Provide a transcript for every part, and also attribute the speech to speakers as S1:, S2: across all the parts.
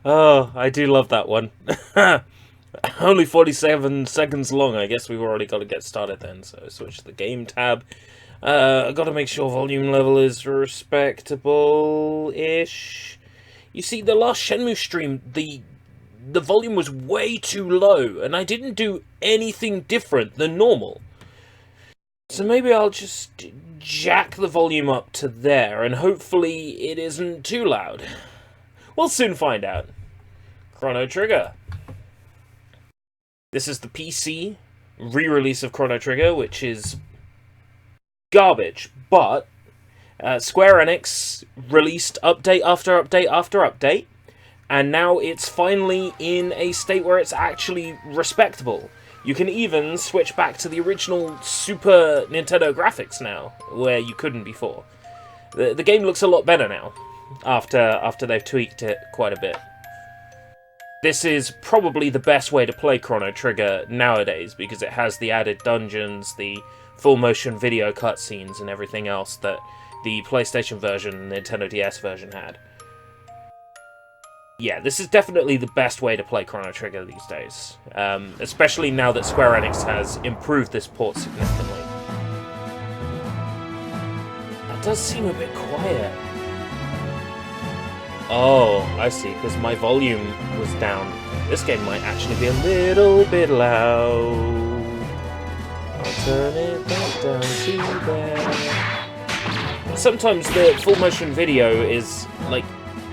S1: Oh, I do love that one. Only 47 seconds long. I guess we've already got to get started then. So switch to the game tab. I got to make sure volume level is respectable-ish. You see, the last Shenmue stream, the volume was way too low, and I didn't do anything different than normal. So maybe I'll just jack the volume up to there, and hopefully it isn't too loud. We'll soon find out. Chrono Trigger. This is the PC re-release of Chrono Trigger, which is garbage, but Square Enix released update after update after update, and now it's finally in a state where it's actually respectable. You can even switch back to the original Super Nintendo graphics now, where you couldn't before. The game looks a lot better now, after they've tweaked it quite a bit. This is probably the best way to play Chrono Trigger nowadays, because it has the added dungeons, the full motion video cutscenes, and everything else that the PlayStation version and Nintendo DS version had. Yeah, this is definitely the best way to play Chrono Trigger these days, especially now that Square Enix has improved this port significantly. That does seem a bit quiet. Oh, I see, because my volume was down. This game might actually be a little bit loud. I'll turn it back down to there. Sometimes the full motion video is, like,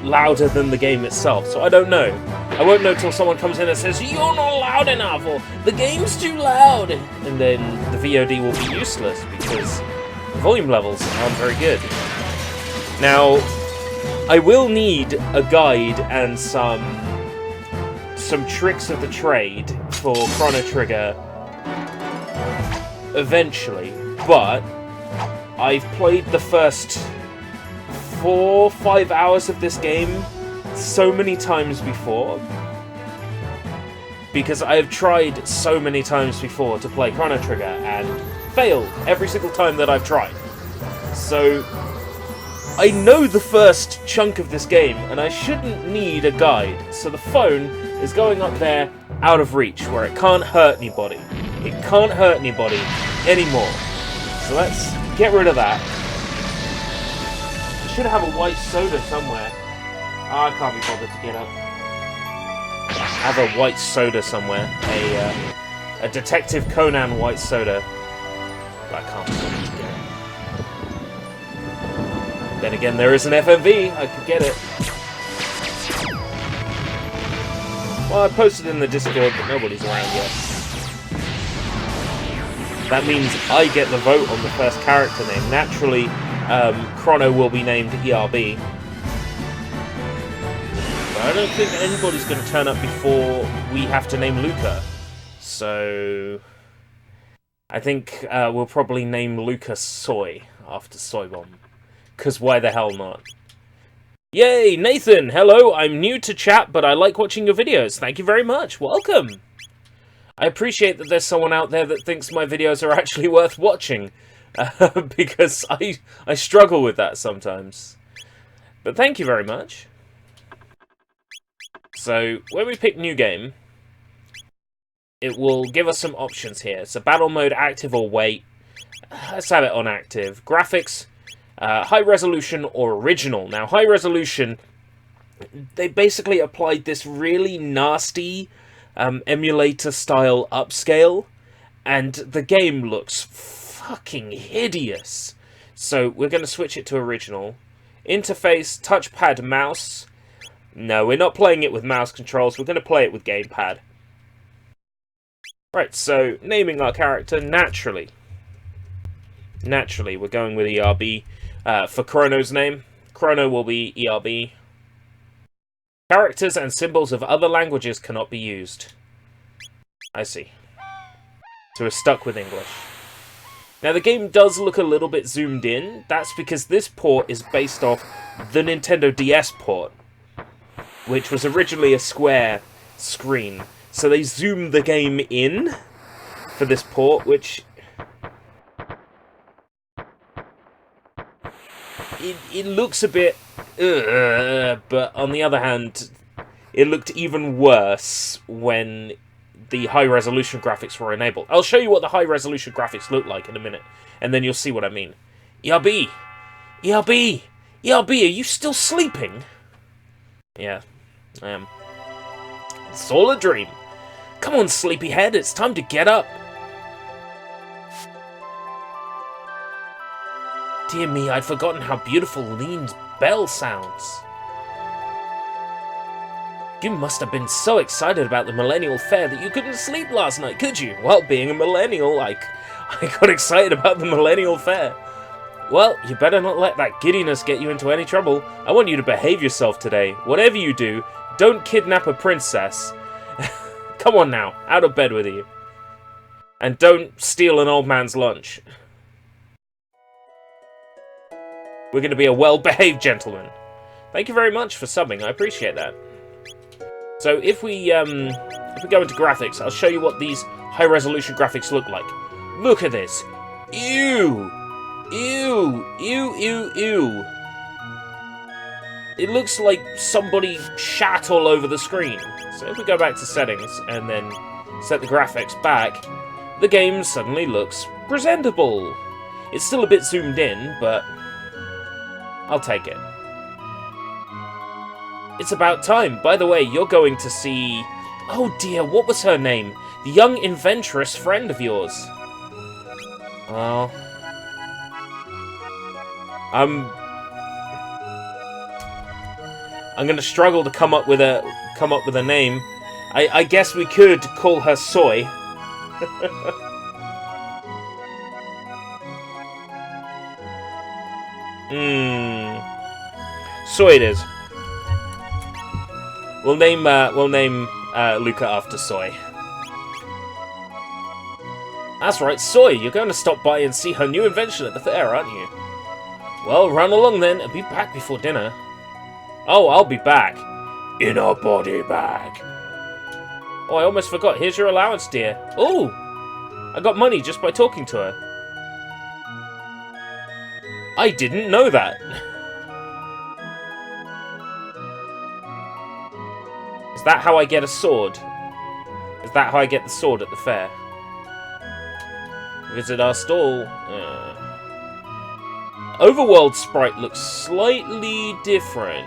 S1: louder than the game itself, so I don't know. I won't know till someone comes in and says, "You're not loud enough," or "The game's too loud," and then the VOD will be useless, because the volume levels aren't very good. Now, I will need a guide and some tricks of the trade for Chrono Trigger eventually, but I've played the first 4-5 hours of this game so many times before, because I have tried so many times before to play Chrono Trigger and failed every single time that I've tried. So I know the first chunk of this game, and I shouldn't need a guide, so the phone is going up there out of reach, where it can't hurt anybody. It can't hurt anybody anymore. So let's get rid of that. I should have a white soda somewhere. Oh, I can't be bothered to get up. I have a white soda somewhere. A Detective Conan white soda. But I can't be bothered to get it. Then again, there is an FMV. I could get it. Well, I posted in the Discord, but nobody's around yet. That means I get the vote on the first character name. Naturally, Chrono will be named ERB. But I don't think anybody's going to turn up before we have to name Luca. So I think we'll probably name Luca Soy after Soy Bomb. Because why the hell not? Yay, Nathan! Hello, I'm new to chat, but I like watching your videos. Thank you very much. Welcome! I appreciate that there's someone out there that thinks my videos are actually worth watching. Because I struggle with that sometimes. But thank you very much. So, when we pick new game, it will give us some options here. So, battle mode, active or wait. Let's have it on active. Graphics, high resolution or original. Now, high resolution, they basically applied this really nasty emulator-style upscale, and the game looks fucking hideous. So we're going to switch it to original. Interface, touchpad, mouse. No, we're not playing it with mouse controls. We're going to play it with gamepad. Right, so naming our character, naturally, we're going with ERB. For Chrono's name, Chrono will be ERB. Characters and symbols of other languages cannot be used. I see. So we're stuck with English. Now the game does look a little bit zoomed in. That's because this port is based off the Nintendo DS port, which was originally a square screen. So they zoomed the game in for this port, which it looks a bit But on the other hand, it looked even worse when the high-resolution graphics were enabled. I'll show you what the high-resolution graphics look like in a minute, and then you'll see what I mean. ERB! ERB! ERB, are you still sleeping? Yeah, I am. It's all a dream. Come on, sleepyhead, it's time to get up. Dear me, I'd forgotten how beautiful Lean's bell sounds. You must have been so excited about the Millennial Fair that you couldn't sleep last night, could you? Well, being a millennial, I got excited about the Millennial Fair. Well, you better not let that giddiness get you into any trouble. I want you to behave yourself today. Whatever you do, don't kidnap a princess. Come on now, out of bed with you. And don't steal an old man's lunch. We're going to be a well-behaved gentleman. Thank you very much for subbing, I appreciate that. So if we go into graphics, I'll show you what these high-resolution graphics look like. Look at this. Ew! Ew! Ew, ew, ew. It looks like somebody shat all over the screen. So if we go back to settings and then set the graphics back, the game suddenly looks presentable. It's still a bit zoomed in, but I'll take it. It's about time. By the way, you're going to see... Oh dear, what was her name? The young inventress friend of yours. Well... I'm gonna struggle to come up with a name. I guess we could call her Soy. Soy it is. We'll name Luca after Soy. That's right, Soy. You're going to stop by and see her new invention at the fair, aren't you? Well, run along then and be back before dinner. Oh, I'll be back. In a body bag. Oh, I almost forgot. Here's your allowance, dear. Oh, I got money just by talking to her. I didn't know that. Is that how I get a sword? Is that how I get the sword at the fair? Visit our stall. Overworld sprite looks slightly different.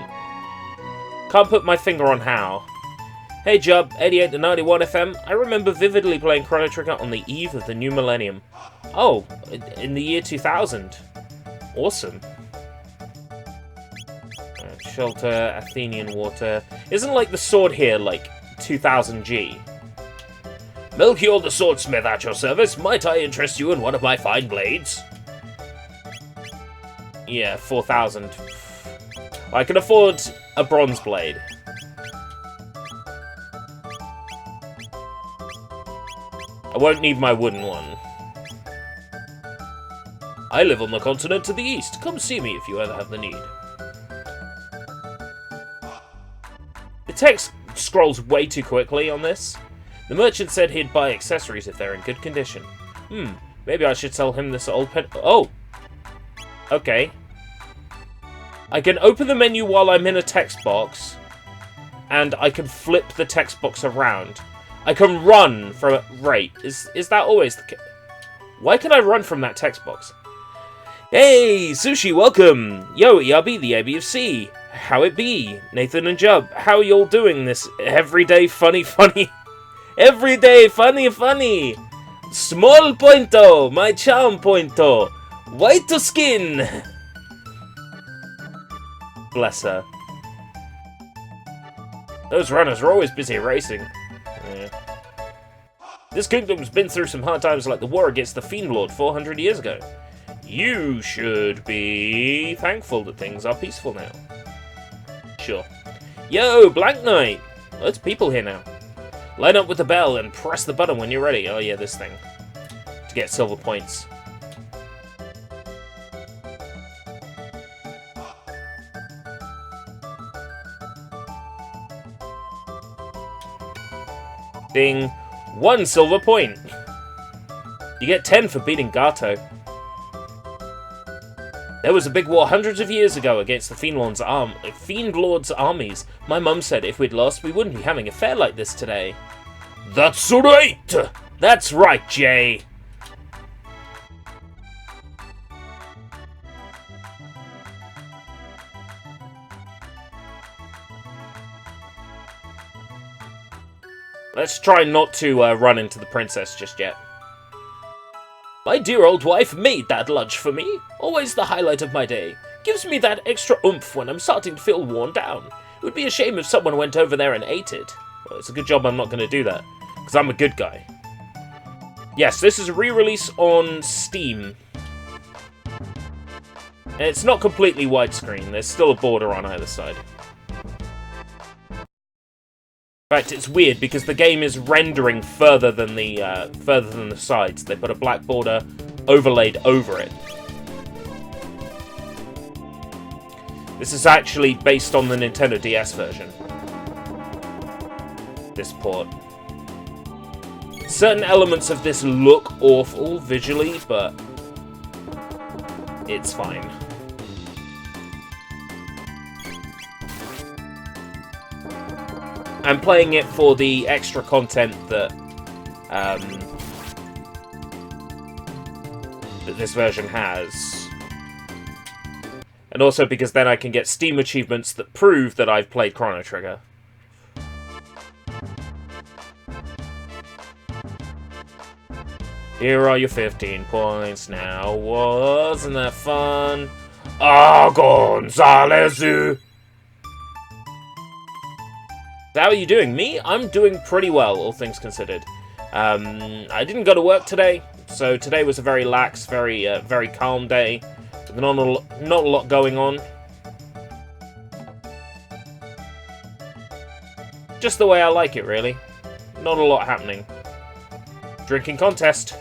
S1: Can't put my finger on how. Hey Jub, 88 to 91 FM. I remember vividly playing Chrono Trigger on the eve of the new millennium. Oh, in the year 2000. Awesome. Shelter, Athenian water. Isn't like the sword here like 2000G? Melchior the swordsmith at your service. Might I interest you in one of my fine blades? Yeah, 4,000. I can afford a bronze blade. I won't need my wooden one. I live on the continent to the east. Come see me if you ever have the need. The text scrolls way too quickly on this. The merchant said he'd buy accessories if they're in good condition. Maybe I should sell him this old pen... Oh! Okay. I can open the menu while I'm in a text box, and I can flip the text box around. I can run from it. Right. Is that always the case? Why can I run from that text box? Hey, Sushi, welcome! Yo, ERB, the ABFC. How it be? Nathan and Jub, how y'all doing this everyday funny? Everyday funny! Small pointo, my charm pointo. White to skin! Bless her. Those runners are always busy racing. Yeah. This kingdom's been through some hard times like the war against the Fiend Lord 400 years ago. You should be thankful that things are peaceful now. Sure. Yo, Blank Knight! Loads of people here now. Line up with the bell and press the button when you're ready. Oh yeah, this thing. To get silver points. Ding. 1 silver point. You get 10 for beating Gato. There was a big war hundreds of years ago against the Fiend Lord's armies. My mum said if we'd lost, we wouldn't be having a fair like this today. That's right! That's right, Jay! Let's try not to run into the princess just yet. My dear old wife made that lunch for me. Always the highlight of my day. Gives me that extra oomph when I'm starting to feel worn down. It would be a shame if someone went over there and ate it. Well, it's a good job I'm not going to do that, because I'm a good guy. Yes, this is a re-release on Steam. And it's not completely widescreen. There's still a border on either side. In fact, it's weird because the game is rendering further than the sides. They put a black border overlaid over it. This is actually based on the Nintendo DS version. This port. Certain elements of this look awful visually, but it's fine. I'm playing it for the extra content that this version has. And also because then I can get Steam achievements that prove that I've played Chrono Trigger. Here are your 15 points now. Wasn't that fun? Ah, Gonzalez! How are you doing? Me? I'm doing pretty well, all things considered. I didn't go to work today, so today was a very lax, very calm day. With not a lot going on. Just the way I like it, really. Not a lot happening. Drinking contest.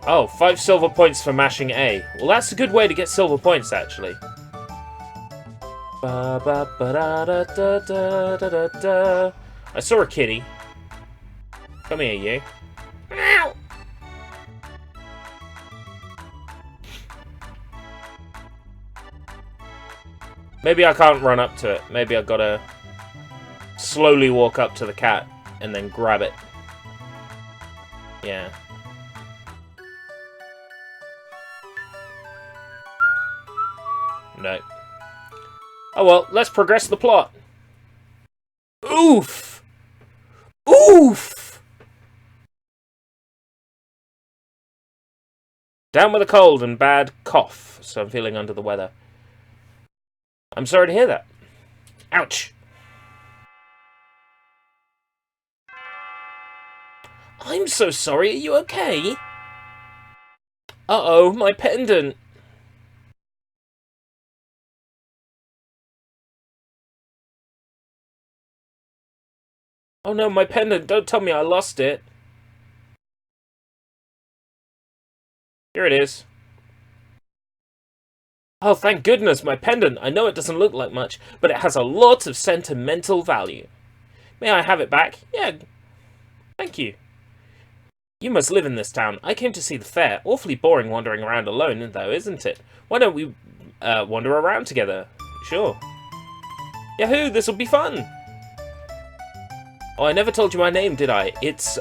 S1: Oh, 5 silver points for mashing A. Well, that's a good way to get silver points, actually. I saw a kitty. Come here, you. Ow! Maybe I can't run up to it. Maybe I've got to slowly walk up to the cat and then grab it. Yeah. No. Oh well, let's progress the plot. Oof! Oof! Down with a cold and bad cough, so I'm feeling under the weather. I'm sorry to hear that. Ouch! I'm so sorry, are you okay? Uh-oh, my pendant! Oh no, my pendant, don't tell me I lost it. Here it is. Oh, thank goodness, my pendant. I know it doesn't look like much, but it has a lot of sentimental value. May I have it back? Yeah. Thank you. You must live in this town. I came to see the fair. Awfully boring wandering around alone, though, isn't it? Why don't we wander around together? Sure. Yahoo, this'll be fun. Oh, I never told you my name, did I? It's,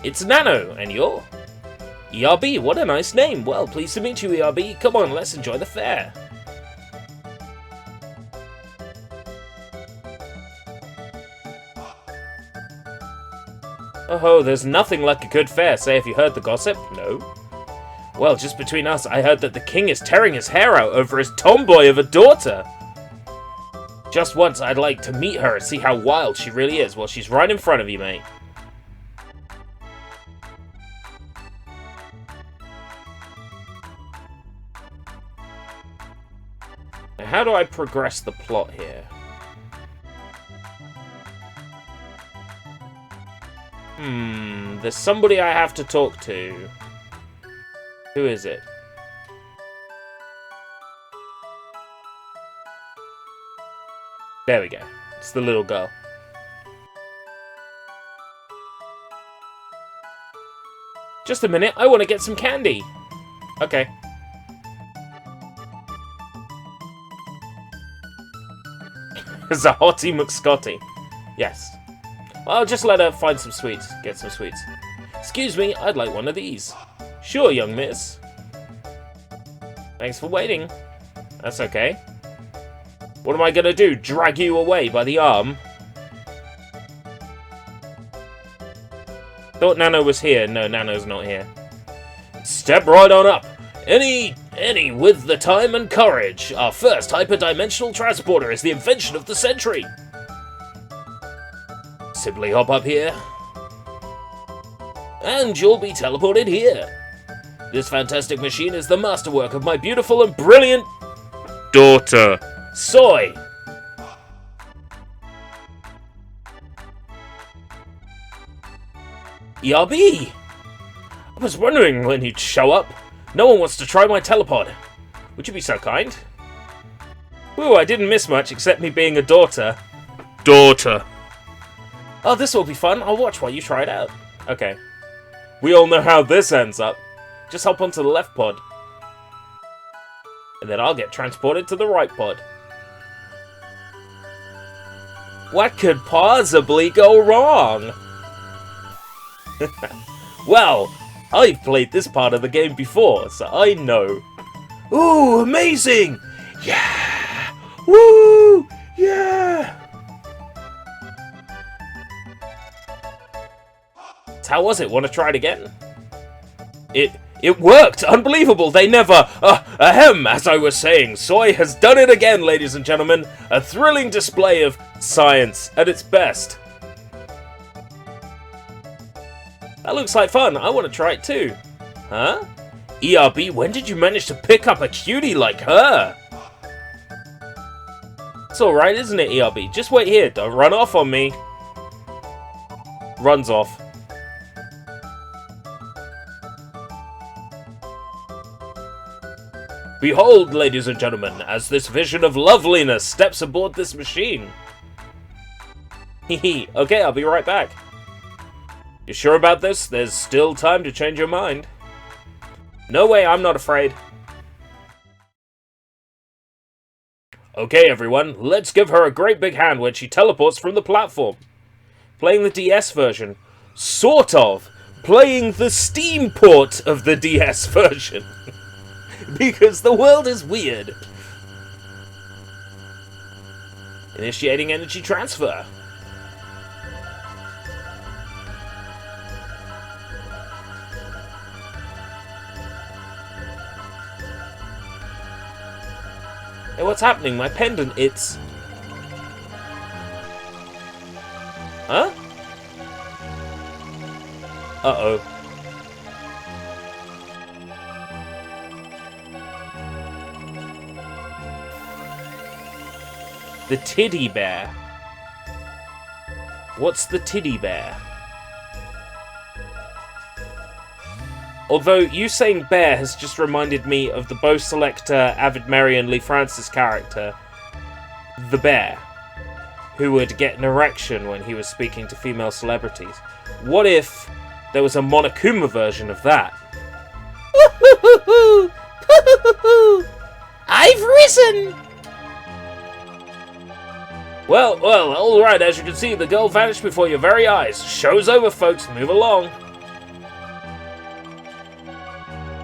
S1: It's Nano, and you're? ERB, what a nice name. Well, pleased to meet you, ERB. Come on, let's enjoy the fair. Oh, there's nothing like a good fair. Say, have you heard the gossip? No. Well, just between us, I heard that the king is tearing his hair out over his tomboy of a daughter. Just once, I'd like to meet her and see how wild she really is. Well, she's right in front of you, mate. Now, how do I progress the plot here? There's somebody I have to talk to. Who is it? There we go. It's the little girl. Just a minute, I want to get some candy. Okay. It's a hottie McScotty. Yes. Well, I'll just let her find some sweets. Get some sweets. Excuse me, I'd like one of these. Sure, young miss. Thanks for waiting. That's okay. What am I gonna do? Drag you away by the arm? Thought Nano was here. No, Nano's not here. Step right on up. Any with the time and courage. Our first hyperdimensional transporter is the invention of the century. Simply hop up here. And you'll be teleported here. This fantastic machine is the masterwork of my beautiful and brilliant daughter, Soy. ERB! I was wondering when you'd show up. No one wants to try my telepod. Would you be so kind? Ooh, I didn't miss much except me being a daughter. Daughter. Oh, this will be fun. I'll watch while you try it out. Okay. We all know how this ends up. Just hop onto the left pod. And then I'll get transported to the right pod. What could possibly go wrong? Well, I've played this part of the game before, so I know. Ooh, amazing! Yeah! Woo! Yeah! So how was it? Want to try it again? It worked! Unbelievable! They never... ahem! As I was saying, Soy has done it again, ladies and gentlemen! A thrilling display of science at its best. That looks like fun. I want to try it too. Huh? ERB, when did you manage to pick up a cutie like her? It's alright, isn't it, ERB? Just wait here. Don't run off on me. Runs off. Behold, ladies and gentlemen, as this vision of loveliness steps aboard this machine. Hehe. Okay, I'll be right back. You sure about this? There's still time to change your mind. No way, I'm not afraid. Okay, everyone, let's give her a great big hand when she teleports from the platform. Playing the DS version. Sort of. Playing the Steam port of the DS version. Because the world is weird. Initiating energy transfer. Hey, what's happening? My pendant, it's... Huh? Uh-oh. The titty bear. What's the titty bear? Although, you saying bear has just reminded me of the Bo Selector, Avid Marion Lee Francis character, the bear, who would get an erection when he was speaking to female celebrities. What if there was a Monokuma version of that? I've risen! Well, alright, as you can see, the girl vanished before your very eyes. Show's over, folks. Move along.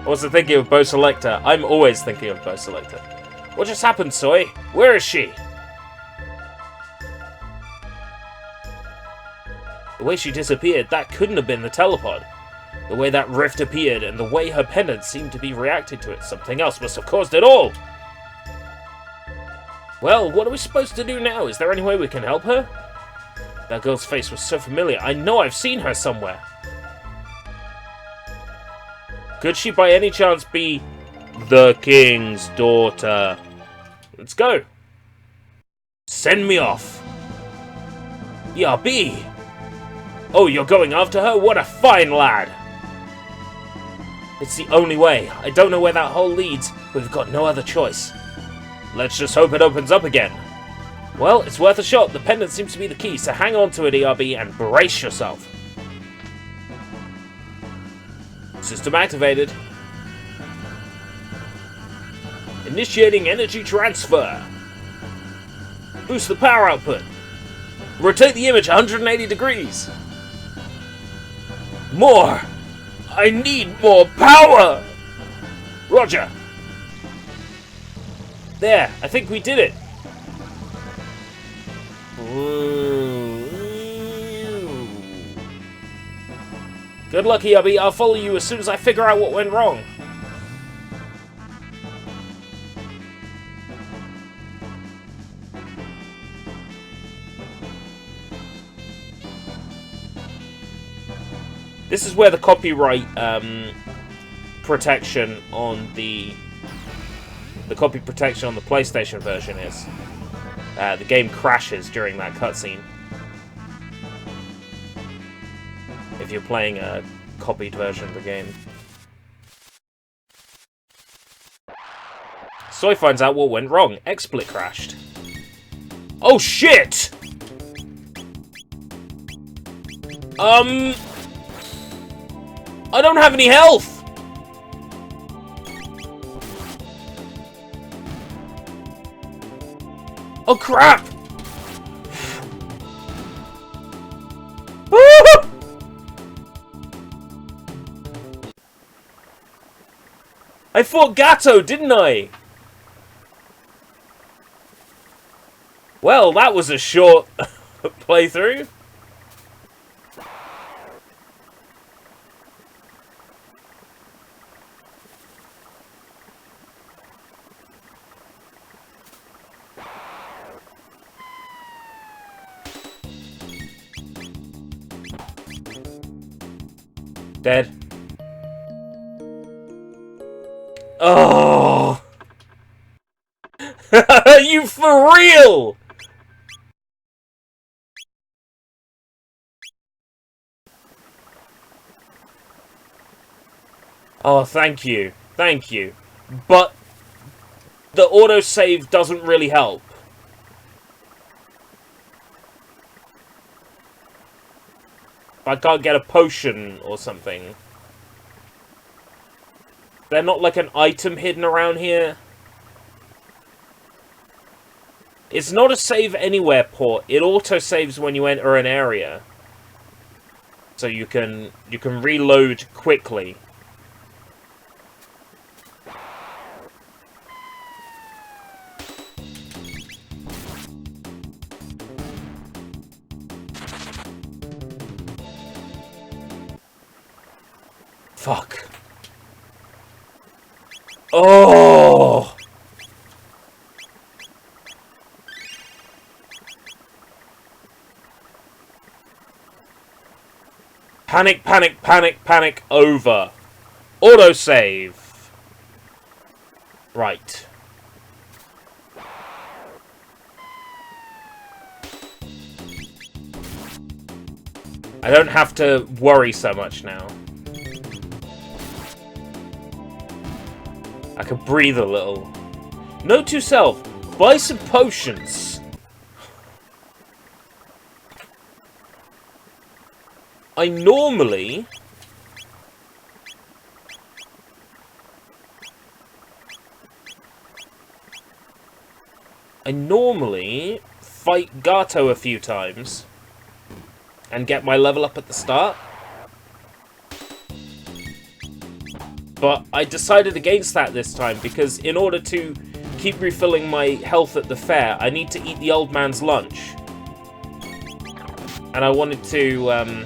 S1: I wasn't thinking of Bo Selector. I'm always thinking of Bo Selector. What just happened, Soy? Where is she? The way she disappeared, that couldn't have been the telepod. The way that rift appeared, and the way her pendant seemed to be reacting to it. Something else must have caused it all! Well, what are we supposed to do now? Is there any way we can help her? That girl's face was so familiar. I know I've seen her somewhere. Could she by any chance be the king's daughter? Let's go. Send me off. ERB. Oh, you're going after her? What a fine lad! It's the only way. I don't know where that hole leads, but we've got no other choice. Let's just hope it opens up again. Well, it's worth a shot. The pendant seems to be the key, so hang on to it, ERB, and brace yourself. System activated. Initiating energy transfer. Boost the power output. Rotate the image 180 degrees. More! I need more power! Roger. There, I think we did it. Good luck, ERB. I'll follow you as soon as I figure out what went wrong. This is where the copyright protection on the copy protection on the PlayStation version is. The game crashes during that cutscene. If you're playing a copied version of the game. Soy finds out what went wrong. XSplit crashed. Oh shit! I don't have any health! Oh crap! I fought Gato, didn't I? Well, that was a short playthrough. Dead. Oh! You for real? Oh, thank you. Thank you. But the autosave doesn't really help. I can't get a potion or something. They're not like an item hidden around here. It's not a save anywhere port. It auto-saves when you enter an area. So you can reload quickly. Fuck. Oh! Panic, panic, panic, panic, over. Autosave. Right. I don't have to worry so much now. I can breathe a little. Note to self, buy some potions. I normally fight Gato a few times and get my level up at the start. But I decided against that this time, because in order to keep refilling my health at the fair, I need to eat the old man's lunch. And I wanted to,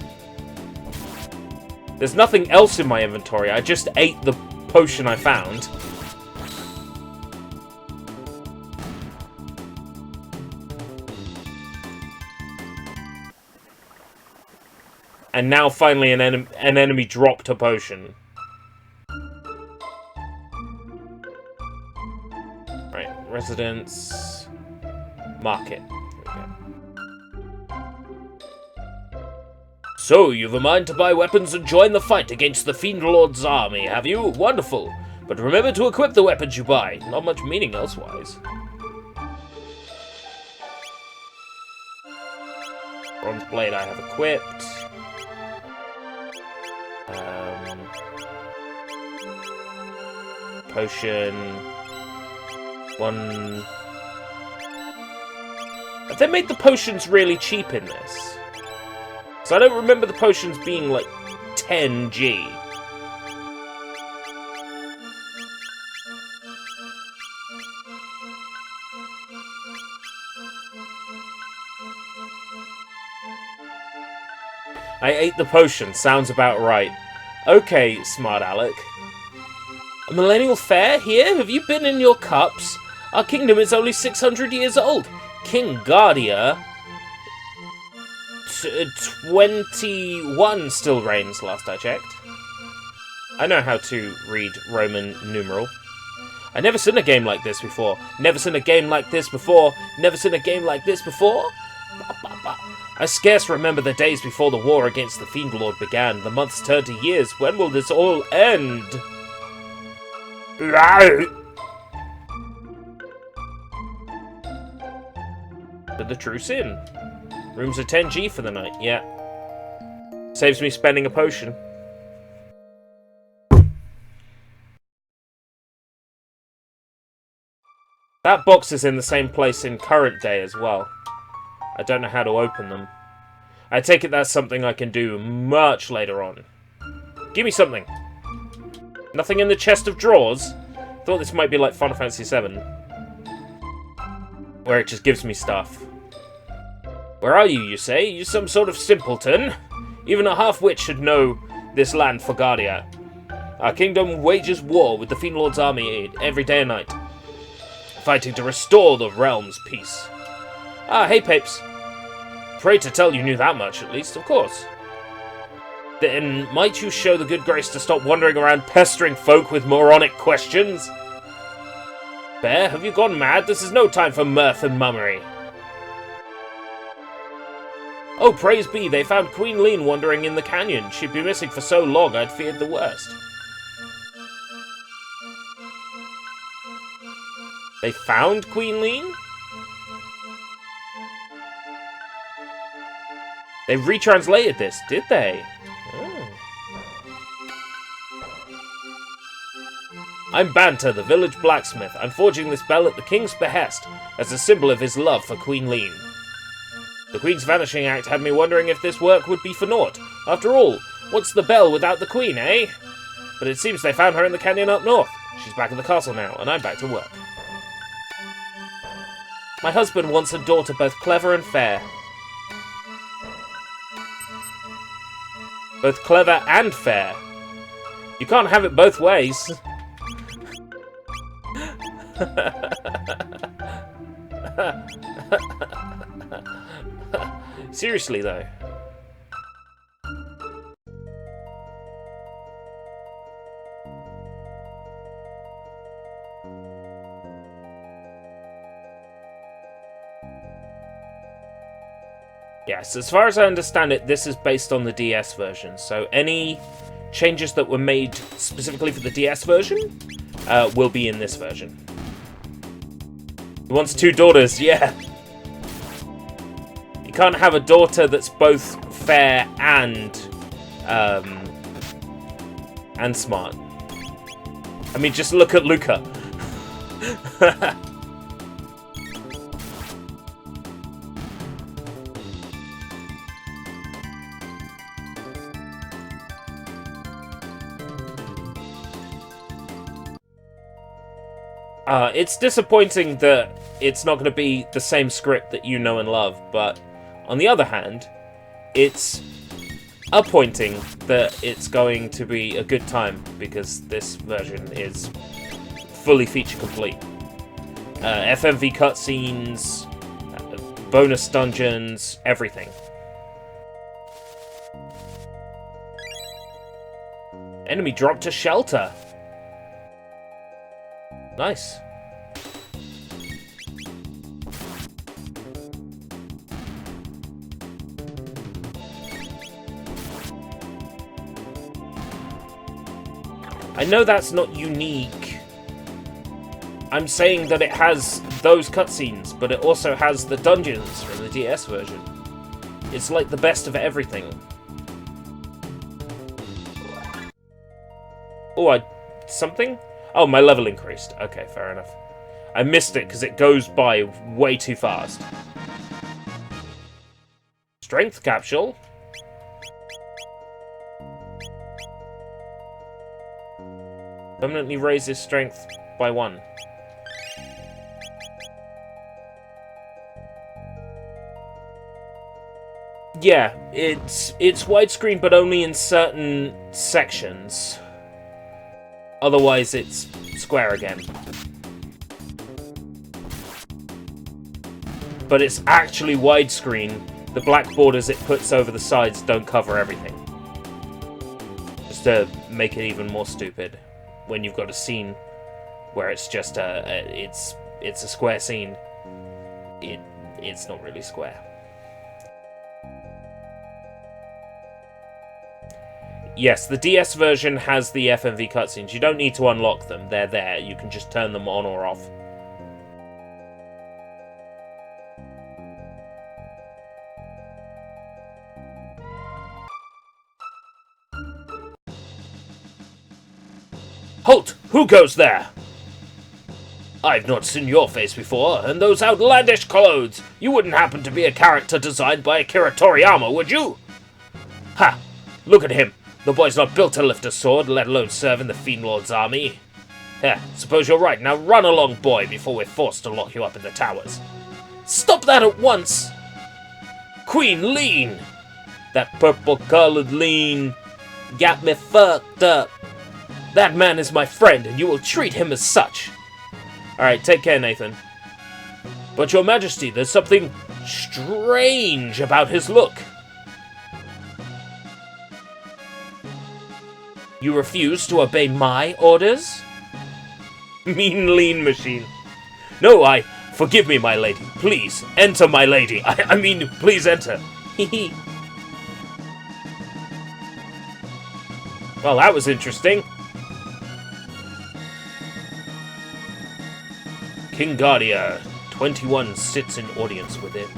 S1: there's nothing else in my inventory, I just ate the potion I found. And now finally an enemy dropped a potion. Residence, market. There we go. So, you've a mind to buy weapons and join the fight against the Fiend Lord's army, have you? Wonderful. But remember to equip the weapons you buy. Not much meaning elsewise. Bronze Blade I have equipped. Potion. One... Have they made the potions really cheap in this? So I don't remember the potions being like 10G. I ate the potion, sounds about right. Okay, smart Alec. A millennial fair here? Have you been in your cups? Our kingdom is only 600 years old. King Guardia... 21 still reigns, last I checked. I know how to read Roman numeral. I never seen a game like this before. Never seen a game like this before. Never seen a game like this before. I scarce remember the days before the war against the Fiend Lord began. The months turned to years. When will this all end? Did the truce in? Rooms are 10G for the night, yeah. Saves me spending a potion. That box is in the same place in current day as well. I don't know how to open them. I take it that's something I can do much later on. Give me something. Nothing in the chest of drawers? Thought this might be like Final Fantasy VII. Where it just gives me stuff. Where are you, you say? You some sort of simpleton? Even a half-wit should know this land for Guardia. Our kingdom wages war with the Fiend Lord's army every day and night, fighting to restore the realm's peace. Ah, hey, Papes. Pray to tell you knew that much, at least, of course. Then might you show the good grace to stop wandering around pestering folk with moronic questions? Bear, have you gone mad? This is no time for mirth and mummery. Oh, praise be, they found Queen Lean wandering in the canyon. She'd been missing for so long, I'd feared the worst. They found Queen Lean? They retranslated this, did they? Oh. I'm Banter, the village blacksmith. I'm forging this bell at the king's behest, as a symbol of his love for Queen Lean. The Queen's Vanishing Act had me wondering if this work would be for naught. After all, what's the bell without the Queen, eh? But it seems they found her in the canyon up north. She's back at the castle now, and I'm back to work. My husband wants a daughter both clever and fair. Both clever and fair. You can't have it both ways. Seriously, though. Yes, as far as I understand it, this is based on the DS version, so any changes that were made specifically for the DS version will be in this version. He wants two daughters, yeah. You can't have a daughter that's both fair and smart. I mean, just look at Luca. It's disappointing that it's not going to be the same script that you know and love, but on the other hand, it's appointing that it's going to be a good time because this version is fully feature complete. FMV cutscenes, bonus dungeons, everything. Enemy dropped to shelter. Nice. I know that's not unique. I'm saying that it has those cutscenes, but it also has the dungeons from the DS version. It's like the best of everything. Oh, something? Oh, my level increased. Okay, fair enough. I missed it because it goes by way too fast. Strength capsule. Permanently raises strength by 1. Yeah, it's widescreen, but only in certain sections. Otherwise, it's square again. But it's actually widescreen. The black borders it puts over the sides don't cover everything. Just to make it even more stupid. When you've got a scene where it's just it's a square scene, it's not really square. Yes, the DS version has the FMV cutscenes. You don't need to unlock them. They're there. You can just turn them on or off. Halt! Who goes there? I've not seen your face before, and those outlandish clothes. You wouldn't happen to be a character designed by Akira Toriyama, would you? Ha! Look at him. The boy's not built to lift a sword, let alone serve in the Fiend Lord's army. Yeah, suppose you're right. Now run along, boy, before we're forced to lock you up in the towers. Stop that at once! Queen Lean! That purple-colored Lean got me fucked up. That man is my friend, and you will treat him as such. Alright, take care, Nathan. But your majesty, there's something strange about his look. You refuse to obey my orders? Mean lean machine. No, forgive me, my lady. Please, enter, my lady. I mean, please enter. Hee. Well, that was interesting. King Guardia, 21 sits in audience with him.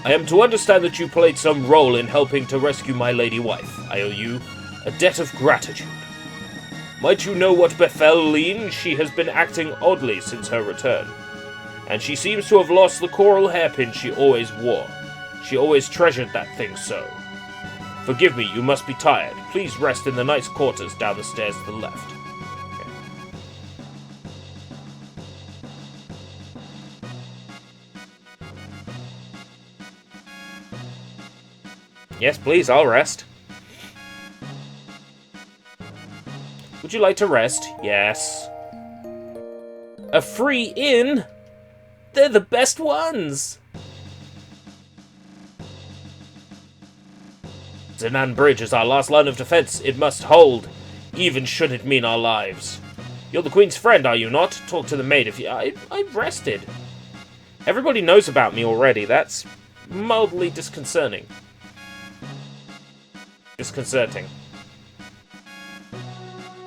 S1: I am to understand that you played some role in helping to rescue my lady wife. I owe you a debt of gratitude. Might you know what befell Lean? She has been acting oddly since her return, and she seems to have lost the coral hairpin she always wore. She always treasured that thing so. Forgive me, you must be tired. Please rest in the knight's quarters down the stairs to the left. Yes, please, I'll rest. Would you like to rest? Yes. A free inn? They're the best ones! Zenan Bridge is our last line of defense. It must hold, even should it mean our lives. You're the Queen's friend, are you not? Talk to the maid if you... I've rested. Everybody knows about me already. That's mildly disconcerting. Disconcerting.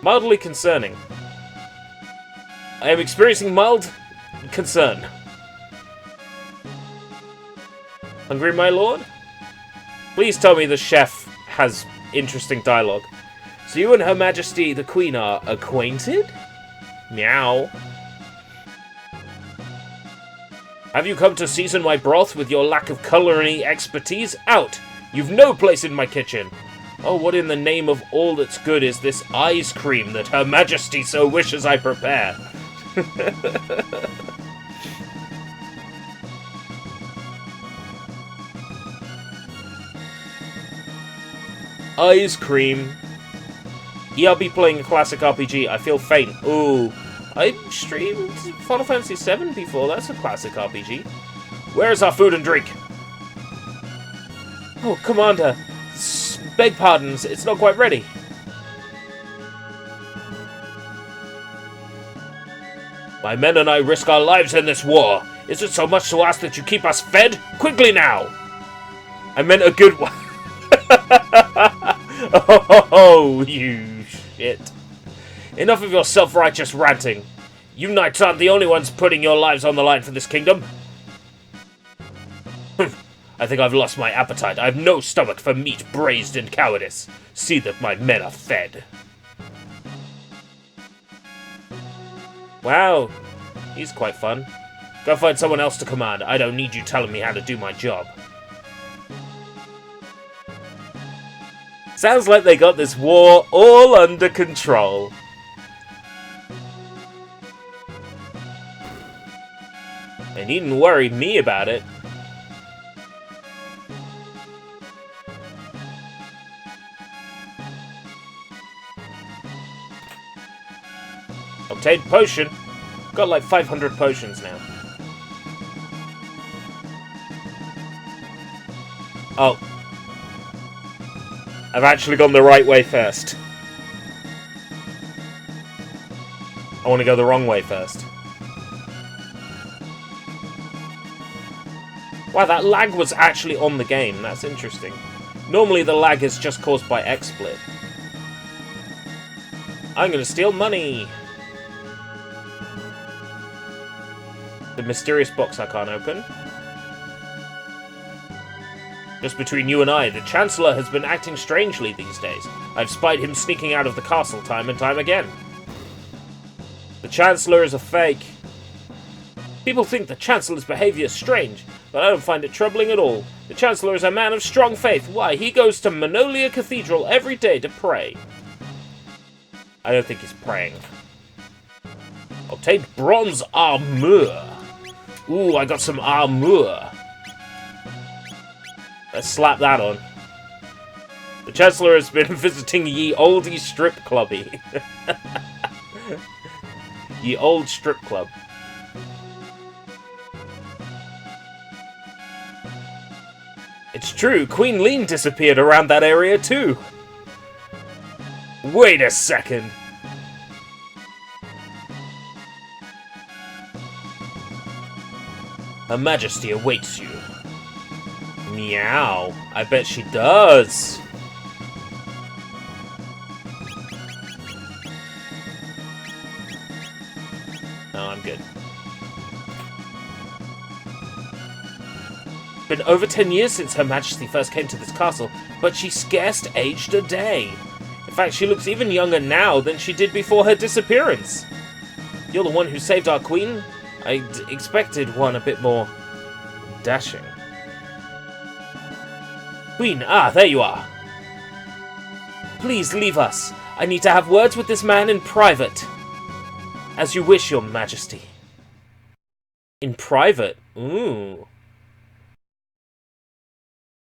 S1: Mildly concerning. I am experiencing mild concern. Hungry, my lord? Please tell me the chef has interesting dialogue. So you and Her Majesty the Queen are acquainted? Meow. Have you come to season my broth with your lack of culinary expertise? Out! You've no place in my kitchen. Oh, what in the name of all that's good is this ice cream that Her Majesty so wishes I prepare? Ice cream. Yeah, I'll be playing a classic RPG. I feel faint. Ooh. I streamed Final Fantasy VII before. That's a classic RPG. Where's our food and drink? Oh, Commander. Beg pardons, it's not quite ready. My men and I risk our lives in this war. Is it so much to ask that you keep us fed? Quickly now! I meant a good one. Oh, you shit. Enough of your self-righteous ranting. You knights aren't the only ones putting your lives on the line for this kingdom. I think I've lost my appetite. I have no stomach for meat braised in cowardice. See that my men are fed. Wow, he's quite fun. Go find someone else to command. I don't need you telling me how to do my job. Sounds like they got this war all under control. They needn't worry me about it. Obtained potion. Got like 500 potions now. Oh. I've actually gone the right way first. I want to go the wrong way first. Wow, that lag was actually on the game. That's interesting. Normally the lag is just caused by XSplit. I'm gonna steal money! The mysterious box I can't open. Just between you and I, the Chancellor has been acting strangely these days. I've spied him sneaking out of the castle time and time again. The Chancellor is a fake. People think the Chancellor's behavior is strange, but I don't find it troubling at all. The Chancellor is a man of strong faith. Why, he goes to Manolia Cathedral every day to pray. I don't think he's praying. Obtained bronze armor. Ooh, I got some armor. Let's slap that on. The Chancellor has been visiting ye oldie strip clubby. Ye old strip club. It's true, Queen Lean disappeared around that area too. Wait a second. Her Majesty awaits you. Meow. I bet she does. No, I'm good. Been over 10 years since Her Majesty first came to this castle, but she scarce aged a day. In fact, she looks even younger now than she did before her disappearance. You're the one who saved our queen? I expected one a bit more dashing. Queen, there you are. Please leave us. I need to have words with this man in private. As you wish, Your Majesty. In private? Ooh.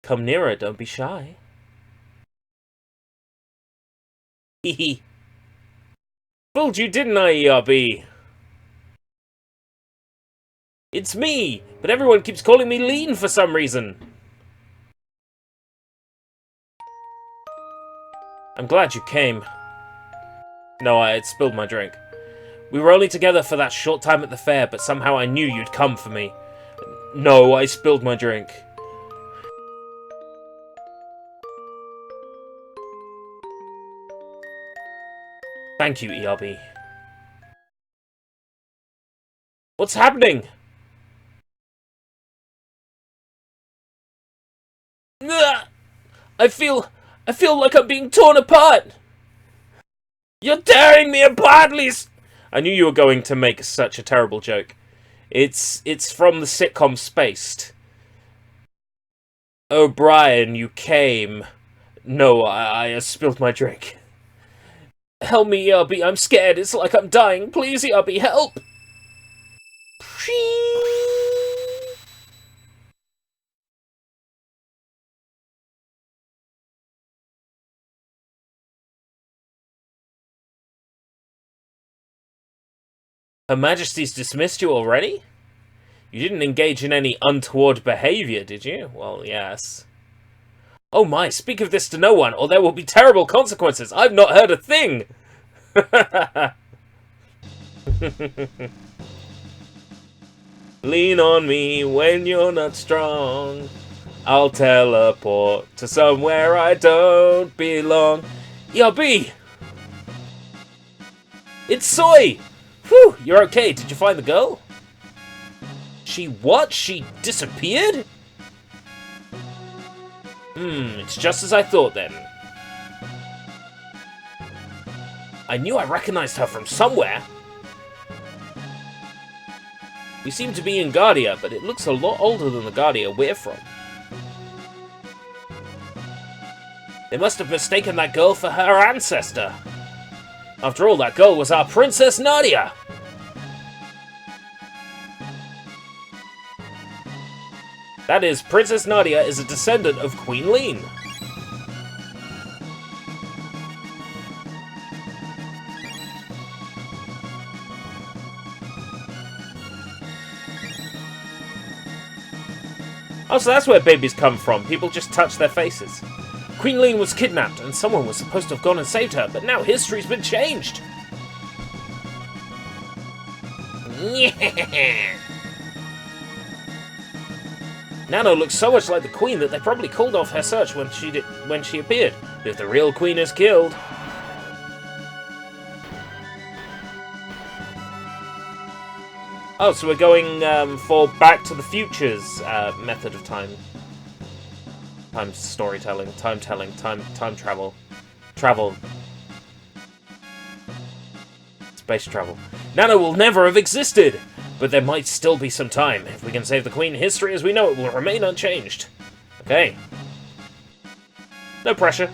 S1: Come nearer, don't be shy. Hehe. Fooled you, didn't I, ERB? It's me, but everyone keeps calling me Lean for some reason. I'm glad you came. No, I had spilled my drink. We were only together for that short time at the fair, but somehow I knew you'd come for me. No, I spilled my drink. Thank you, ERB. What's happening? Ugh! I feel like I'm being torn apart. You're tearing me apart, Lise. I knew you were going to make such a terrible joke. It's from the sitcom Spaced. Oh, Brian, you came. No, I spilled my drink. Help me, ERB. I'm scared. It's like I'm dying. Please, ERB, help. Her Majesty's dismissed you already? You didn't engage in any untoward behavior, did you? Well, yes. Oh my, speak of this to no one, or there will be terrible consequences. I've not heard a thing! Lean on me when you're not strong. I'll teleport to somewhere I don't belong. ERB! It's Soy! Whew, you're okay. Did you find the girl? She what? She disappeared? It's just as I thought then. I knew I recognized her from somewhere. We seem to be in Guardia, but it looks a lot older than the Guardia we're from. They must have mistaken that girl for her ancestor. After all, that girl was our Princess Nadia. That is, Princess Nadia is a descendant of Queen Lean. Oh, so that's where babies come from. People just touch their faces. Queen Lean was kidnapped, and someone was supposed to have gone and saved her, but now history's been changed. Nano looks so much like the Queen that they probably called off her search when she appeared. But if the real Queen is killed... Oh, so we're going for Back to the Future's method of time storytelling, time travel, space travel. Nano will never have existed, but there might still be some time. If we can save the Queen, history as we know it will remain unchanged. Okay. No pressure.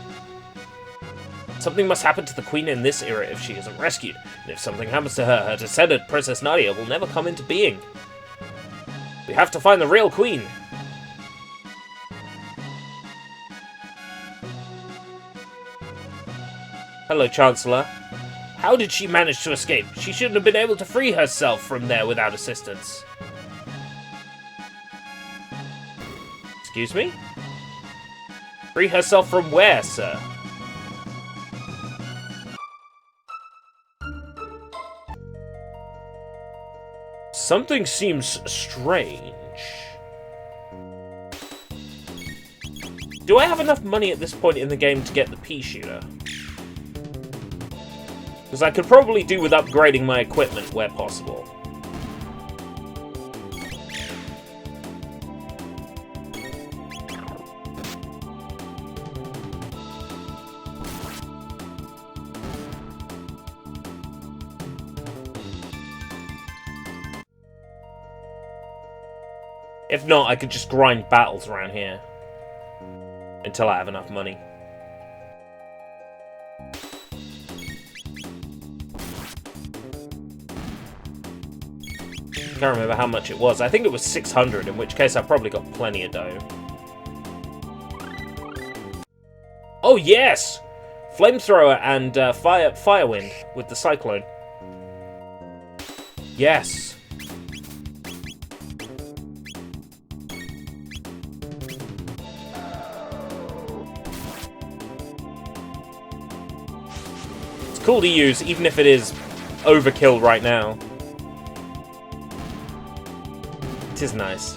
S1: Something must happen to the Queen in this era if she isn't rescued. And if something happens to her, her descendant, Princess Nadia, will never come into being. We have to find the real Queen. Hello, Chancellor. How did she manage to escape? She shouldn't have been able to free herself from there without assistance. Excuse me? Free herself from where, sir? Something seems strange. Do I have enough money at this point in the game to get the pea shooter? Because I could probably do with upgrading my equipment where possible. If not, I could just grind battles around here until I have enough money. I can't remember how much it was. I think it was 600, in which case I probably got plenty of dough. Oh yes! Flamethrower and Firewind with the Cyclone. Yes. It's cool to use, even if it is overkill right now. It is nice.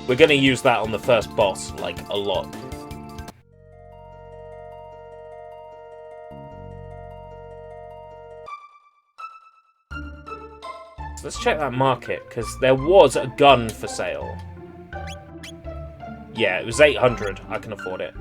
S1: We're gonna use that on the first boss, like, a lot. So let's check that market, because there was a gun for sale. Yeah, it was 800. I can afford it.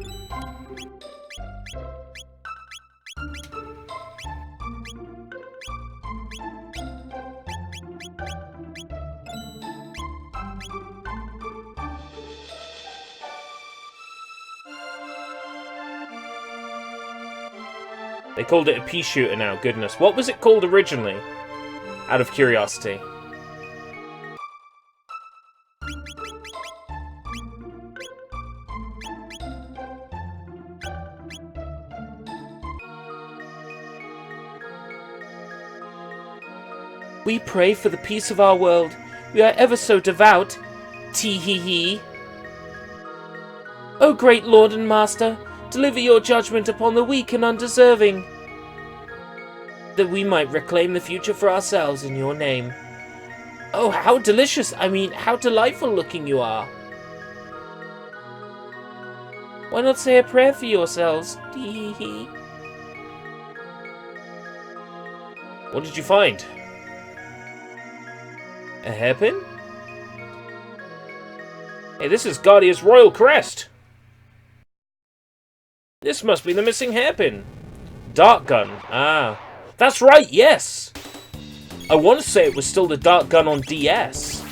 S1: They called it a pea shooter now, goodness. What was it called originally? Out of curiosity. We pray for the peace of our world. We are ever so devout. Tee-hee-hee. O great Lord and Master, Deliver your judgment upon the weak and undeserving, that we might reclaim the future for ourselves in your name. Oh, how delicious! I mean, how delightful looking you are! Why not say a prayer for yourselves? Tee-hee. What did you find? A hairpin? Hey, this is Guardia's royal crest! This must be the missing hairpin. Dart gun. Ah. That's right, yes! I want to say it was still the dart gun on DS.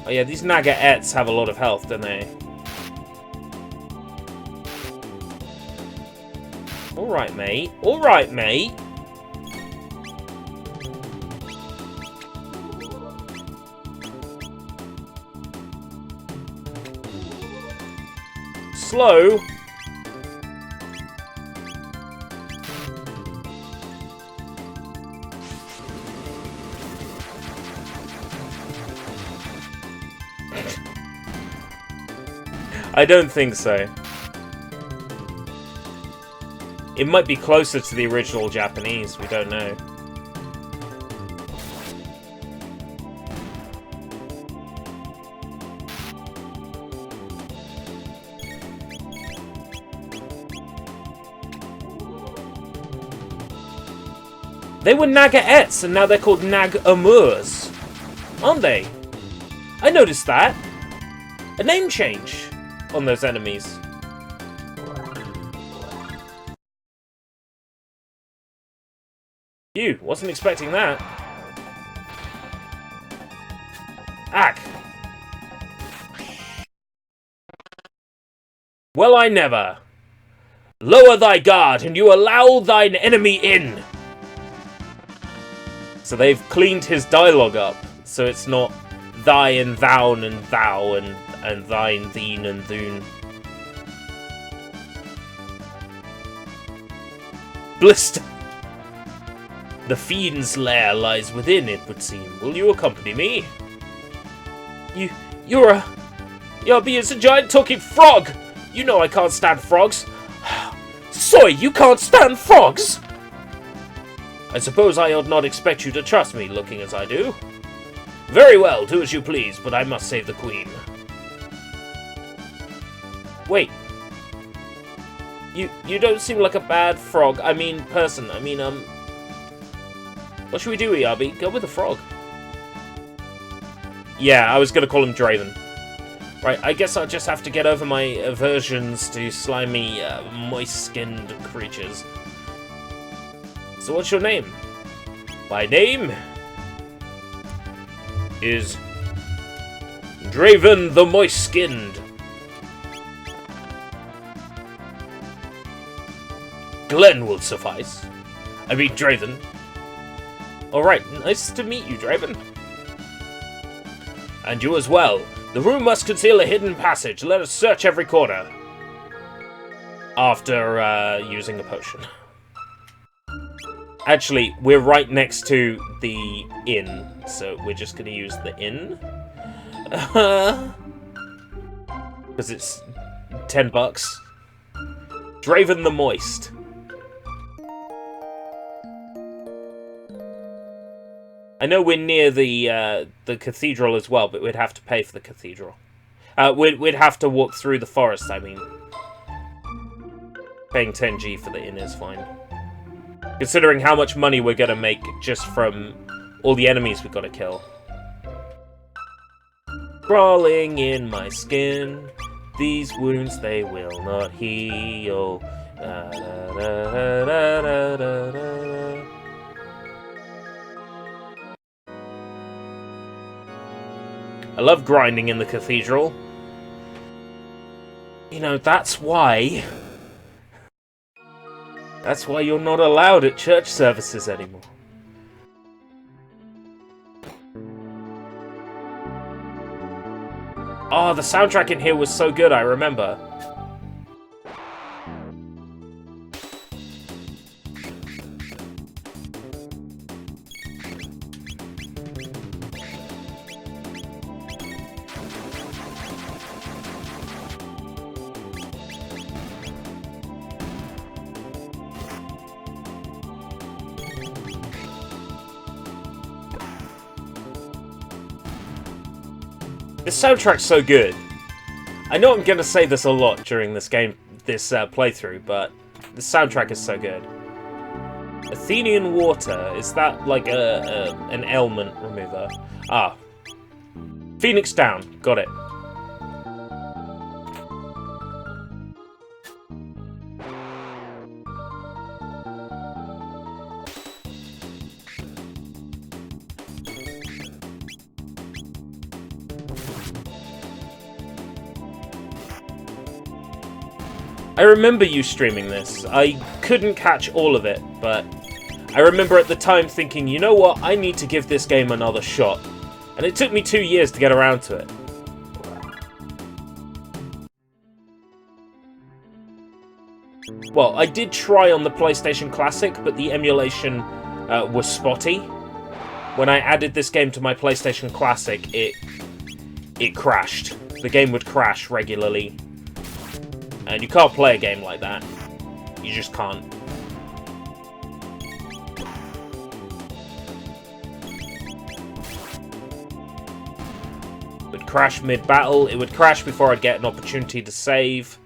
S1: Oh yeah, these Naga-ettes have a lot of health, don't they? Alright, mate. Alright, mate. Slow. I don't think so. It might be closer to the original Japanese, we don't know. They were Naga-ettes, and now they're called Nag-amurs. Aren't they? I noticed that. A name change on those enemies. Phew, wasn't expecting that. Ack! Well, I never. Lower thy guard, and you allow thine enemy in. So they've cleaned his dialogue up, so it's not thy and thou and thou and thine, theen and thoon. Blister. The fiend's lair lies within, it would seem. Will you accompany me? You're being a giant talking frog! You know I can't stand frogs. Soy, you can't stand frogs? I suppose I ought not expect you to trust me, looking as I do. Very well, do as you please, but I must save the queen. Wait. You don't seem like a bad frog. I mean, person. I mean, what should we do, ERB? Go with the frog. Yeah, I was gonna call him Draven. Right, I guess I'll just have to get over my aversions to slimy, moist-skinned creatures. So what's your name? My name is Draven the Moist-Skinned. Glenn will suffice. I mean, Draven. Alright, nice to meet you, Draven. And you as well. The room must conceal a hidden passage. Let us search every corner. After, using a potion. Actually, we're right next to the inn, so we're just gonna use the inn. Because it's $10. Draven the Moist. I know we're near the cathedral as well, but we'd have to pay for the cathedral. We'd have to walk through the forest, I mean. Paying 10G for the inn is fine. Considering how much money we're gonna make just from all the enemies we've got to kill. Crawling in my skin, these wounds they will not heal. Da, da, da, da, da, da, da. I love grinding in the cathedral. You know, that's why you're not allowed at church services anymore. Oh, the soundtrack in here was so good, I remember. This soundtrack's so good. I know I'm gonna say this a lot during this playthrough, but the soundtrack is so good. Athenian water, is that like an ailment remover? Ah. Phoenix down, got it. I remember you streaming this. I couldn't catch all of it, but I remember at the time thinking, you know what, I need to give this game another shot. And it took me 2 years to get around to it. Well, I did try on the PlayStation Classic, but the emulation was spotty. When I added this game to my PlayStation Classic, it crashed. The game would crash regularly. And you can't play a game like that. You just can't. It would crash mid-battle. It would crash before I'd get an opportunity to save.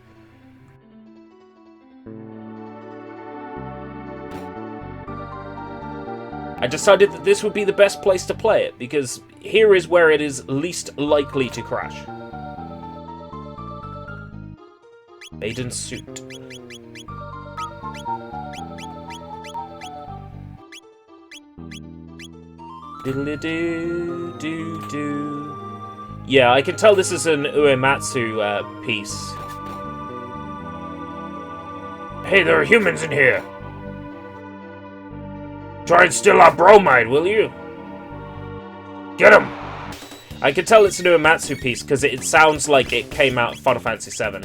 S1: I decided that this would be the best place to play it, because here is where it is least likely to crash. Maiden suit. Diddly-doo-doo-doo. Yeah, I can tell this is an Uematsu piece. Hey, there are humans in here! Try and steal our bromide, will you? Get him! I can tell it's an Uematsu piece because it sounds like it came out of Final Fantasy VII.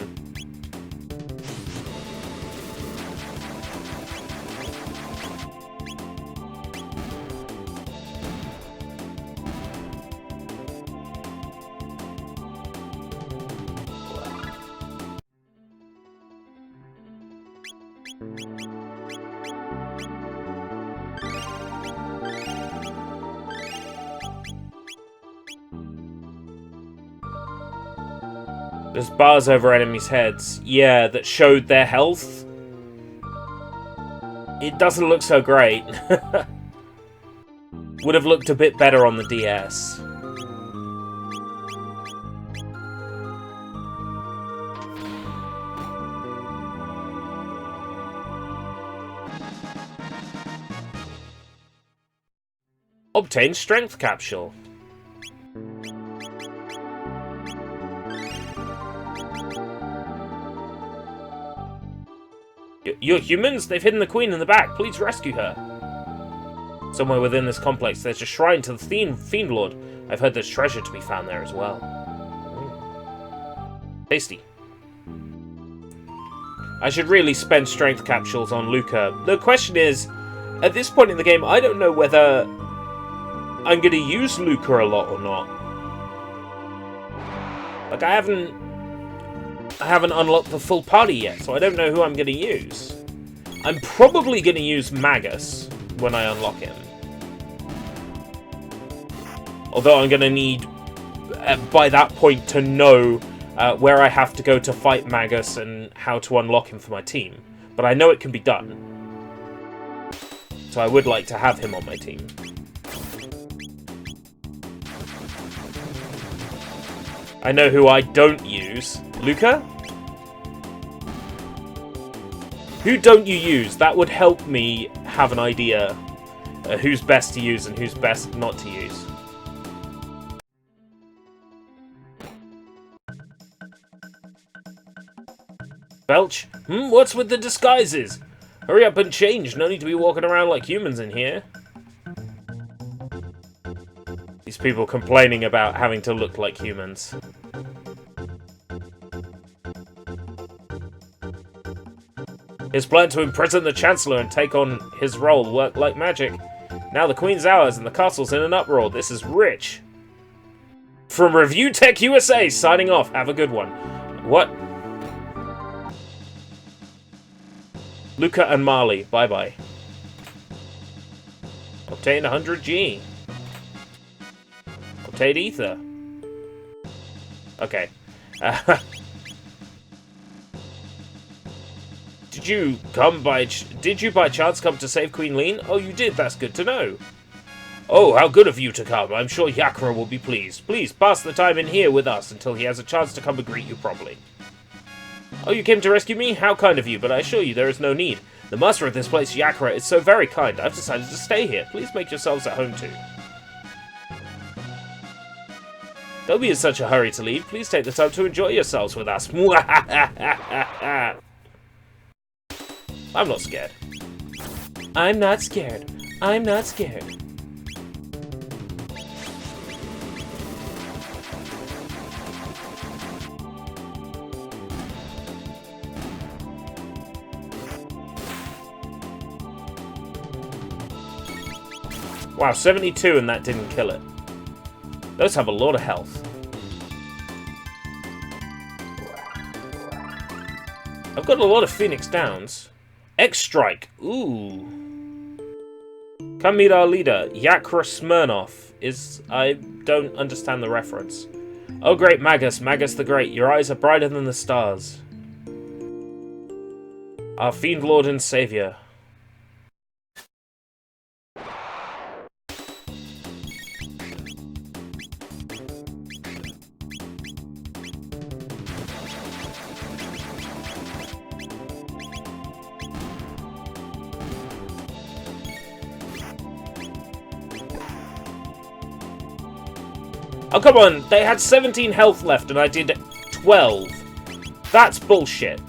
S1: There's bars over enemies' heads. Yeah, that showed their health. It doesn't look so great. Would have looked a bit better on the DS. Obtain strength capsule. You're humans? They've hidden the queen in the back. Please rescue her. Somewhere within this complex, there's a shrine to the Fiend Lord. I've heard there's treasure to be found there as well. Tasty. I should really spend strength capsules on Luca. The question is, at this point in the game, I don't know whether I'm going to use Luca a lot or not. Like, I haven't unlocked the full party yet, so I don't know who I'm going to use. I'm probably going to use Magus when I unlock him. Although I'm going to need, by that point, to know where I have to go to fight Magus and how to unlock him for my team. But I know it can be done. So I would like to have him on my team. I know who I don't use. Luca? Who don't you use? That would help me have an idea who's best to use and who's best not to use. Belch? What's with the disguises? Hurry up and change. No need to be walking around like humans in here. These people complaining about having to look like humans. His plan to imprison the Chancellor and take on his role worked like magic. Now the Queen's ours and the castle's in an uproar. This is rich. From Review Tech USA, signing off. Have a good one. What? Luca and Marley, bye-bye. Obtain 100G. Obtain Ether. Okay. Did you by chance come to save Queen Lean? Oh, you did. That's good to know. Oh, how good of you to come. I'm sure Yakra will be pleased. Please, pass the time in here with us until he has a chance to come and greet you properly. Oh, you came to rescue me? How kind of you, but I assure you there is no need. The master of this place, Yakra, is so very kind. I've decided to stay here. Please make yourselves at home too. Don't be in such a hurry to leave. Please take the time to enjoy yourselves with us. I'm not scared. I'm not scared. I'm not scared. Wow, 72 and that didn't kill it. Those have a lot of health. I've got a lot of Phoenix Downs. X-Strike. Ooh. Come meet our leader, Yakra Smirnoff. I don't understand the reference. Oh great Magus, Magus the Great, your eyes are brighter than the stars. Our Fiend Lord and Savior. Oh, come on! They had 17 health left and I did 12. That's bullshit.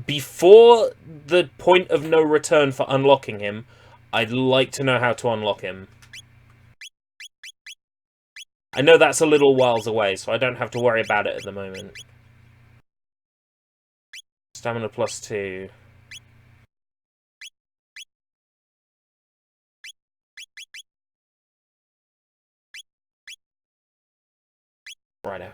S1: Before the point of no return for unlocking him, I'd like to know how to unlock him. I know that's a little whiles away, so I don't have to worry about it at the moment. Stamina +2. Righto.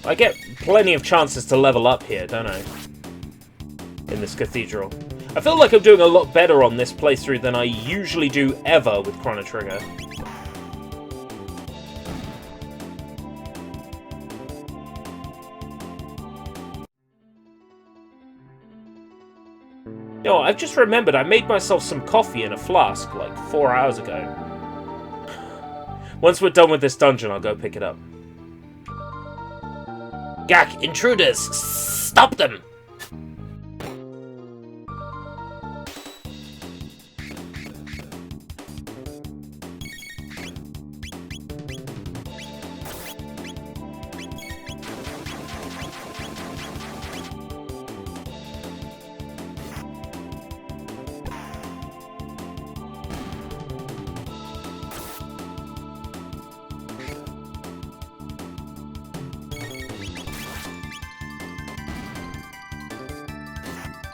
S1: I get plenty of chances to level up here, don't I? In this cathedral. I feel like I'm doing a lot better on this playthrough than I usually do ever with Chrono Trigger. You know, I've just remembered I made myself some coffee in a flask like 4 hours ago. Once we're done with this dungeon, I'll go pick it up. Gak, intruders! Stop them!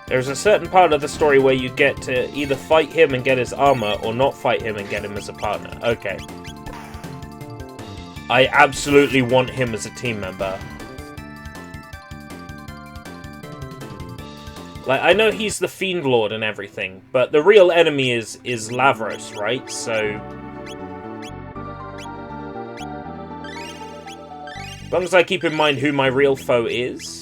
S1: There's a certain part of the story where you get to either fight him and get his armor, or not fight him and get him as a partner. Okay. I absolutely want him as a team member. Like, I know he's the Fiend Lord and everything, but the real enemy is Lavros, right? So... as long as I keep in mind who my real foe is...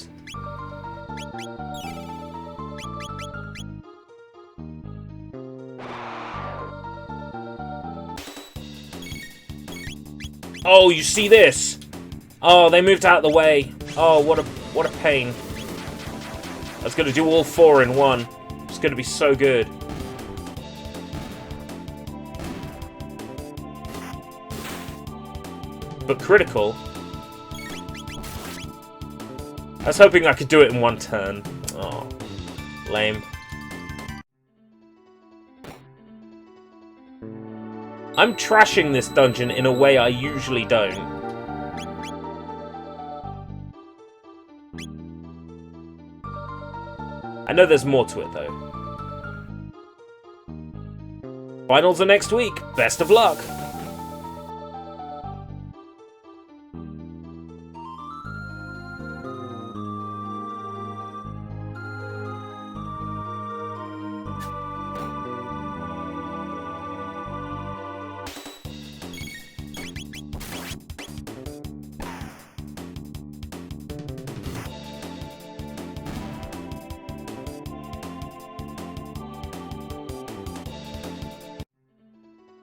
S1: Oh, you see this? Oh, they moved out of the way. Oh, what a pain. I was gonna do all 4 in one. It's gonna be so good. But critical. I was hoping I could do it in one turn. Oh, lame. I'm trashing this dungeon in a way I usually don't. I know there's more to it, though. Finals are next week. Best of luck!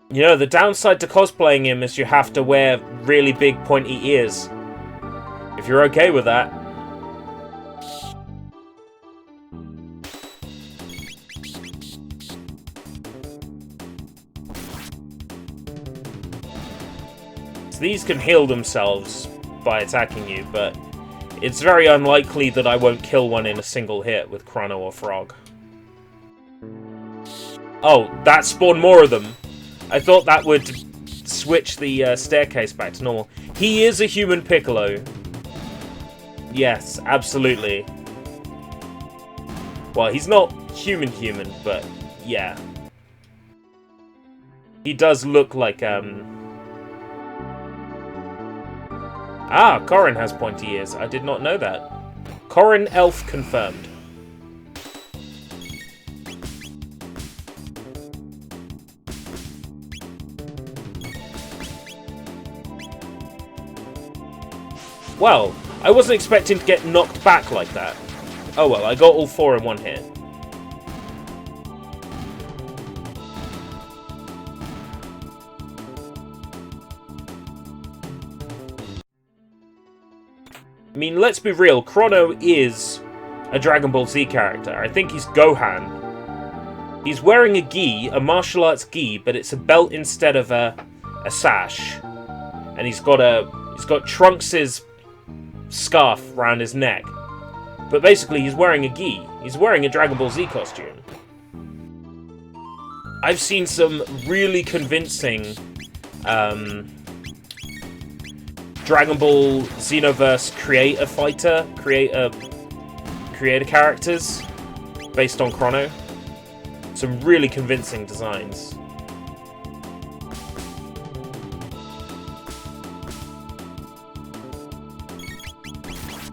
S1: You know, the downside to cosplaying him is you have to wear really big pointy ears. If you're okay with that. So these can heal themselves by attacking you, but it's very unlikely that I won't kill one in a single hit with Chrono or Frog. Oh, that spawned more of them. I thought that would switch the staircase back to normal. He is a human Piccolo. Yes, absolutely. Well, he's not human, but yeah. He does look like, Ah, Corrin has pointy ears. I did not know that. Corrin Elf confirmed. Well, I wasn't expecting to get knocked back like that. Oh well, I got all 4 in one hit. I mean, let's be real, Chrono is a Dragon Ball Z character. I think he's Gohan. He's wearing a gi, a martial arts gi, but it's a belt instead of a sash. And he's got Trunks' scarf around his neck. But basically, he's wearing a gi. He's wearing a Dragon Ball Z costume. I've seen some really convincing Dragon Ball Xenoverse creator characters based on Chrono. Some really convincing designs.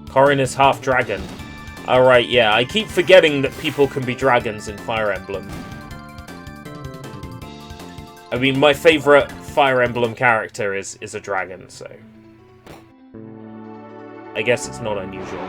S1: Corrin is half dragon. Alright, yeah, I keep forgetting that people can be dragons in Fire Emblem. I mean, my favourite Fire Emblem character is a dragon, so I guess it's not unusual.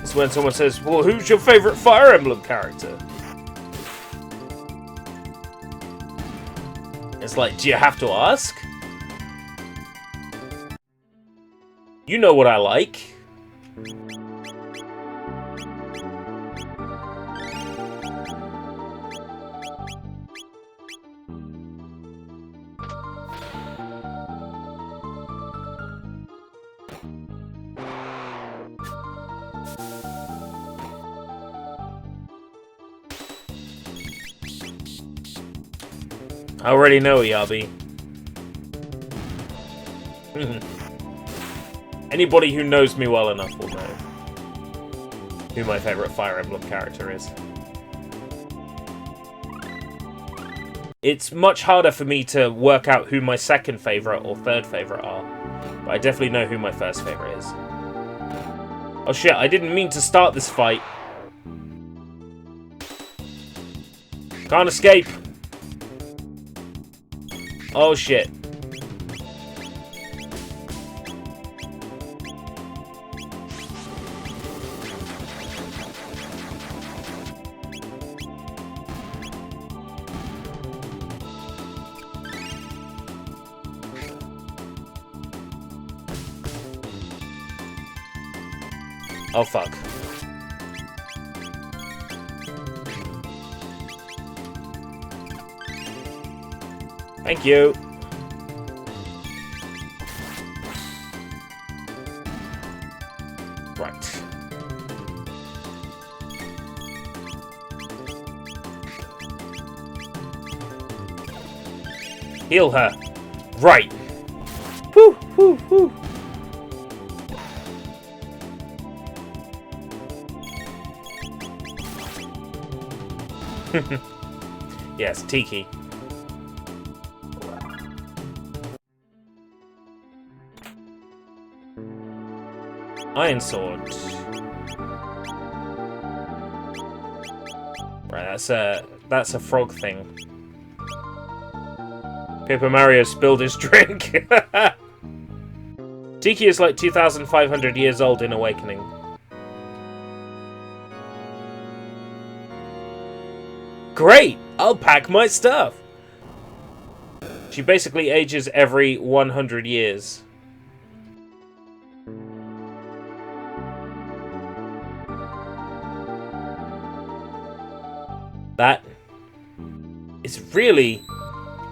S1: It's when someone says, well, who's your favourite Fire Emblem character? It's like, do you have to ask? You know what I like. I already know, Yabi. Anybody who knows me well enough will know who my favourite Fire Emblem character is. It's much harder for me to work out who my second favourite or third favourite are, but I definitely know who my first favourite is. Oh shit, I didn't mean to start this fight. Can't escape. Oh shit. Oh, fuck. Thank you. Right. Heal her. Right. Whew, whew, whew. Yes, Tiki. Iron Sword. Right, that's a frog thing. Paper Mario spilled his drink. Tiki is like 2,500 years old in Awakening. Great! I'll pack my stuff! She basically ages every 100 years. That is really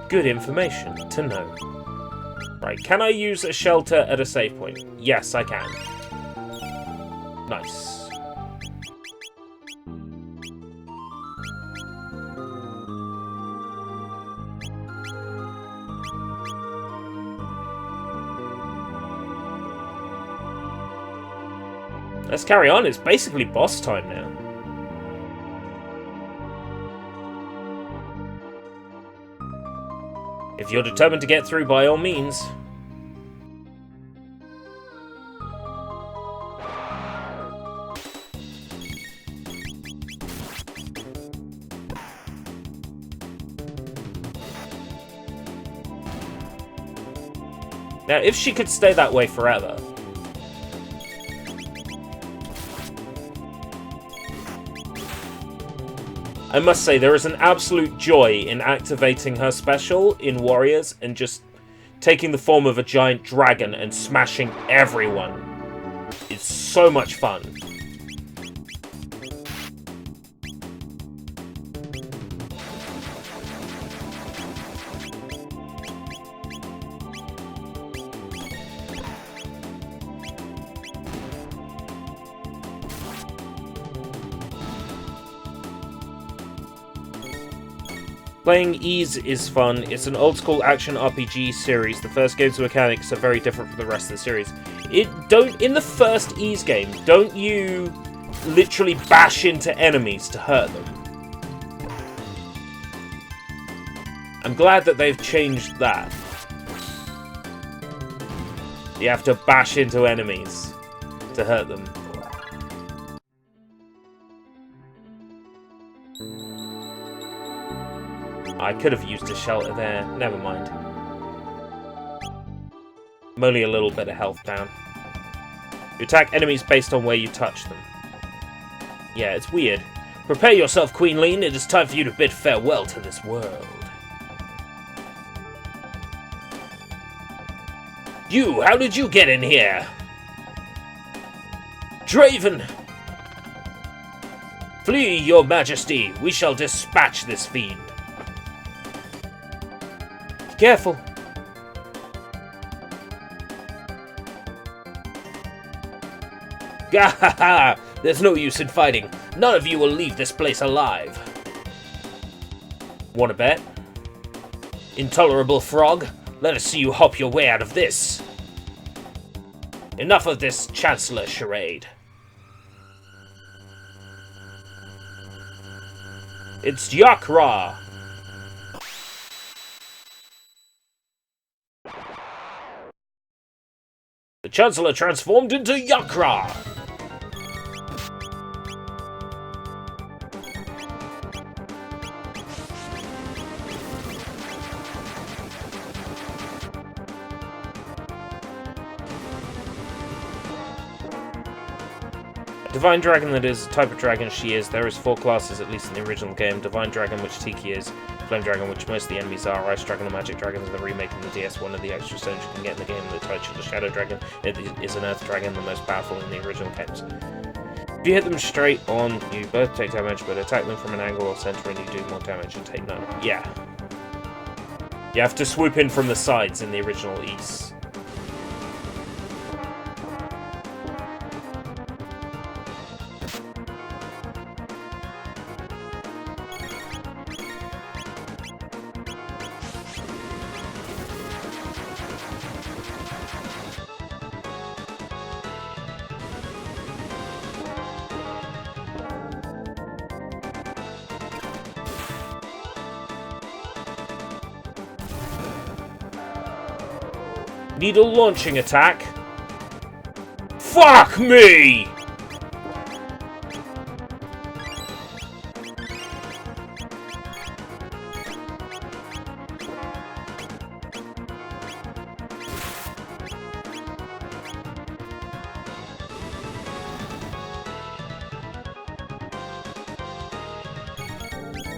S1: good information to know. Right, can I use a shelter at a save point? Yes, I can. Nice. Let's carry on. It's basically boss time now. If you're determined to get through, by all means. Now, if she could stay that way forever... I must say, there is an absolute joy in activating her special in Warriors and just taking the form of a giant dragon and smashing everyone. It's so much fun. Playing Ys is fun. It's an old-school action RPG series. The first game's mechanics are very different from the rest of the series. In the first Ys game, don't you literally bash into enemies to hurt them? I'm glad that they've changed that. You have to bash into enemies to hurt them. I could have used a shelter there. Never mind. I'm only a little bit of health down. You attack enemies based on where you touch them. Yeah, it's weird. Prepare yourself, Queen Lean. It is time for you to bid farewell to this world. You, how did you get in here? Draven! Flee, your majesty. We shall dispatch this fiend. Careful. Gahaha! There's no use in fighting. None of you will leave this place alive. Want to bet? Intolerable frog. Let us see you hop your way out of this. Enough of this Chancellor charade. It's Yakra! The Chancellor transformed into Yakra! Divine Dragon, that is the type of dragon she is. There is 4 classes, at least in the original game. Divine Dragon, which Tiki is. Flame Dragon, which most of the enemies are. Ice Dragon and Magic Dragon in the remake in the DS. One of the extra stones you can get in the game. The Shadow Dragon, it is an Earth Dragon, the most powerful in the original games. If you hit them straight on, you both take damage, but attack them from an angle or center and you do more damage and take none. Yeah. You have to swoop in from the sides in the original Ys. Need a launching attack. Fuck me!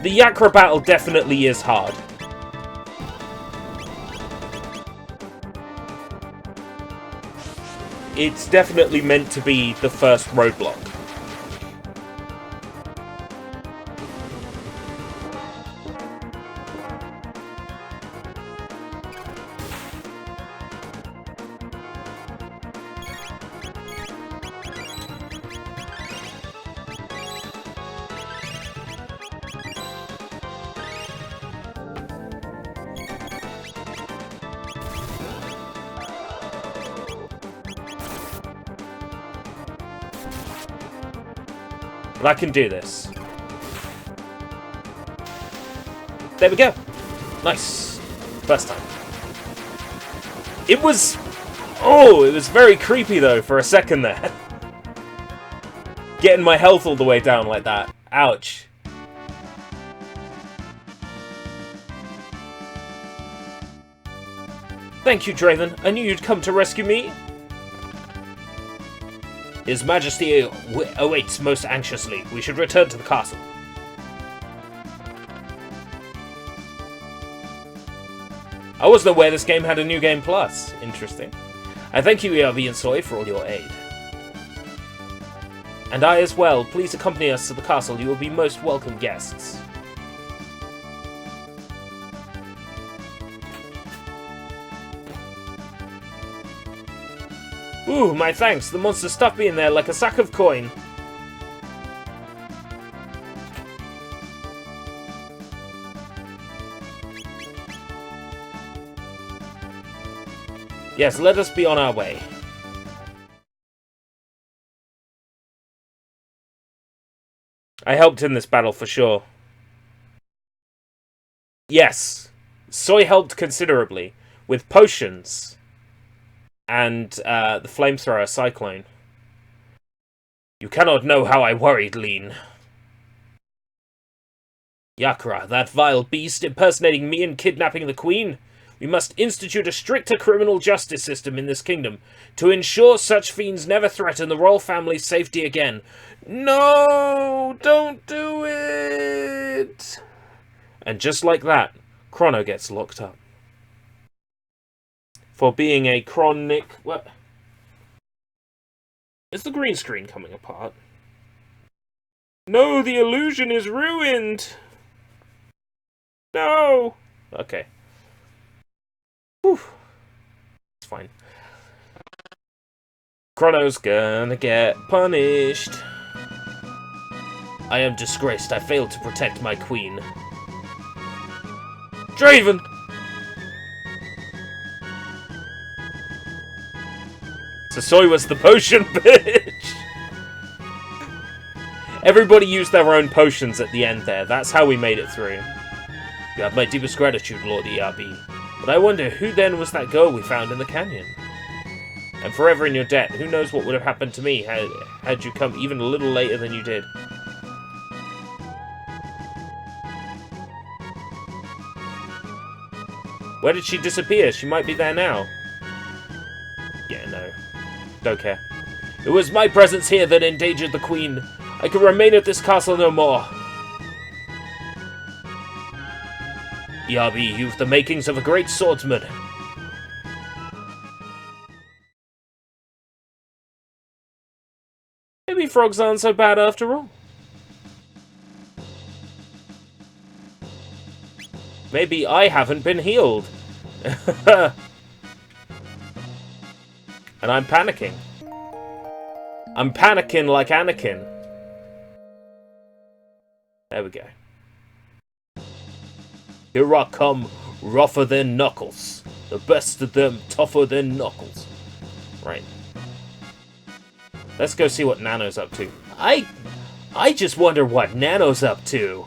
S1: The Yakra battle definitely is hard. It's definitely meant to be the first roadblock. But I can do this. There we go. Nice. First time. It was... Oh, it was very creepy, though, for a second there. Getting my health all the way down like that. Ouch. Thank you, Draven. I knew you'd come to rescue me. His Majesty awaits most anxiously. We should return to the castle. I wasn't aware this game had a New Game Plus. Interesting. I thank you, ERB and Soy, for all your aid. And I as well. Please accompany us to the castle. You will be most welcome guests. Ooh, my thanks. The monster stuffed me in there like a sack of coin. Yes, let us be on our way. I helped in this battle for sure. Yes, Soy helped considerably with potions. And the flamethrower cyclone. You cannot know how I worried, Lean. Yakra, that vile beast impersonating me and kidnapping the Queen. We must institute a stricter criminal justice system in this kingdom to ensure such fiends never threaten the royal family's safety again. No! Don't do it! And just like that, Chrono gets locked up. For being a chronic... What? Is the green screen coming apart? No, the illusion is ruined! No! Okay. Whew. It's fine. Chrono's gonna get punished. I am disgraced. I failed to protect my queen. Draven! So Soy was the potion bitch! Everybody used their own potions at the end there. That's how we made it through. You have my deepest gratitude, Lord ERB. But I wonder, who then was that girl we found in the canyon? I'm forever in your debt. Who knows what would have happened to me had you come even a little later than you did. Where did she disappear? She might be there now. Yeah, no. Don't care. It was my presence here that endangered the Queen. I can remain at this castle no more. ERB, you've the makings of a great swordsman. Maybe frogs aren't so bad after all. Maybe I haven't been healed. And I'm panicking. I'm panicking like Anakin. There we go. Here I come, rougher than Knuckles. The best of them, tougher than Knuckles. Right. Let's go see what Nano's up to. I just wonder what Nano's up to.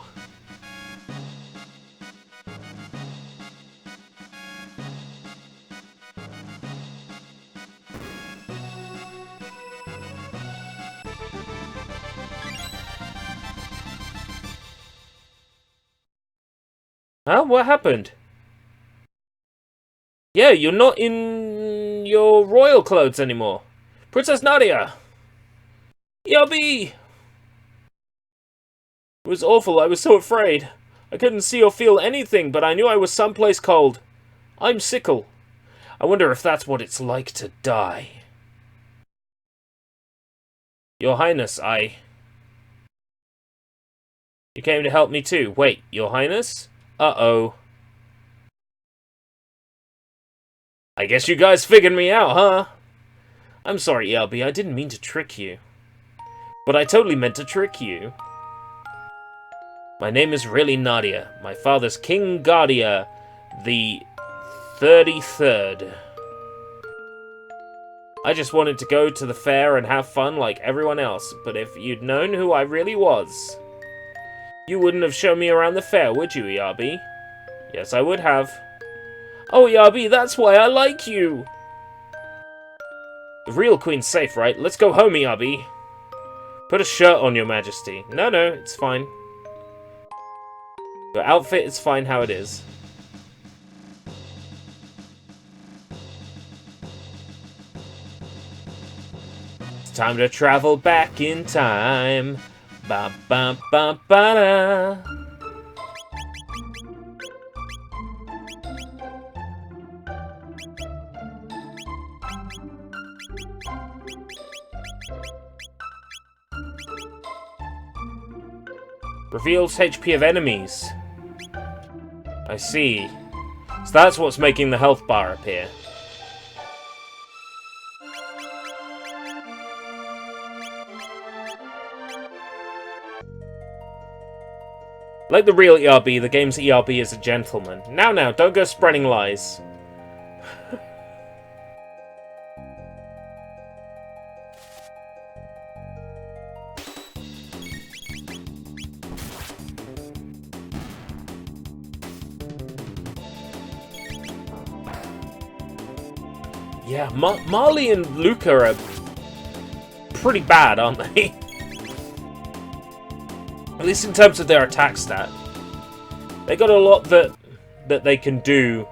S1: Huh? What happened? Yeah, you're not in your royal clothes anymore. Princess Nadia! ERB! It was awful, I was so afraid. I couldn't see or feel anything, but I knew I was someplace cold. I'm Sickle. I wonder if that's what it's like to die. Your Highness, You came to help me too. Wait, Your Highness? Uh-oh. I guess you guys figured me out, huh? I'm sorry, ERB, I didn't mean to trick you. But I totally meant to trick you. My name is really Nadia. My father's King Guardia, the 33rd. I just wanted to go to the fair and have fun like everyone else, but if you'd known who I really was, you wouldn't have shown me around the fair, would you, ERB? Yes, I would have. Oh, ERB, that's why I like you! The real queen's safe, right? Let's go home, ERB. Put a shirt on, Your Majesty. No, it's fine. Your outfit is fine how it is. It's time to travel back in time. Ba ba ba ba da. Reveals HP of enemies. I see. So that's what's making the health bar appear. Like the real ERB, the game's ERB is a gentleman. Now, don't go spreading lies. Yeah, Marley and Luca are pretty bad, aren't they? At least in terms of their attack stat. They got a lot that they can do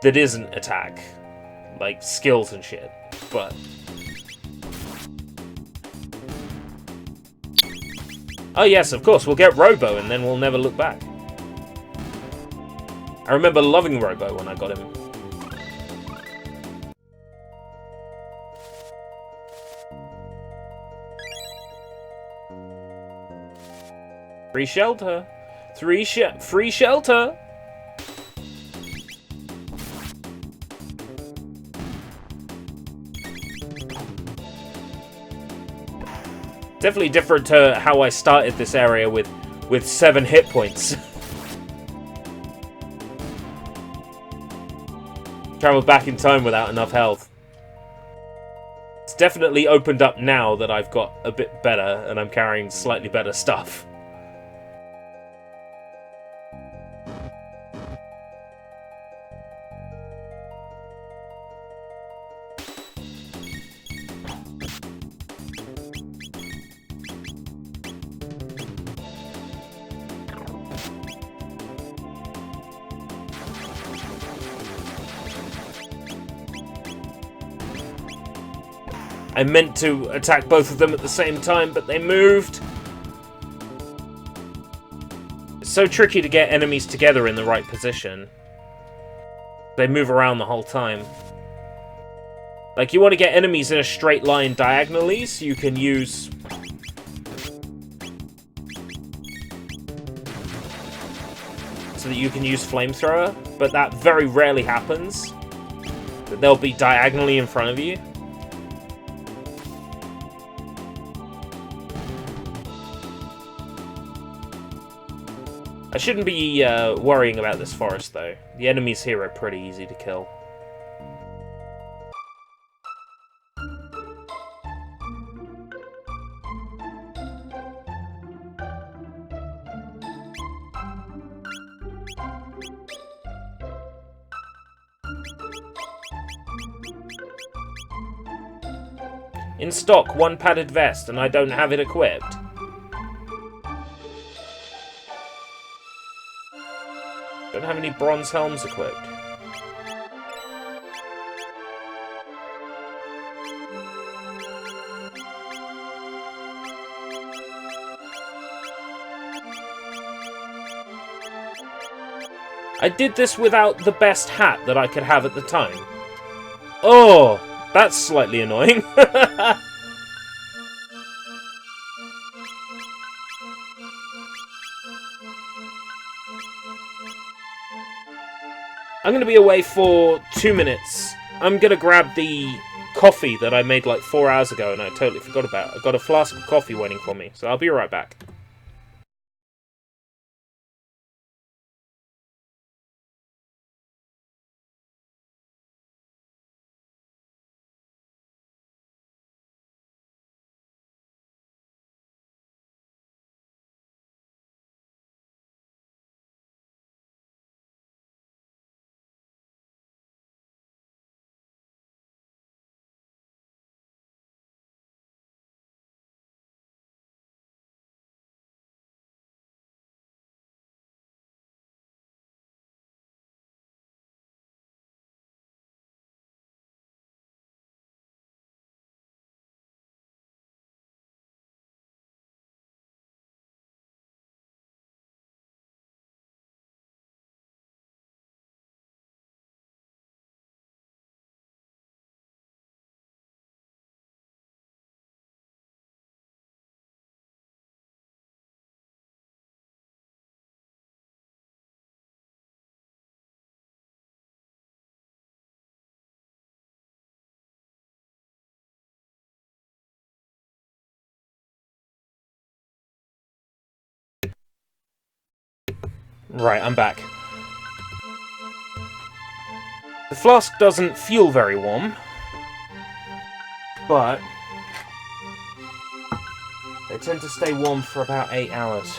S1: that isn't attack. Like skills and shit. But oh yes, of course, we'll get Robo and then we'll never look back. I remember loving Robo when I got him. Free shelter. Free shelter. Definitely different to how I started this area with 7 hit points. Traveled back in time without enough health. It's definitely opened up now that I've got a bit better and I'm carrying slightly better stuff. I meant to attack both of them at the same time, but they moved. It's so tricky to get enemies together in the right position. They move around the whole time. Like, you want to get enemies in a straight line diagonally, so you can use... so that you can use Flamethrower, but that very rarely happens. That they'll be diagonally in front of you. I shouldn't be worrying about this forest, though. The enemies here are pretty easy to kill. In stock, 1 padded vest, and I don't have it equipped. Don't have any bronze helms equipped. I did this without the best hat that I could have at the time. Oh, that's slightly annoying. I'm going to be away for 2 minutes. I'm going to grab the coffee that I made like 4 hours ago and I totally forgot about. I've got a flask of coffee waiting for me, so I'll be right back. Right, I'm back. The flask doesn't feel very warm, but they tend to stay warm for about 8 hours.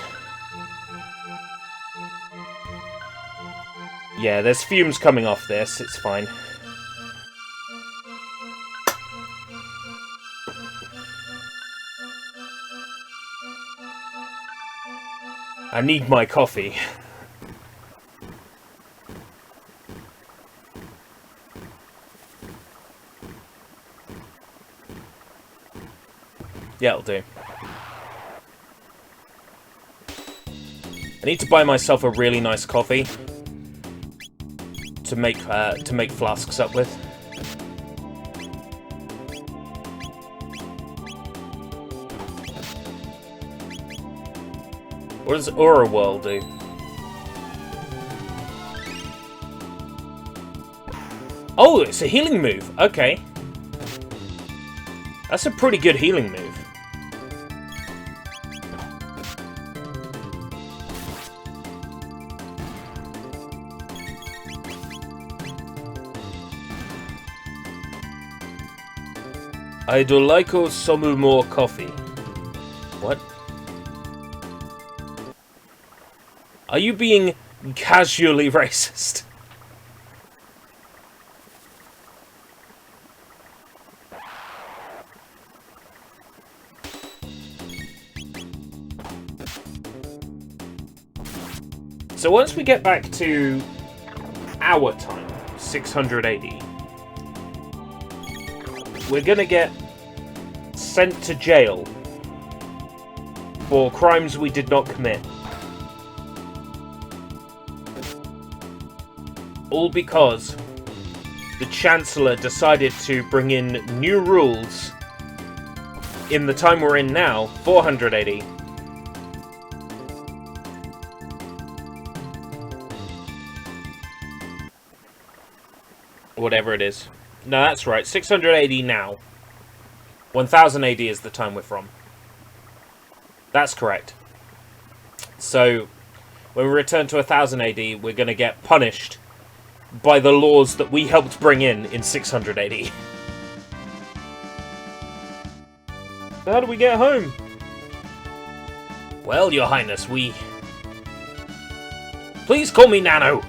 S1: Yeah, there's fumes coming off this, it's fine. I need my coffee. Yeah, it'll do. I need to buy myself a really nice coffee to make flasks up with. What does Aura Whirl do? Oh, it's a healing move. Okay. That's a pretty good healing move. I'd like some more coffee. What? Are you being casually racist? So once we get back to our time, 680, we're gonna get sent to jail for crimes we did not commit. All because the Chancellor decided to bring in new rules in the time we're in now, 480. Whatever it is. No, that's right, 680 now. 1000 AD is the time we're from. That's correct. So, when we return to 1000 AD, we're going to get punished by the laws that we helped bring in 600 AD. So how do we get home? Well, Your Highness, Please call me Nano!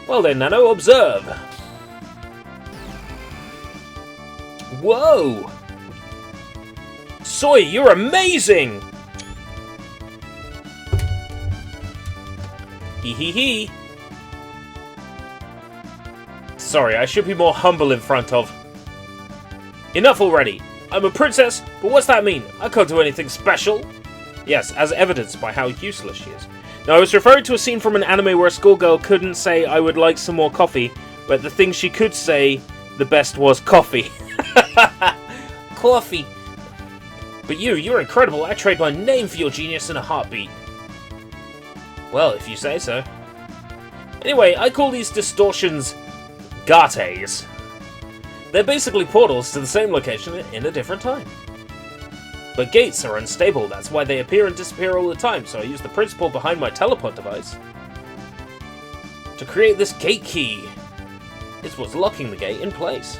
S1: Well then, Nano, observe! Whoa! Soy, you're amazing! Hee hee hee. Sorry, I should be more humble in front of... Enough already! I'm a princess, but what's that mean? I can't do anything special! Yes, as evidenced by how useless she is. Now, I was referring to a scene from an anime where a schoolgirl couldn't say, I would like some more coffee, but the thing she could say the best was coffee. Coffee! But you're incredible. I trade my name for your genius in a heartbeat. Well, if you say so. Anyway, I call these distortions gates. They're basically portals to the same location in a different time. But gates are unstable, that's why they appear and disappear all the time, so I use the principle behind my teleport device to create this gate key. It's what's locking the gate in place.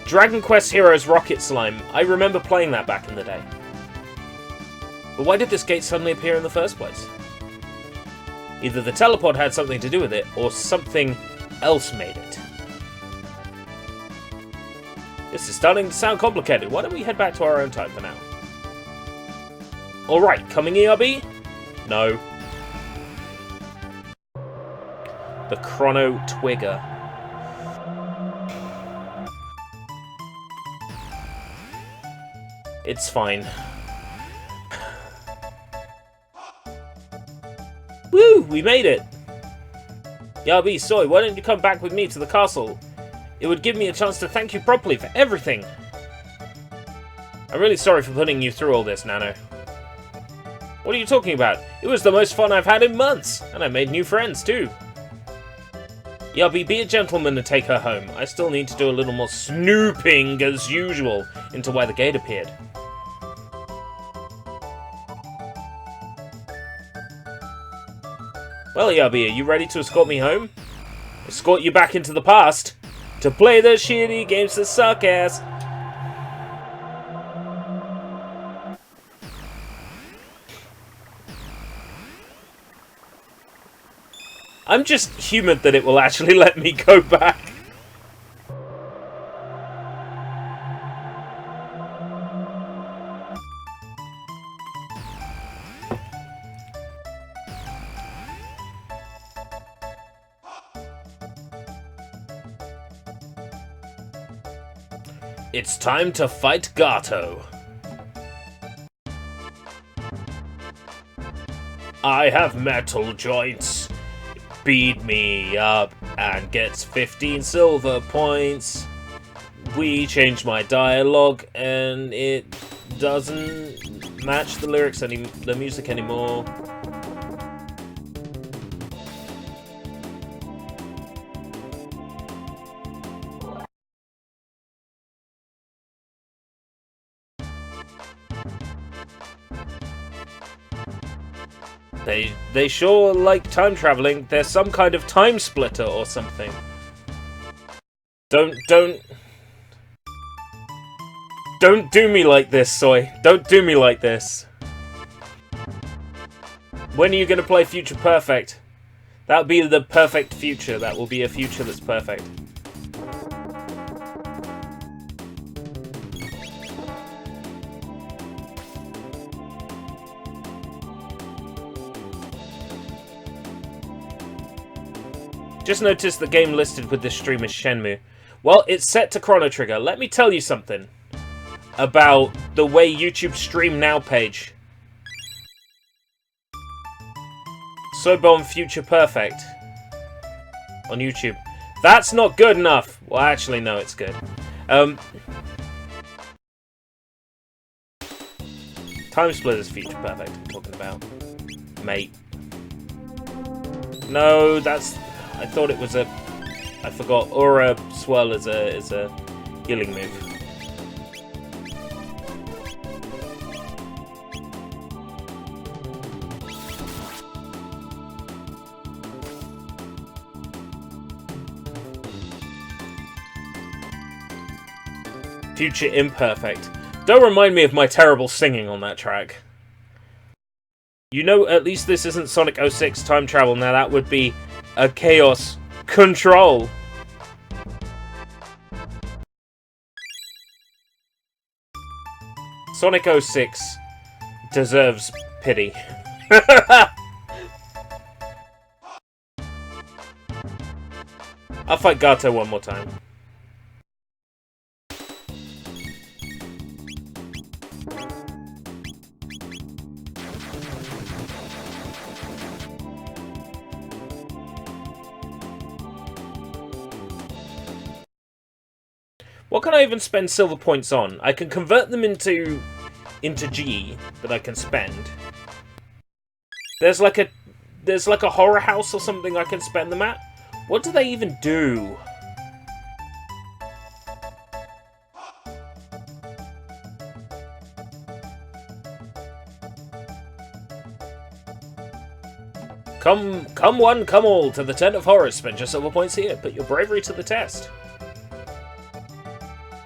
S1: Dragon Quest Heroes Rocket Slime. I remember playing that back in the day. But why did this gate suddenly appear in the first place? Either the teleport had something to do with it, or something else made it. This is starting to sound complicated. Why don't we head back to our own time for now? Alright, coming ERB? No. The Chrono Triggered. It's fine. Woo! We made it! Yabi, Soy, why don't you come back with me to the castle? It would give me a chance to thank you properly for everything. I'm really sorry for putting you through all this, Nano. What are you talking about? It was the most fun I've had in months, and I made new friends too. Yabi, be a gentleman and take her home. I still need to do a little more snooping, as usual, into where the gate appeared. Well, Yabi, are you ready to escort me home? Escort you back into the past? To play the shitty games that suck ass. I'm just humoured that it will actually let me go back. It's time to fight Gato. I have metal joints. Beat me up and gets 15 silver points. We changed my dialogue and it doesn't match the lyrics the music anymore. They sure like time traveling. There's some kind of time splitter or something. Don't do me like this, Soy. Don't do me like this. When are you gonna play Future Perfect? That'll be the perfect future. That will be a future that's perfect. Just noticed the game listed with this stream is Shenmue. Well, it's set to Chrono Trigger. Let me tell you something about the way YouTube Stream Now page. Soybomb Future Perfect on YouTube. That's not good enough. Well, actually, no, it's good. Time Splitter's Future Perfect. I'm talking about, mate. No, that's. I thought it was a. I forgot. Aura Swirl is a healing move. Future Imperfect. Don't remind me of my terrible singing on that track. You know, at least this isn't Sonic 06 time travel. Now that would be a Chaos Control. Sonic 06 deserves pity. I'll fight Gato one more time. What can I even spend silver points on? I can convert them into G that I can spend. There's like a horror house or something I can spend them at. What do they even do? Come one, come all to the Tent of Horrors. Spend your silver points here. Put your bravery to the test.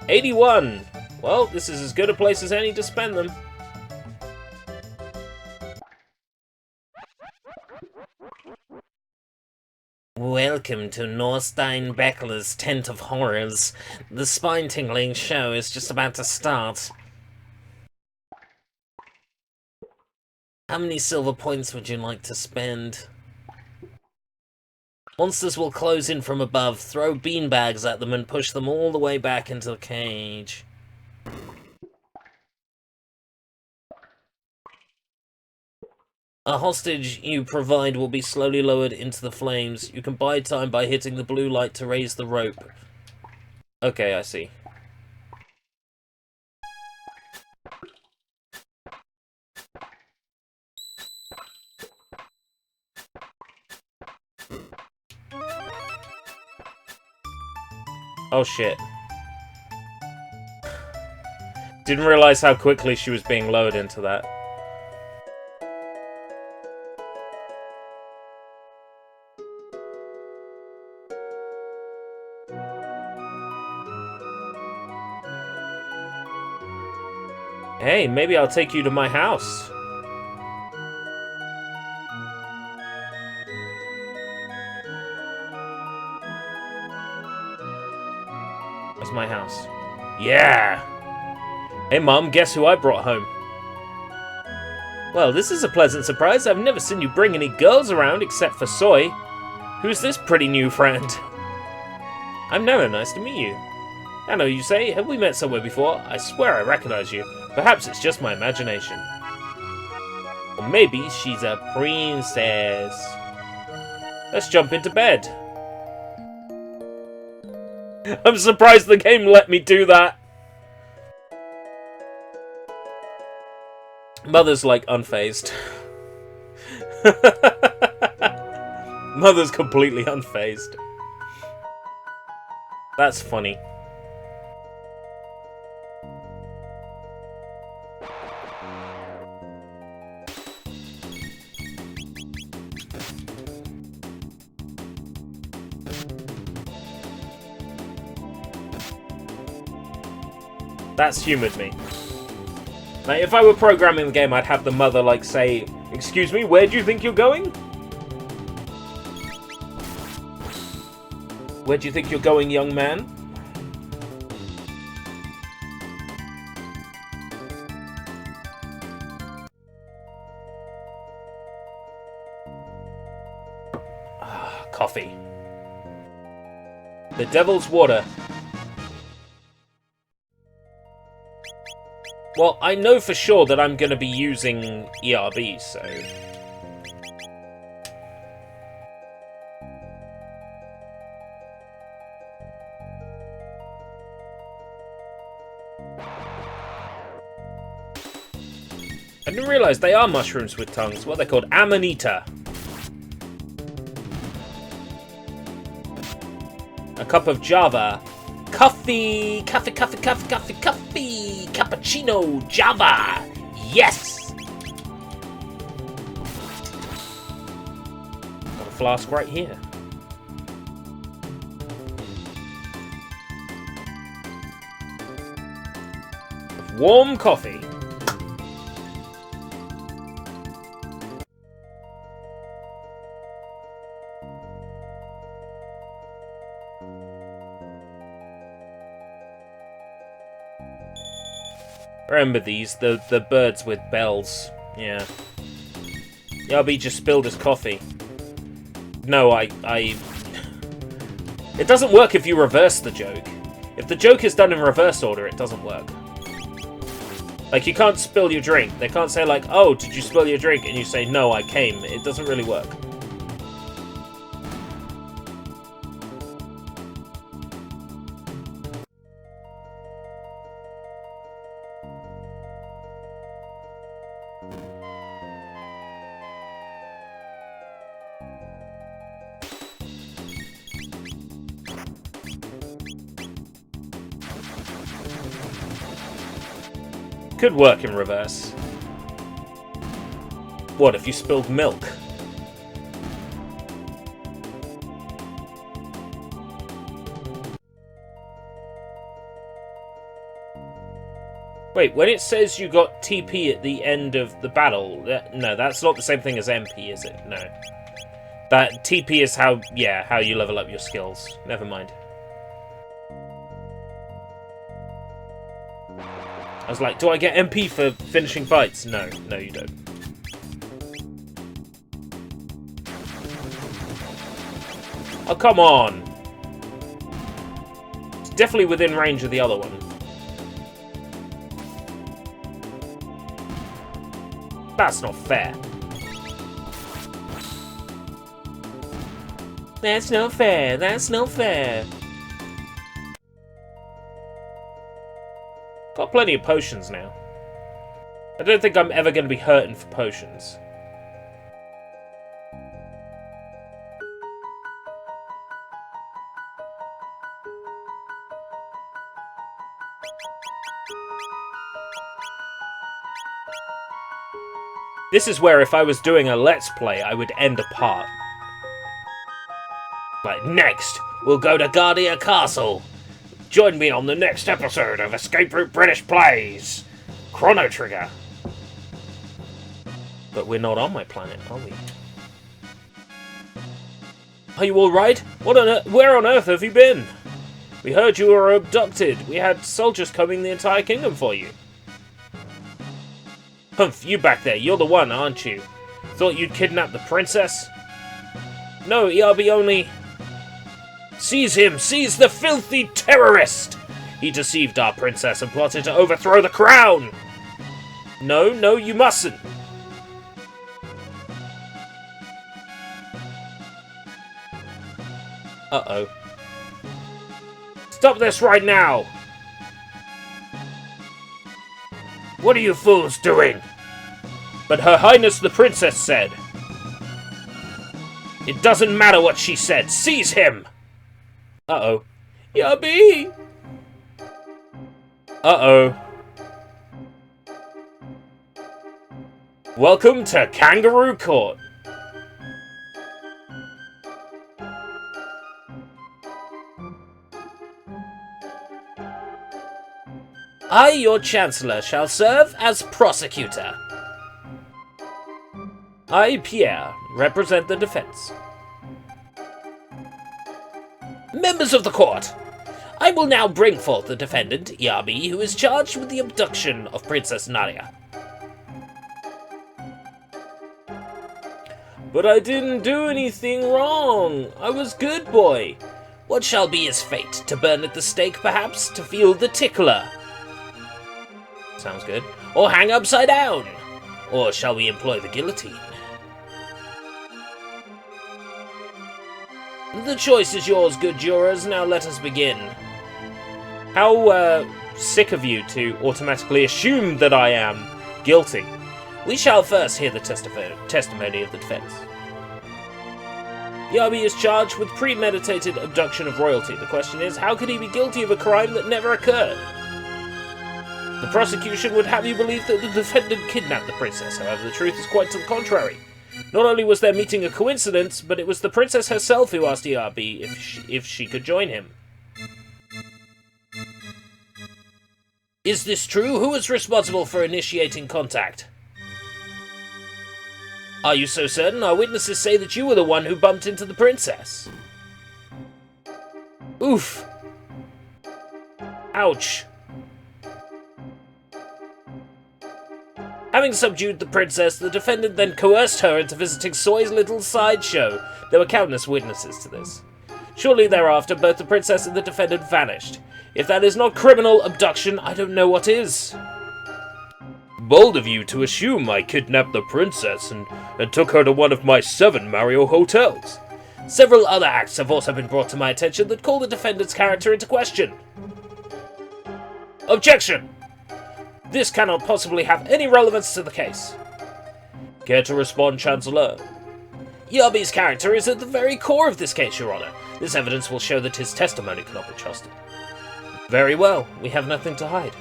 S1: 81! Well, this is as good a place as any to spend them. Welcome to Norstein Beckler's Tent of Horrors. The spine-tingling show is just about to start. How many silver points would you like to spend? Monsters will close in from above, throw beanbags at them, and push them all the way back into the cage. A hostage you provide will be slowly lowered into the flames. You can buy time by hitting the blue light to raise the rope. Okay, I see. Oh shit. Didn't realize how quickly she was being lowered into that. Hey, maybe I'll take you to my house. Where's my house? Yeah! Hey Mom, guess who I brought home? Well, this is a pleasant surprise. I've never seen you bring any girls around except for Soy. Who's this pretty new friend? I'm Nana, nice to meet you. I know you say, have we met somewhere before? I swear I recognize you. Perhaps it's just my imagination. Or maybe she's a princess. Let's jump into bed. I'm surprised the game let me do that. Mother's like unfazed. Mother's completely unfazed. That's funny. That's humoured me. Like, if I were programming the game, I'd have the mother, like, say, "Excuse me, where do you think you're going? Where do you think you're going, young man?" Ah, coffee. The Devil's Water. Well, I know for sure that I'm going to be using ERB, so... I didn't realise they are mushrooms with tongues. What are they called? Amanita. A cup of Java. Coffee! Coffee, coffee, coffee, coffee, coffee! Cappuccino Java! Yes! Got a flask right here. Warm coffee. Remember these, the birds with bells. Yeah. Yabi just spilled his coffee. No, I... It doesn't work if you reverse the joke. If the joke is done in reverse order, it doesn't work. Like, you can't spill your drink. They can't say, like, oh, did you spill your drink? And you say, no, I came. It doesn't really work. Could work in reverse. What if you spilled milk? Wait, when it says you got TP at the end of the battle, no, that's not the same thing as MP, is it? No. That TP is how you level up your skills. Never mind. I was like, do I get MP for finishing fights? No, no you don't. Oh, come on! It's definitely within range of the other one. That's not fair. That's not fair, that's not fair. Got plenty of potions now. I don't think I'm ever going to be hurting for potions. This is where if I was doing a Let's Play, I would end a part. Like, next, we'll go to Guardia Castle. Join me on the next episode of Escape Route British Plays. Chrono Trigger. But we're not on my planet, are we? Are you alright? Where on earth have you been? We heard you were abducted. We had soldiers combing the entire kingdom for you. Humph, you back there. You're the one, aren't you? Thought you'd kidnap the princess? No, ERB only... Seize him! Seize the filthy terrorist! He deceived our princess and plotted to overthrow the crown! No, no, you mustn't! Uh-oh. Stop this right now! What are you fools doing? But Her Highness the Princess said... It doesn't matter what she said. Seize him! Uh-oh. Yubby! Uh-oh. Welcome to Kangaroo Court. I, your Chancellor, shall serve as prosecutor. I, Pierre, represent the defense. Members of the court, I will now bring forth the defendant, Yabi, who is charged with the abduction of Princess Nadia. But I didn't do anything wrong. I was good boy. What shall be his fate? To burn at the stake, perhaps? To feel the tickler? Sounds good. Or hang upside down? Or shall we employ the guillotine? The choice is yours, good jurors. Now let us begin. How sick of you to automatically assume that I am guilty. We shall first hear the testimony of the defense. Yabi is charged with premeditated abduction of royalty. The question is, how could he be guilty of a crime that never occurred? The prosecution would have you believe that the defendant kidnapped the princess. However, the truth is quite to the contrary. Not only was their meeting a coincidence, but it was the princess herself who asked Yabi if she could join him. Is this true? Who is responsible for initiating contact? Are you so certain? Our witnesses say that you were the one who bumped into the princess. Oof. Ouch. Having subdued the princess, the defendant then coerced her into visiting Soy's little sideshow. There were countless witnesses to this. Shortly thereafter, both the princess and the defendant vanished. If that is not criminal abduction, I don't know what is. Bold of you to assume I kidnapped the princess and took her to one of my 7 Mario hotels. Several other acts have also been brought to my attention that call the defendant's character into question. Objection! This cannot possibly have any relevance to the case. Care to respond, Chancellor? Yabi's character is at the very core of this case, Your Honor. This evidence will show that his testimony cannot be trusted. Very well, we have nothing to hide.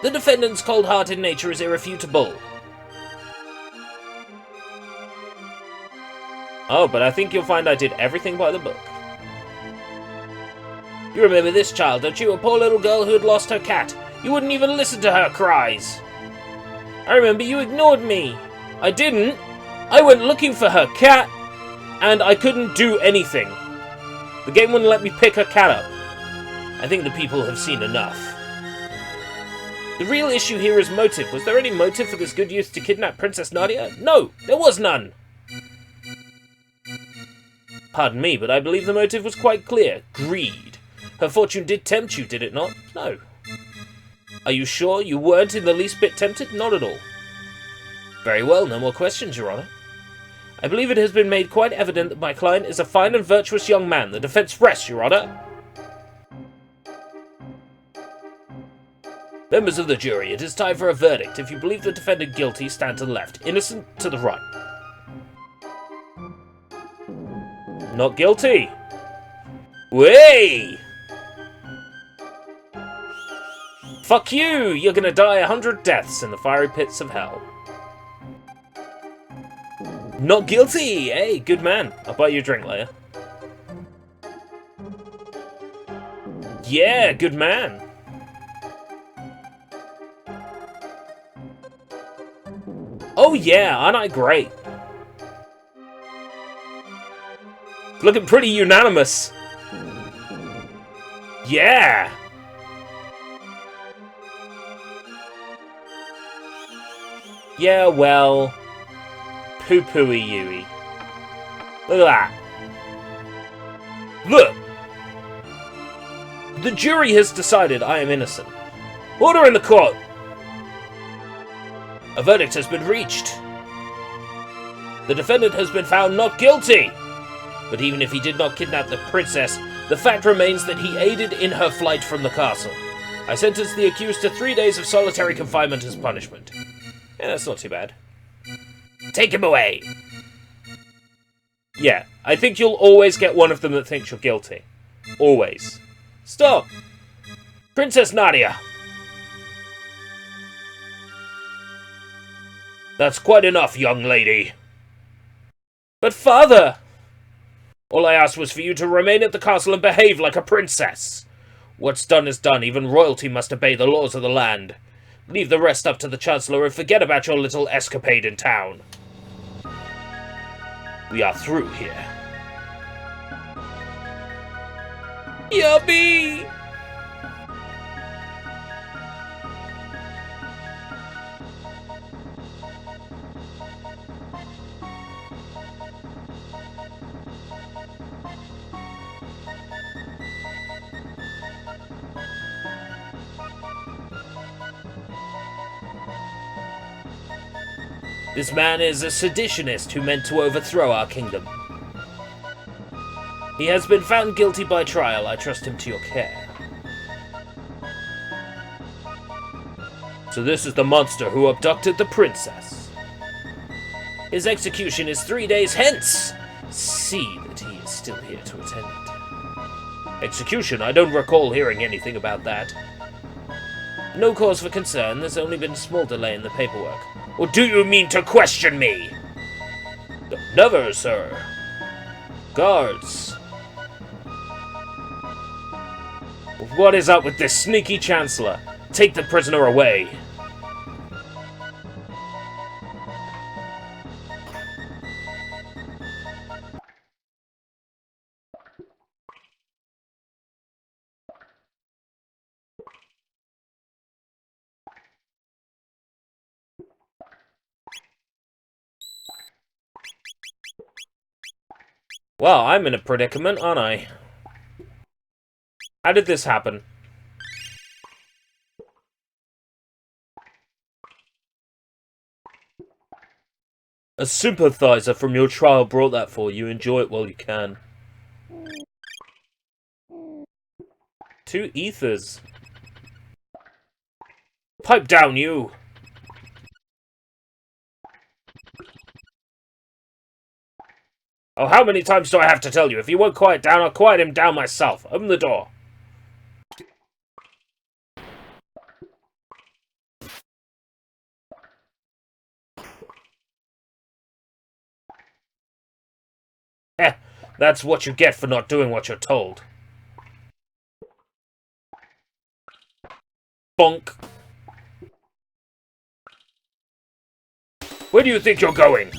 S1: The defendant's cold-hearted nature is irrefutable. Oh, but I think you'll find I did everything by the book. You remember this child, don't you? A poor little girl who had lost her cat. You wouldn't even listen to her cries. I remember you ignored me. I didn't. I went looking for her cat, and I couldn't do anything. The game wouldn't let me pick her cat up. I think the people have seen enough. The real issue here is motive. Was there any motive for this good youth to kidnap Princess Nadia? No, there was none. Pardon me, but I believe the motive was quite clear. Greed. Her fortune did tempt you, did it not? No. Are you sure you weren't in the least bit tempted? Not at all. Very well, no more questions, Your Honor. I believe it has been made quite evident that my client is a fine and virtuous young man. The defense rests, Your Honor. Members of the jury, it is time for a verdict. If you believe the defendant guilty, stand to the left. Innocent, to the right. Not guilty. Way! Fuck you! You're gonna die 100 deaths in the fiery pits of hell. Not guilty! Hey, good man. I'll buy you a drink later. Yeah, good man. Oh yeah, aren't I great? Looking pretty unanimous. Yeah! Yeah, well... Poo-pooey Yui. Look at that. Look! The jury has decided I am innocent. Order in the court! A verdict has been reached. The defendant has been found not guilty. But even if he did not kidnap the princess, the fact remains that he aided in her flight from the castle. I sentence the accused to 3 days of solitary confinement as punishment. Yeah, that's not too bad. Take him away! Yeah, I think you'll always get one of them that thinks you're guilty. Always. Stop! Princess Nadia! That's quite enough, young lady. But father! All I asked was for you to remain at the castle and behave like a princess. What's done is done. Even royalty must obey the laws of the land. Leave the rest up to the Chancellor and forget about your little escapade in town. We are through here. Yummy! This man is a seditionist who meant to overthrow our kingdom. He has been found guilty by trial. I trust him to your care. So this is the monster who abducted the princess. His execution is 3 days hence. See that he is still here to attend it. Execution? I don't recall hearing anything about that. No cause for concern, there's only been a small delay in the paperwork. Or do you mean to question me? Never, sir. Guards. What is up with this sneaky chancellor? Take the prisoner away. Well, I'm in a predicament, aren't I? How did this happen? A sympathizer from your trial brought that for you. Enjoy it while you can. 2 ethers. Pipe down, you! Oh, how many times do I have to tell you? If you won't quiet down, I'll quiet him down myself. Open the door. Heh, that's what you get for not doing what you're told. Bonk. Where do you think you're going?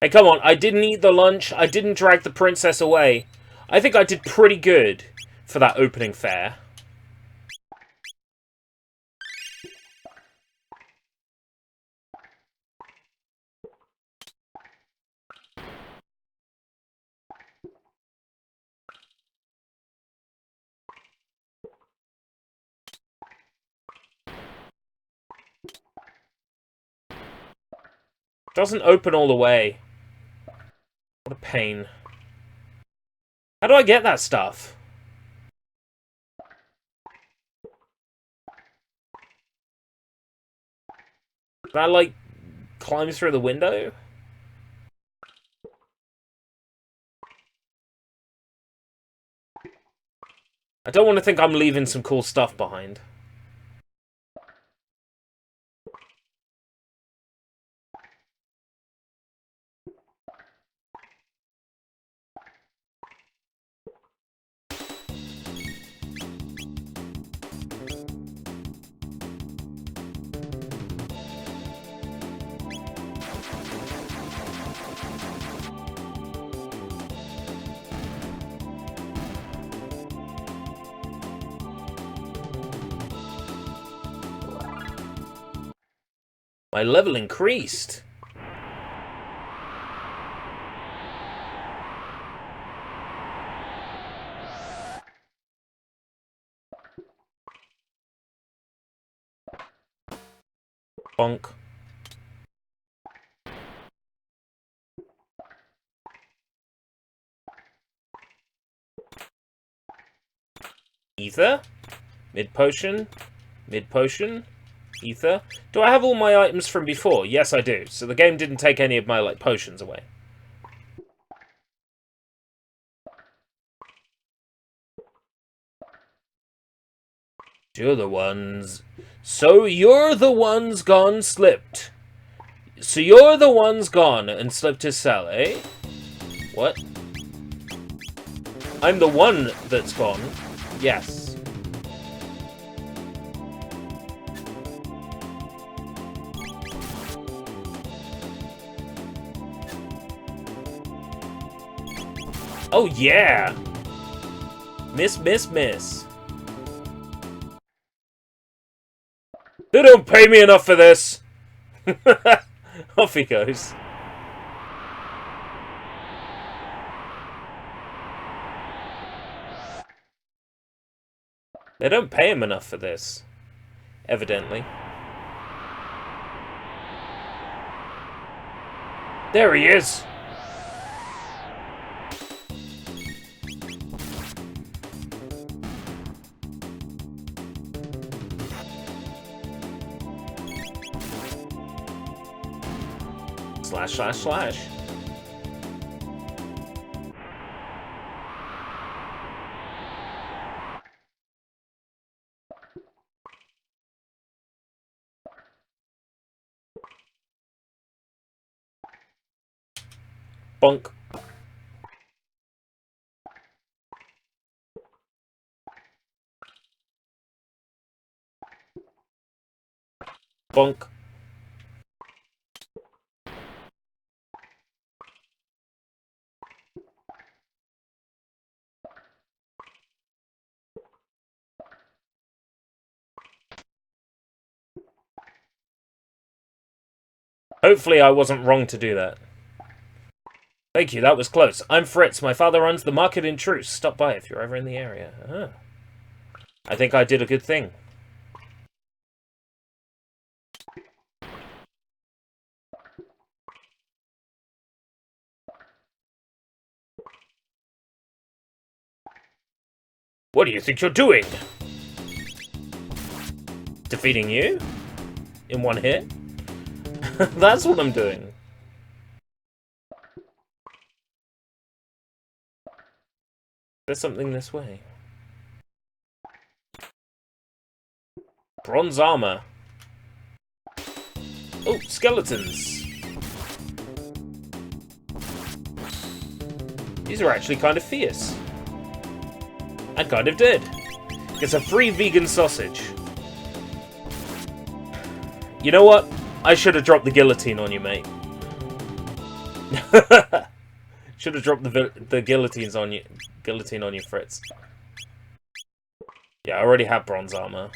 S1: Hey, come on, I didn't eat the lunch, I didn't drag the princess away. I think I did pretty good for that opening fare. Doesn't open all the way. What a pain. How do I get that stuff? Can I, like, climb through the window? I don't want to think I'm leaving some cool stuff behind. My level increased. Bonk. Ether? Mid-potion? Mid-potion? Ether? Do I have all my items from before? Yes, I do. So the game didn't take any of my, like, potions away. You're the ones... So you're the ones gone slipped. So you're the ones gone and slipped his cell, eh? What? I'm the one that's gone. Yes. Oh, yeah! Miss, miss, miss. They don't pay me enough for this! Off he goes. They don't pay him enough for this. Evidently. There he is! Slash, slash, slash. Bonk. Bonk. Hopefully I wasn't wrong to do that. Thank you, that was close. I'm Fritz. My father runs the market in Truce. Stop by if you're ever in the area. I think I did a good thing. What do you think you're doing? Defeating you? In one hit? That's what I'm doing. There's something this way. Bronze armor. Oh, skeletons. These are actually kind of fierce. And kind of dead. It's a free vegan sausage. You know what? I should have dropped the guillotine on you, mate. Should have dropped the guillotines on you. Guillotine on you, Fritz. Yeah, I already have bronze armor.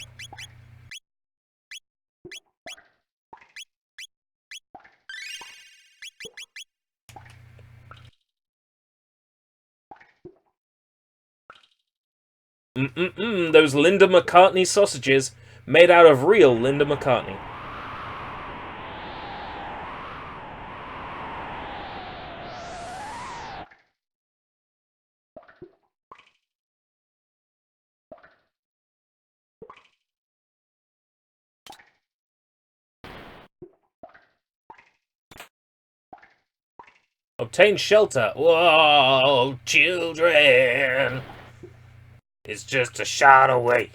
S1: Those Linda McCartney sausages made out of real Linda McCartney. Obtain shelter. Whoa, children. It's just a shot away.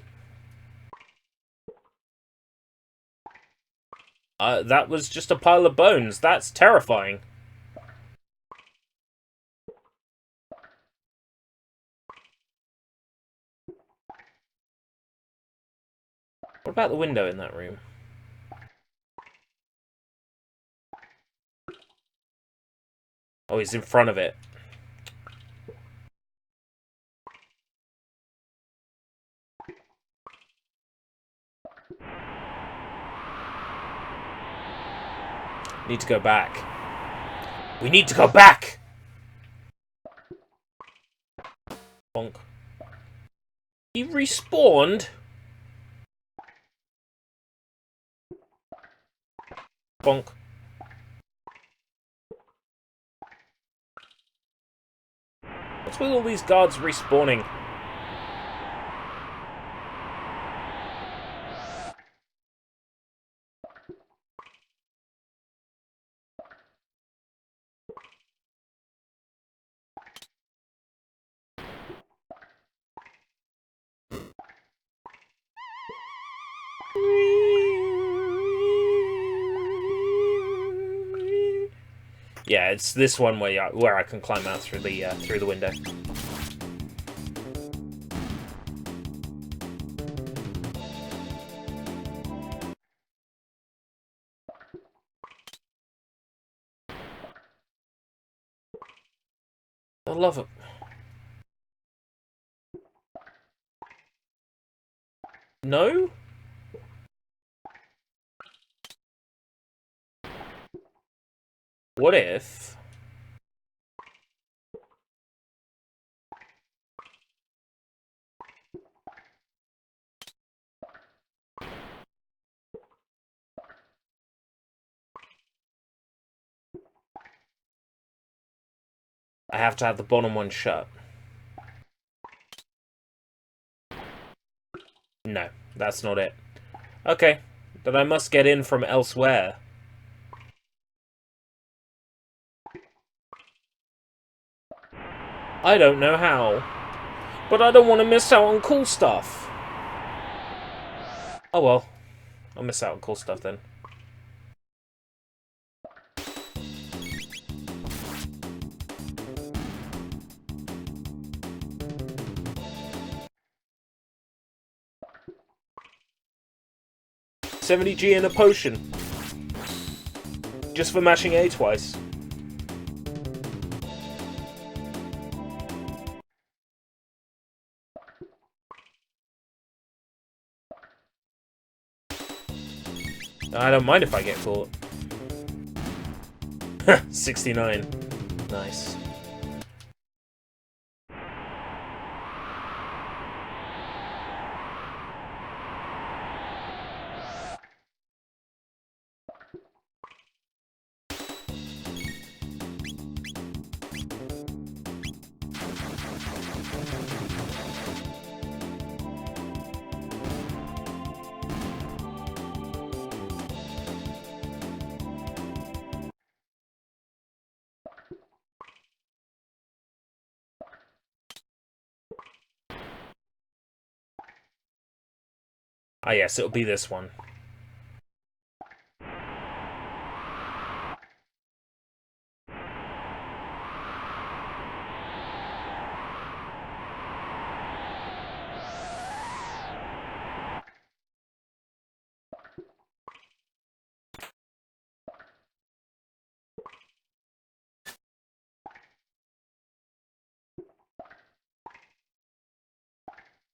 S1: That was just a pile of bones. That's terrifying. What about the window in that room? Oh, he's in front of it. Need to go back. We need to go back! Bonk. He respawned? Bonk. What's with all these guards respawning? Yeah, it's this one where I can climb out through the window. I love it. No? What if... I have to have the bottom one shut. No, that's not it. Okay, then I must get in from elsewhere. I don't know how. But I don't want to miss out on cool stuff. Oh well. I'll miss out on cool stuff then. $70G in a potion. Just for mashing A twice. I don't mind if I get caught. 69. Nice. Ah yes, it'll be this one.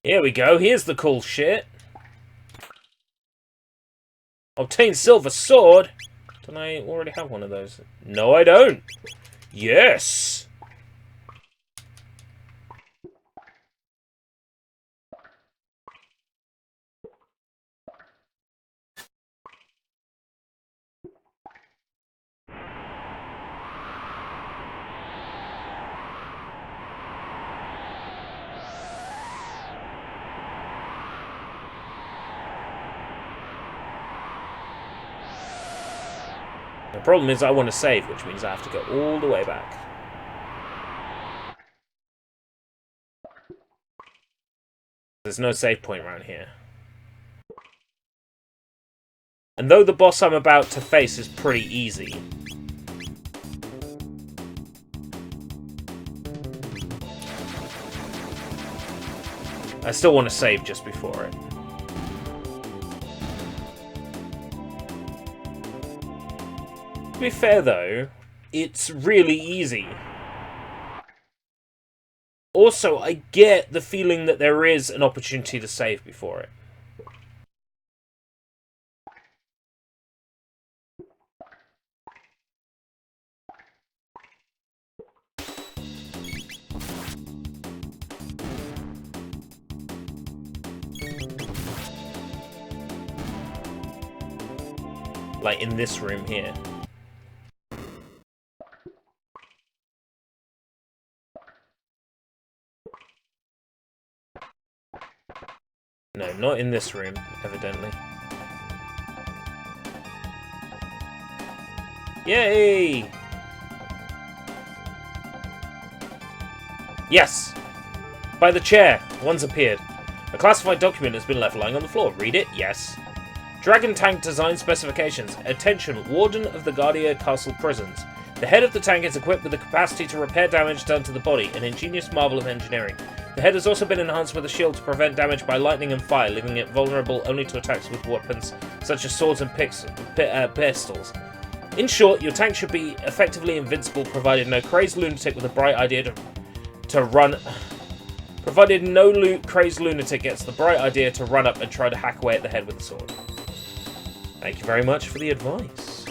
S1: Here we go, here's the cool shit. Obtain silver sword? Don't I already have one of those? No, I don't. Yes! The problem is I want to save, which means I have to go all the way back. There's no save point around here. And though the boss I'm about to face is pretty easy, I still want to save just before it. To be fair though, it's really easy. Also, I get the feeling that there is an opportunity to save before it. Like in this room here. No, not in this room, evidently. Yay! Yes! By the chair, one's appeared. A classified document has been left lying on the floor. Read it? Yes. Dragon tank design specifications. Attention, Warden of the Guardia Castle Prisons. The head of the tank is equipped with the capacity to repair damage done to the body, an ingenious marvel of engineering. The head has also been enhanced with a shield to prevent damage by lightning and fire, leaving it vulnerable only to attacks with weapons such as swords and pistols. In short, your tank should be effectively invincible, provided no crazed lunatic with a bright idea to run... Provided no crazed lunatic gets the bright idea to run up and try to hack away at the head with a sword. Thank you very much for the advice.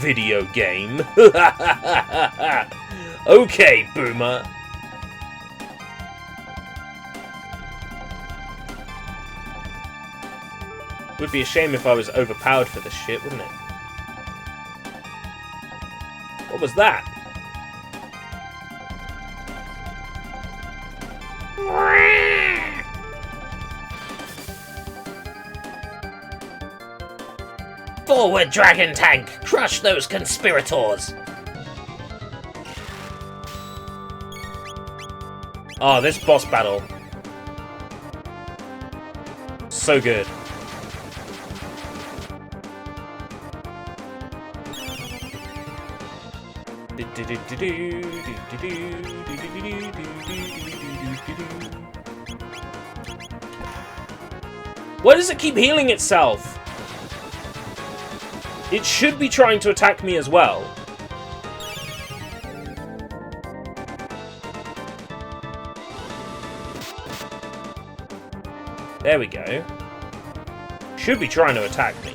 S1: Video game. Okay, boomer. Would be a shame if I was overpowered for this shit, wouldn't it? What was that? Forward, dragon tank! Crush those conspirators! Oh, this boss battle. So good. Why does it keep healing itself? It should be trying to attack me as well. There we go. Should be trying to attack me.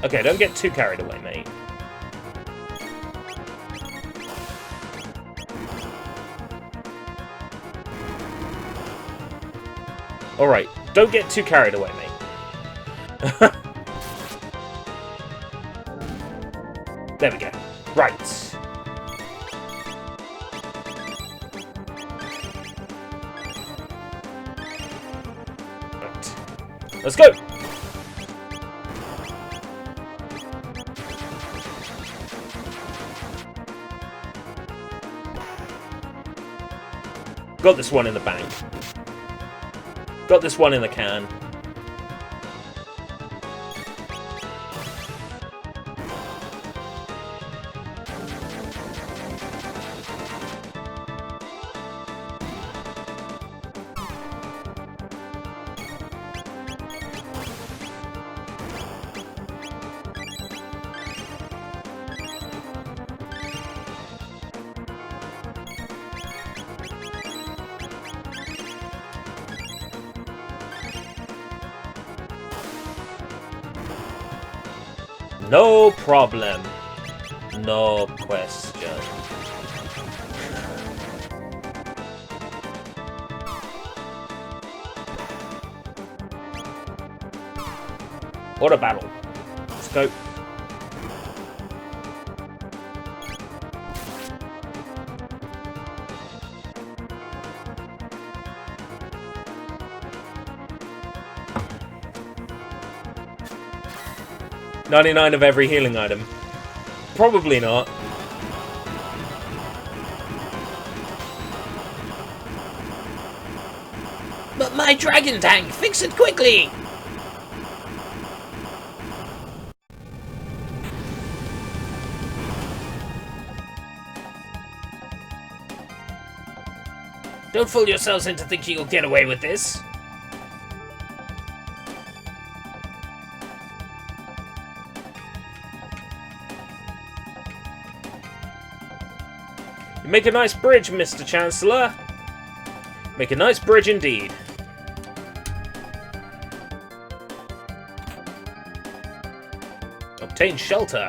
S1: Okay, don't get too carried away, mate. Alright, don't get too carried away, mate. There we go. Right. Let's go! Got this one in the bank. Got this one in the can. No problem. No question. What a battle. Let's go. $99 of every healing item. Probably not.
S2: But my dragon tank! Fix it quickly! Don't fool yourselves into thinking you'll get away with this.
S1: You make a nice bridge, Mr. Chancellor. Make a nice bridge indeed. Obtain shelter.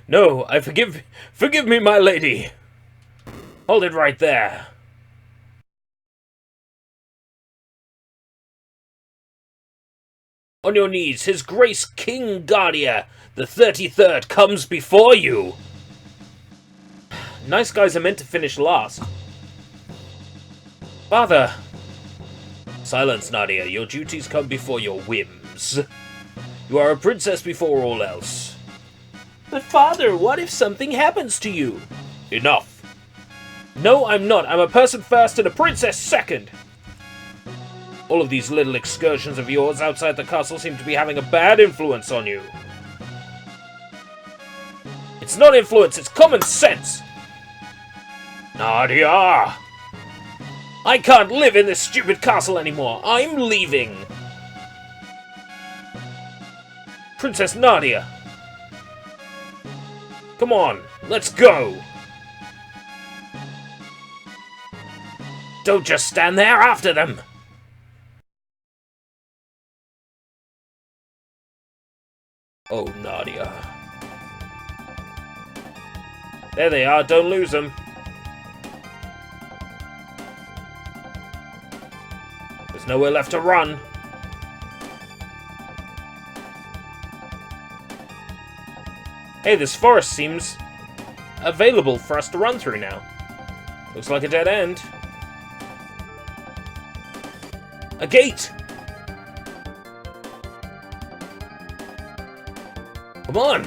S1: No, I forgive me, my lady. Hold it right there. On your knees, His Grace King Guardia, the 33rd, comes before you. Nice guys are meant to finish last. Father. Silence, Nadia. Your duties come before your whims. You are a princess before all else. But father, what if something happens to you? Enough. No, I'm not. I'm a person first and a princess second. All of these little excursions of yours outside the castle seem to be having a bad influence on you. It's not influence, it's common sense. Nadia! I can't live in this stupid castle anymore. I'm leaving. Princess Nadia. Come on, let's go! Don't just stand there after them! Oh, Nadia. There they are, don't lose them. There's nowhere left to run. Hey, this forest seems available for us to run through now. Looks like a dead end. A gate! Come on!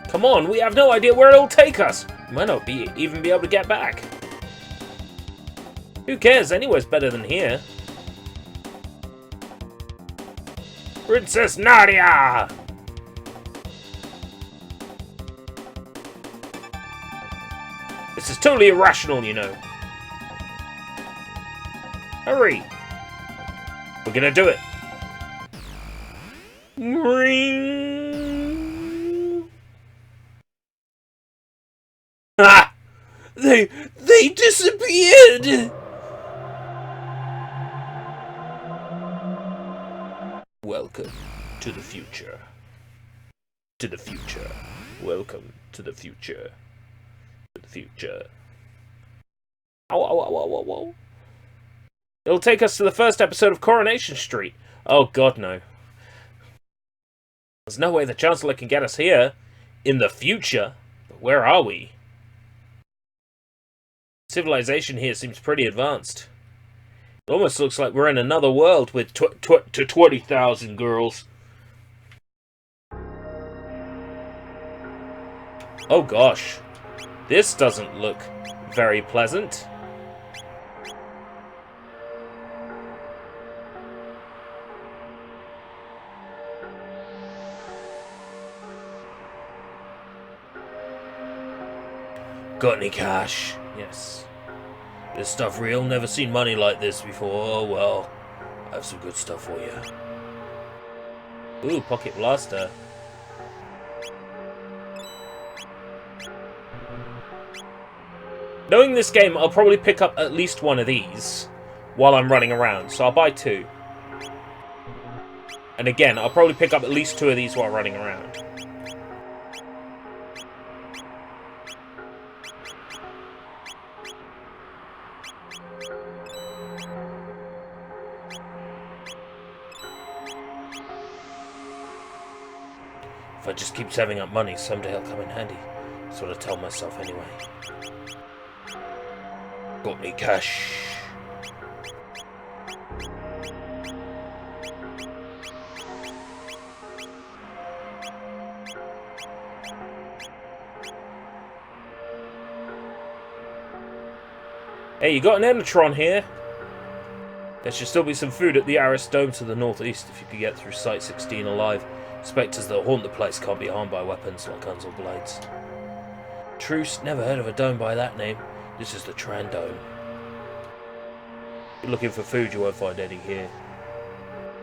S1: Come on, we have no idea where it'll take us! We might not even be able to get back. Who cares? Anywhere's better than here. Princess Nadia! This is totally irrational, you know. Hurry! We're gonna do it. Ring. Ah! They disappeared! Welcome to the future. To the future. Welcome to the future. To the future. Ow, ow, ow, ow, ow, ow. It'll take us to the first episode of Coronation Street. Oh god, no. There's no way the Chancellor can get us here. In the future. But where are we? Civilization here seems pretty advanced. It almost looks like we're in another world with 20,000 girls. Oh gosh. This doesn't look very pleasant. Got any cash? Yes. This stuff real? Never seen money like this before. Oh well, I have some good stuff for you. Ooh, pocket blaster. Knowing this game, I'll probably pick up at least one of these while I'm running around, so I'll buy 2. And again, I'll probably pick up at least 2 of these while running around. If I just keep saving up money, someday I'll come in handy. That's what I tell myself anyway. Got me cash. Hey, you got an Enetron here? There should still be some food at the Aris Dome to the northeast if you could get through Site 16 alive. Spectres that haunt the place can't be harmed by weapons like guns or blades. Truce, never heard of a dome by that name. This is the Tran Dome. If you're looking for food, you won't find any here.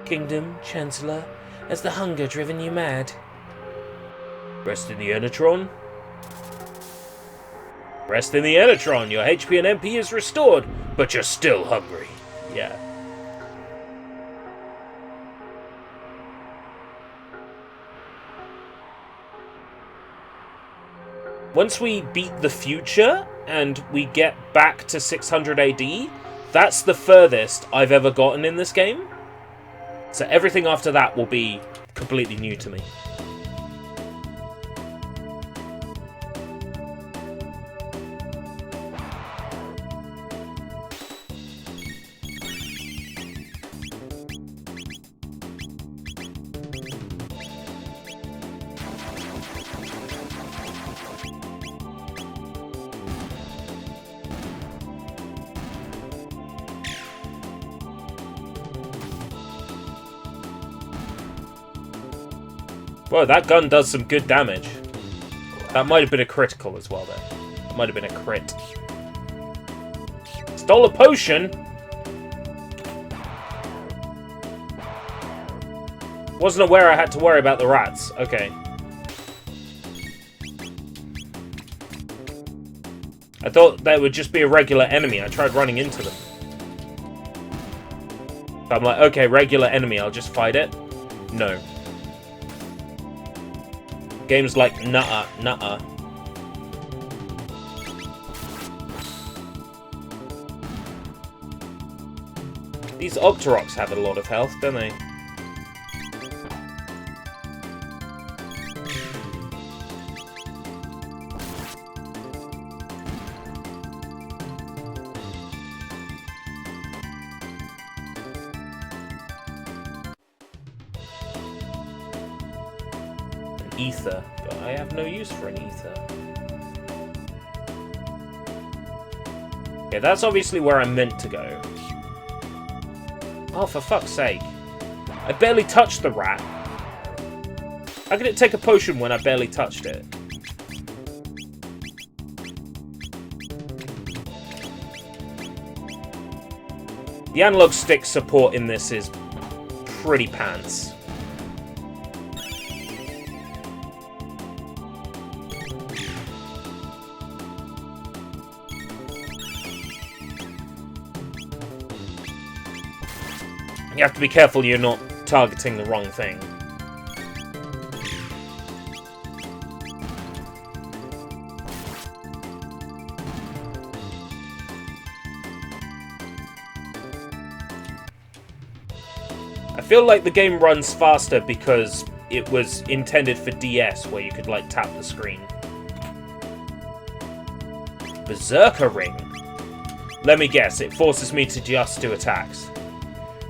S1: Kingdom, Chancellor, has the hunger driven you mad? Rest in the Enetron? Rest in the Enetron. Your HP and MP is restored, but you're still hungry. Yeah. Once we beat the future and we get back to 600 AD, that's the furthest I've ever gotten in this game. So everything after that will be completely new to me. Whoa, that gun does some good damage. That might have been a critical as well, though. It might have been a crit. Stole a potion? Wasn't aware I had to worry about the rats. Okay. I thought they would just be a regular enemy. I tried running into them. So I'm like, okay, regular enemy, I'll just fight it. No. Games like Nutter, Nutter. These Octoroks have a lot of health, don't they? An ether, but I have no use for an ether. Okay, that's obviously where I'm meant to go. Oh, for fuck's sake. I barely touched the rat. How could it take a potion when I barely touched it? The analog stick support in this is pretty pants. You have to be careful you're not targeting the wrong thing. I feel like the game runs faster because it was intended for DS, where you could, like, tap the screen. Berserker Ring. Let me guess, it forces me to just do attacks.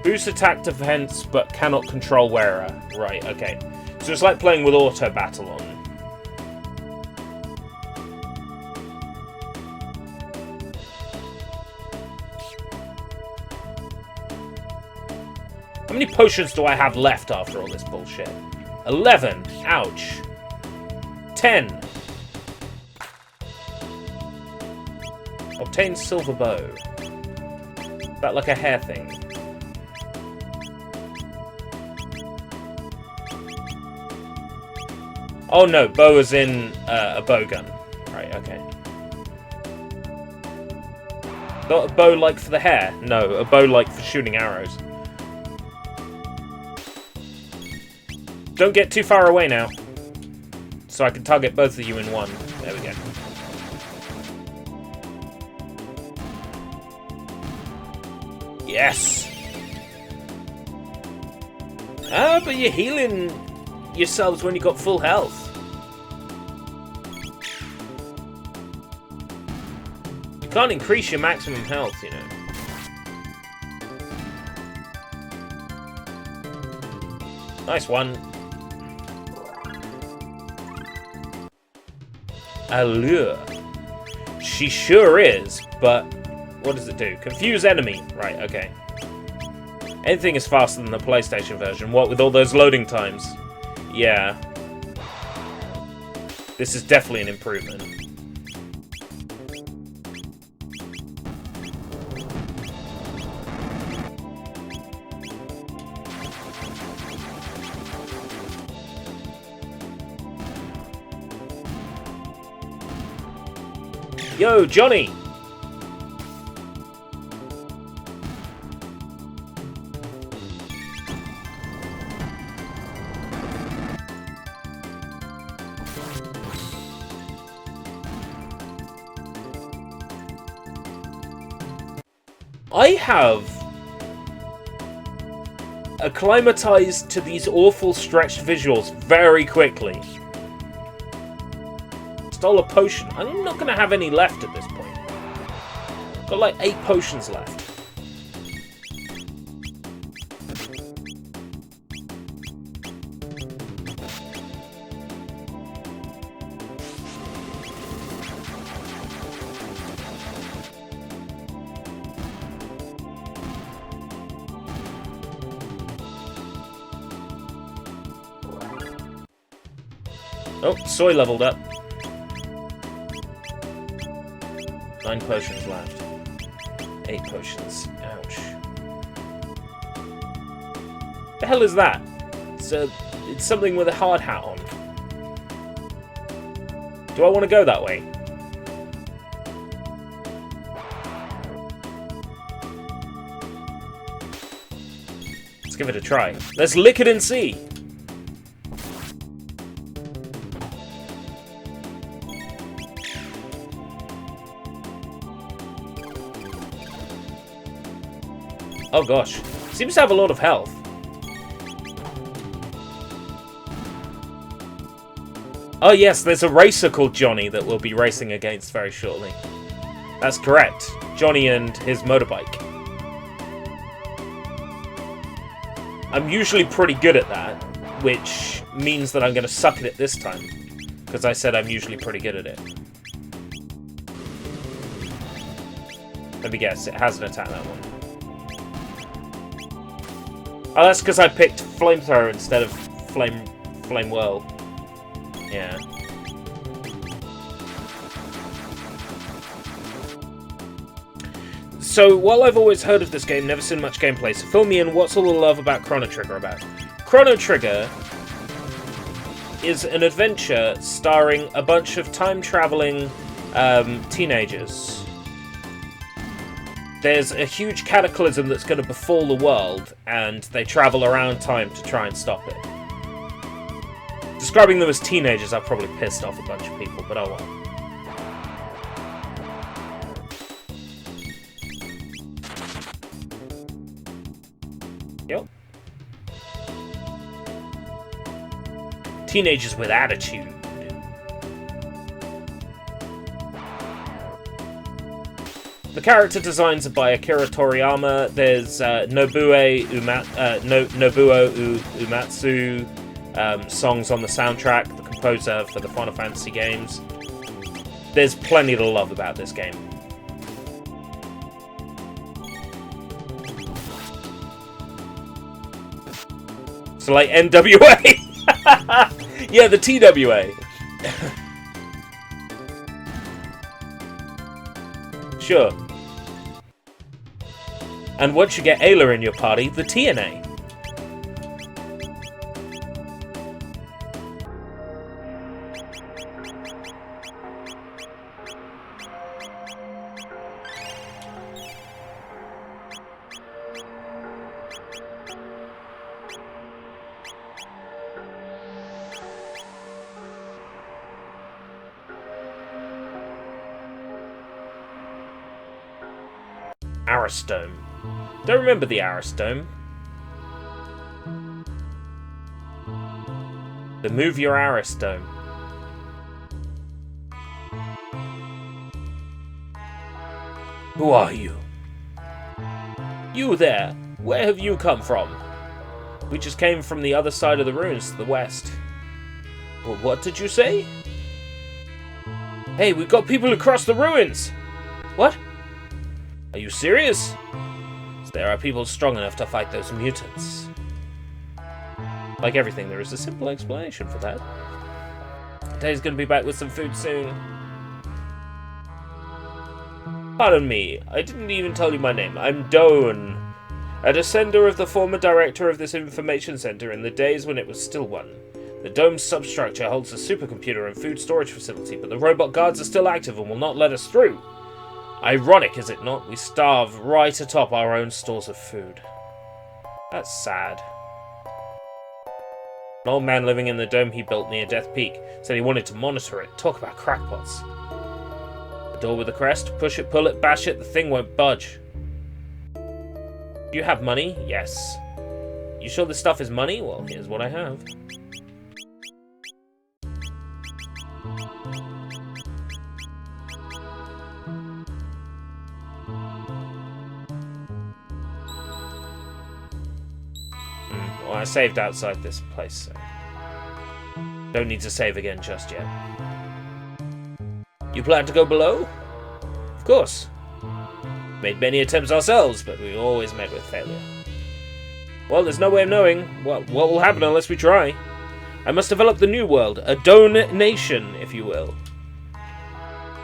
S1: Boost attack defense, but cannot control wearer. Right, okay. So it's like playing with auto battle on. How many potions do I have left after all this bullshit? 11. Ouch. 10. Obtain silver bow. Is that like a hair thing? Oh no, bow is in a bow gun. Right, okay. Not a bow like for the hair. No, a bow like for shooting arrows. Don't get too far away now. So I can target both of you in one. There we go. Yes! Ah, but you're healing yourselves when you got full health. You can't increase your maximum health, you know. Nice one. Allure. She sure is, but what does it do? Confuse enemy. Right, okay. Anything is faster than the PlayStation version. What, with all those loading times? Yeah. This is definitely an improvement. Yo, Johnny! I have acclimatized to these awful stretched visuals very quickly. Stole a potion. I'm not going to have any left at this point. Got like 8 potions left. Oh, Soy leveled up. 9 potions left. 8 potions. Ouch. The hell is that? It's something with a hard hat on. Do I want to go that way? Let's give it a try. Let's lick it and see. Oh gosh. Seems to have a lot of health. Oh yes, there's a racer called Johnny that we'll be racing against very shortly. That's correct. Johnny and his motorbike. I'm usually pretty good at that, which means that I'm going to suck at it this time. Because I said I'm usually pretty good at it. Let me guess, it has an attack, that one. Oh, that's because I picked Flamethrower instead of Flame Whirl. Yeah. So, while I've always heard of this game, never seen much gameplay, so fill me in, what's all the love about Chrono Trigger about? Chrono Trigger is an adventure starring a bunch of time-traveling teenagers. There's a huge cataclysm that's going to befall the world, and they travel around time to try and stop it. Describing them as teenagers, I've probably pissed off a bunch of people, but oh well. Yep. Teenagers with attitude. The character designs are by Akira Toriyama. There's Nobuo Uematsu songs on the soundtrack, the composer for the Final Fantasy games. There's plenty to love about this game. So like NWA! Yeah, the TWA. Sure. And once you get Ayla in your party, the TNA. Aristome. Don't remember the Aristome. Remove your Aristome. Who are you? You there. Where have you come from? We just came from the other side of the ruins to the west. Well, what did you say? Hey, we've got people across the ruins! What? Are you serious? There are people strong enough to fight those mutants. Like everything, there is a simple explanation for that. Today's gonna be back with some food soon. Pardon me, I didn't even tell you my name. I'm Doan, a descender of the former director of this information center in the days when it was still one. The dome's substructure holds a supercomputer and food storage facility, but the robot guards are still active and will not let us through. Ironic, is it not? We starve right atop our own stores of food. That's sad. An old man living in the dome he built near Death Peak said he wanted to monitor it. Talk about crackpots. The door with the crest. Push it, pull it, bash it. The thing won't budge. You have money? Yes. You sure this stuff is money? Well, here's what I have. Well, I saved outside this place, so don't need to save again just yet. You plan to go below? Of course. Made many attempts ourselves, but we always met with failure. Well, there's no way of knowing what will happen unless we try. I must develop the new world, a donation, if you will,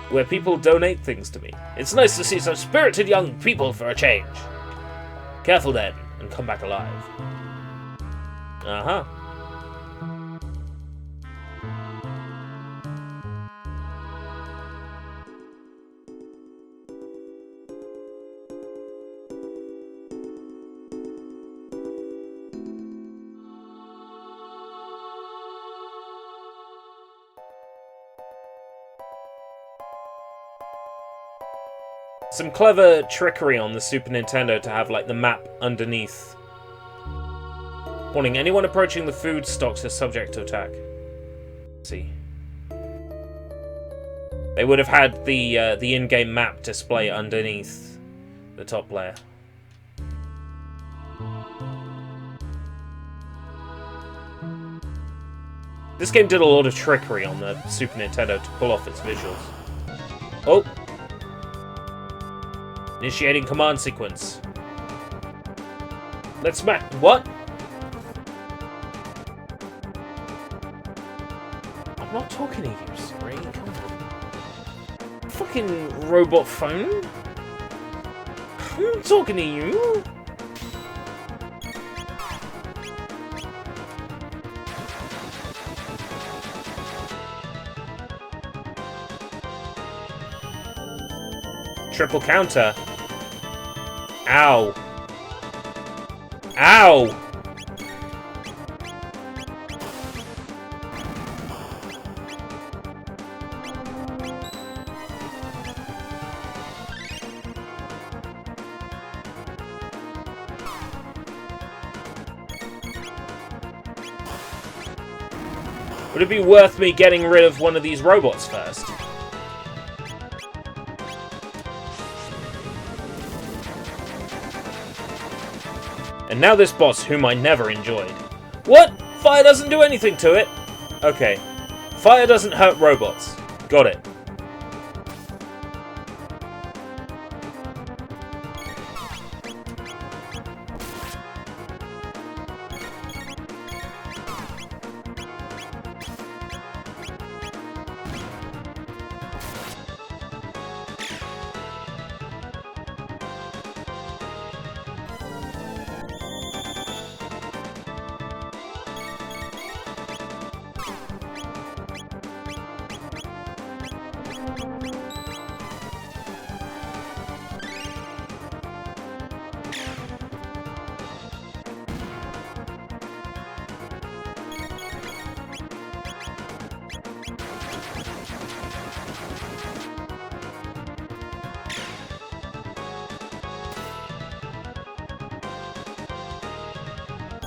S1: where people donate things to me. It's nice to see such spirited young people for a change. Careful then, and come back alive. Uh-huh. Some clever trickery on the Super Nintendo to have, like, the map underneath. Warning, anyone approaching the food stocks is subject to attack. Let's see. They would have had the in-game map display underneath the top layer. This game did a lot of trickery on the Super Nintendo to pull off its visuals. Oh! Initiating command sequence. Let's smack. What? I'm not talking to you, sorry. Come on. Fucking robot phone? I'm not talking to you. Triple counter. Ow. Ow! Would it be worth me getting rid of one of these robots first? And now this boss, whom I never enjoyed. What? Fire doesn't do anything to it? Okay. Fire doesn't hurt robots. Got it.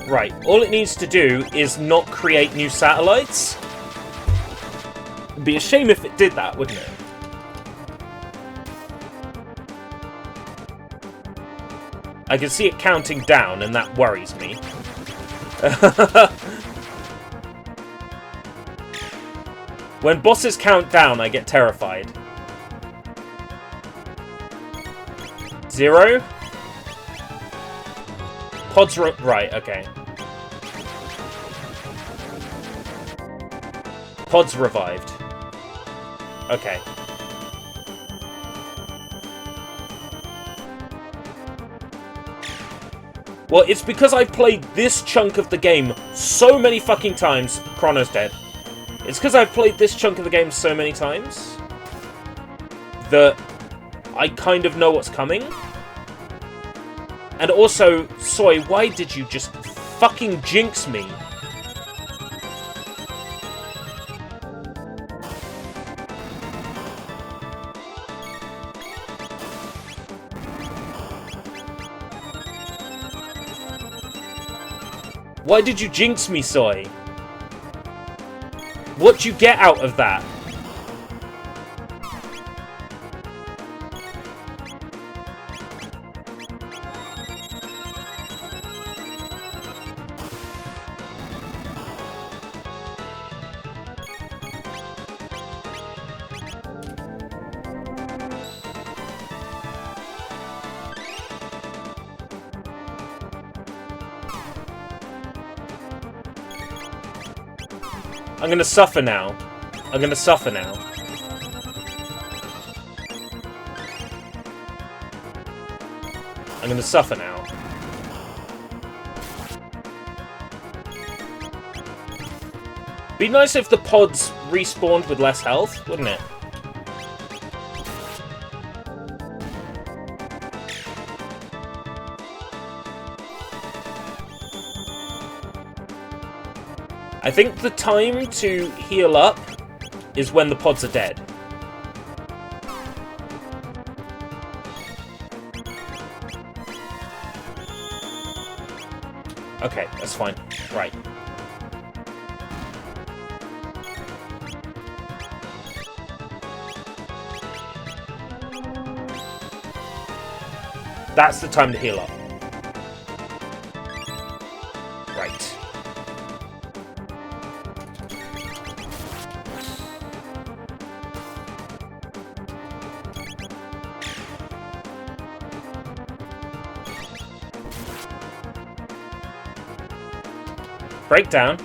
S1: Right, all it needs to do is not create new satellites. It'd be a shame if it did that, wouldn't it? I can see it counting down, and that worries me. When bosses count down, I get terrified. 0. Pods right, okay. Pods revived. Okay. Well, it's because I've played this chunk of the game so many fucking times. Chrono's dead. It's because I've played this chunk of the game so many times that I kind of know what's coming. And also, Soy, why did you just fucking jinx me? Why did you jinx me, Soy? What'd you get out of that? I'm gonna suffer now. I'm gonna suffer now. I'm gonna suffer now. Be nice if the pods respawned with less health, wouldn't it? I think the time to heal up is when the pods are dead. Okay, that's fine. Right. That's the time to heal up. Right. Breakdown.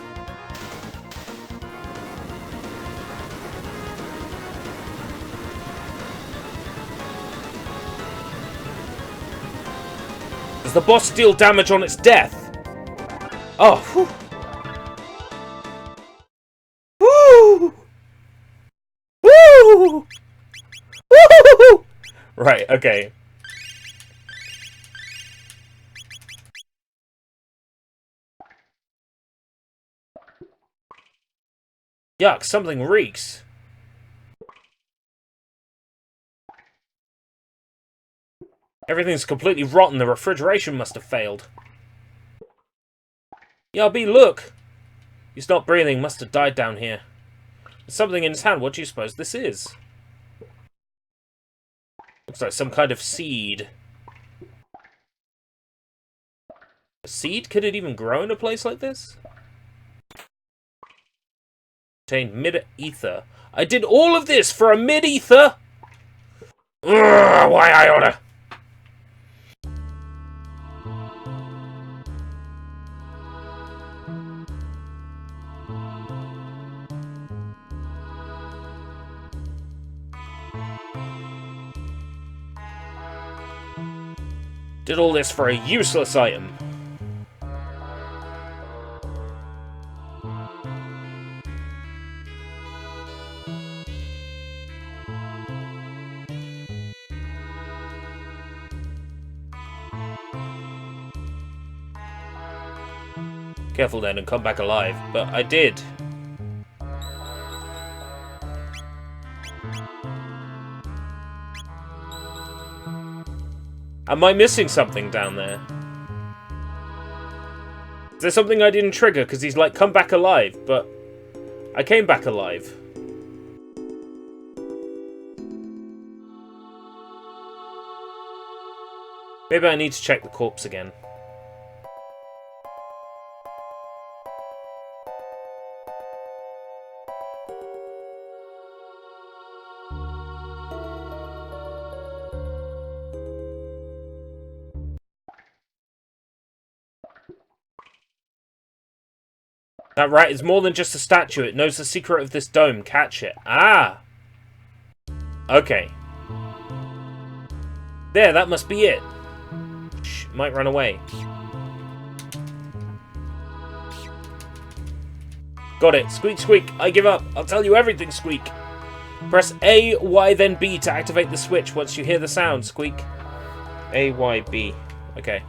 S1: Does the boss deal damage on its death? Oh, whew. Woo! Woo! Woo! Right, okay. Yuck, something reeks. Everything's completely rotten. The refrigeration must have failed. Yabi, look! He's not breathing. Must have died down here. There's something in his hand. What do you suppose this is? Looks like some kind of seed. A seed? Could it even grow in a place like this? Contained mid-ether. I did all of this for a mid-ether? Why I oughta... Did all this for a useless item. Careful then and come back alive. But I did. Am I missing something down there? Is there something I didn't trigger? Because he's like, come back alive, but I came back alive. Maybe I need to check the corpse again. That rat is more than just a statue. It knows the secret of this dome. Catch it. Ah! Okay. There, that must be it. Shh, might run away. Got it. Squeak, squeak. I give up. I'll tell you everything, Squeak. Press A, Y, then B to activate the switch once you hear the sound, Squeak. A, Y, B. Okay.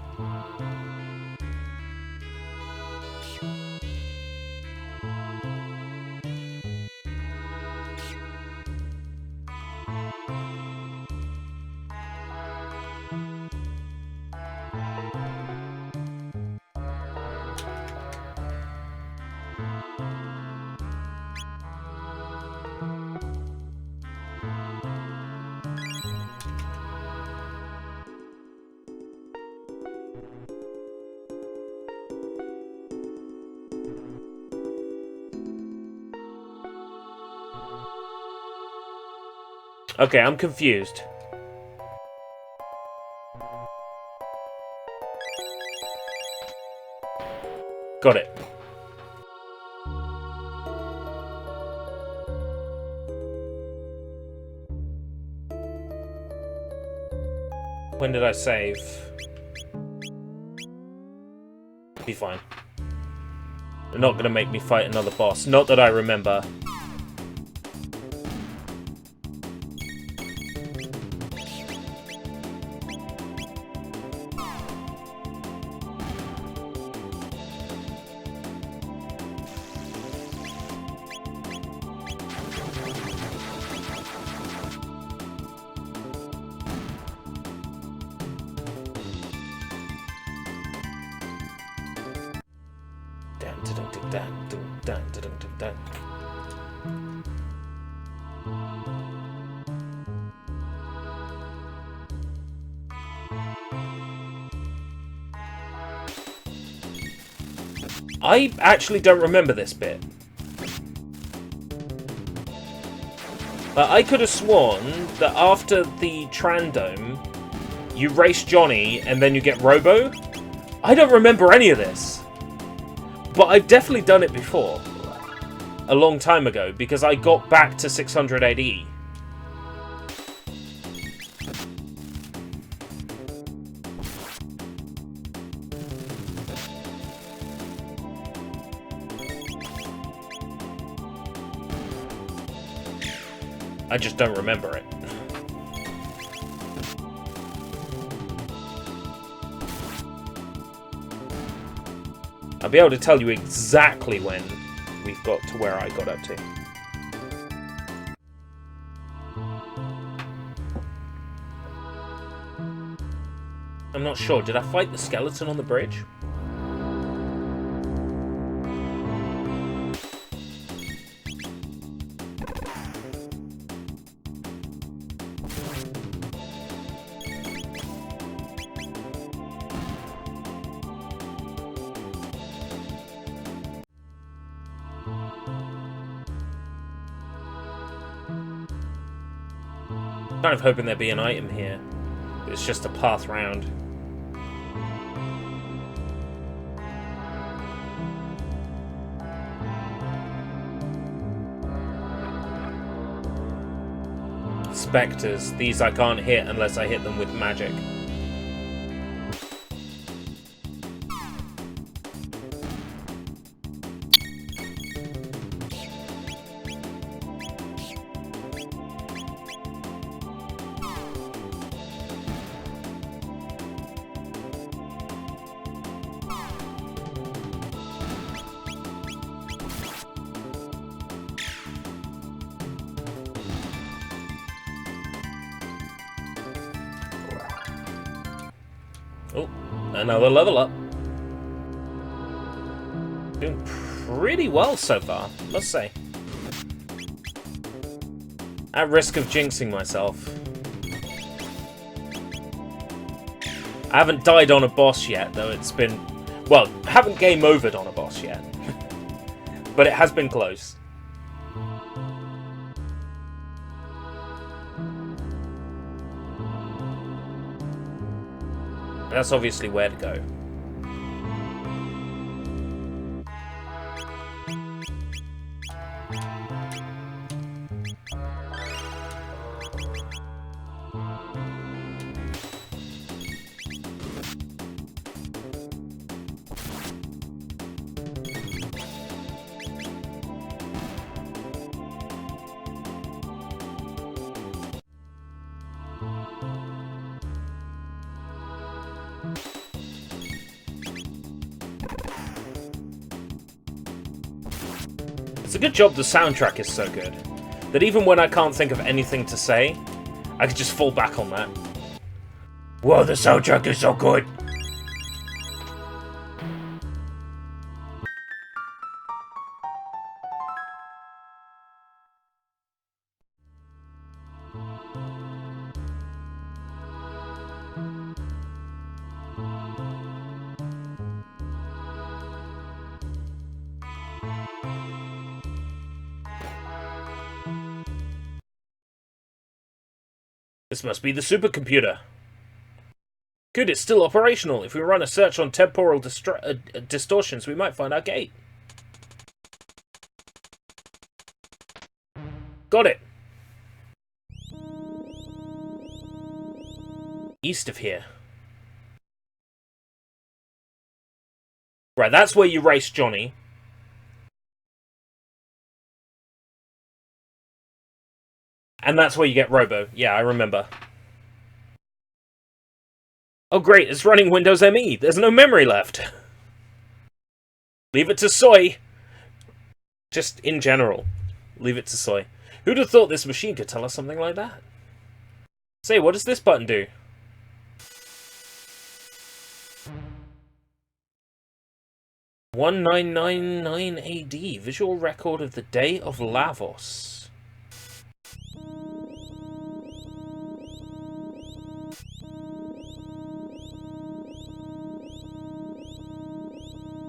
S1: Okay, I'm confused. Got it. When did I save? Be fine. They're not gonna make me fight another boss. Not that I remember. I actually don't remember this bit. I could have sworn that after the Trandome, you race Johnny and then you get Robo. I don't remember any of this. But I've definitely done it before. A long time ago, because I got back to 600 AD. I just don't remember it. I'll be able to tell you exactly when we've got to where I got up to. I'm not sure. Did I fight the skeleton on the bridge? Kind of hoping there'd be an item here. It's just a path round. Spectres. These I can't hit unless I hit them with magic. Oh, another level up. Doing pretty well so far, must say. At risk of jinxing myself. I haven't died on a boss yet, though it's been... Well, I haven't game overed on a boss yet. But it has been close. That's obviously where to go. It's a good job the soundtrack is so good, that even when I can't think of anything to say, I could just fall back on that. Whoa, the soundtrack is so good! This must be the supercomputer. Good, it's still operational. If we run a search on temporal distortions, we might find our gate. Got it. East of here. Right, that's where you race Johnny. And that's where you get Robo. Yeah, I remember. Oh great, it's running Windows ME. There's no memory left. Leave it to Soy. Just in general. Leave it to Soy. Who'd have thought this machine could tell us something like that? Say, what does this button do? 1999 AD. Visual record of the Day of Lavos.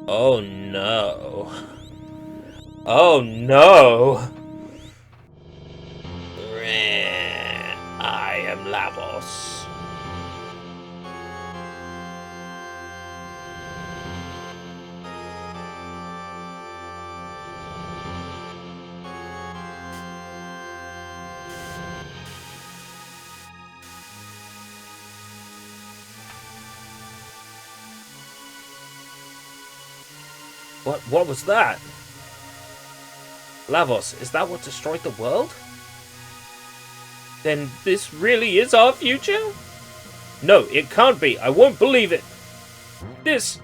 S1: Oh no. Oh no! I am Lavos. What was that? Lavos, is that what destroyed the world? Then this really is our future? No, it can't be. I won't believe it. This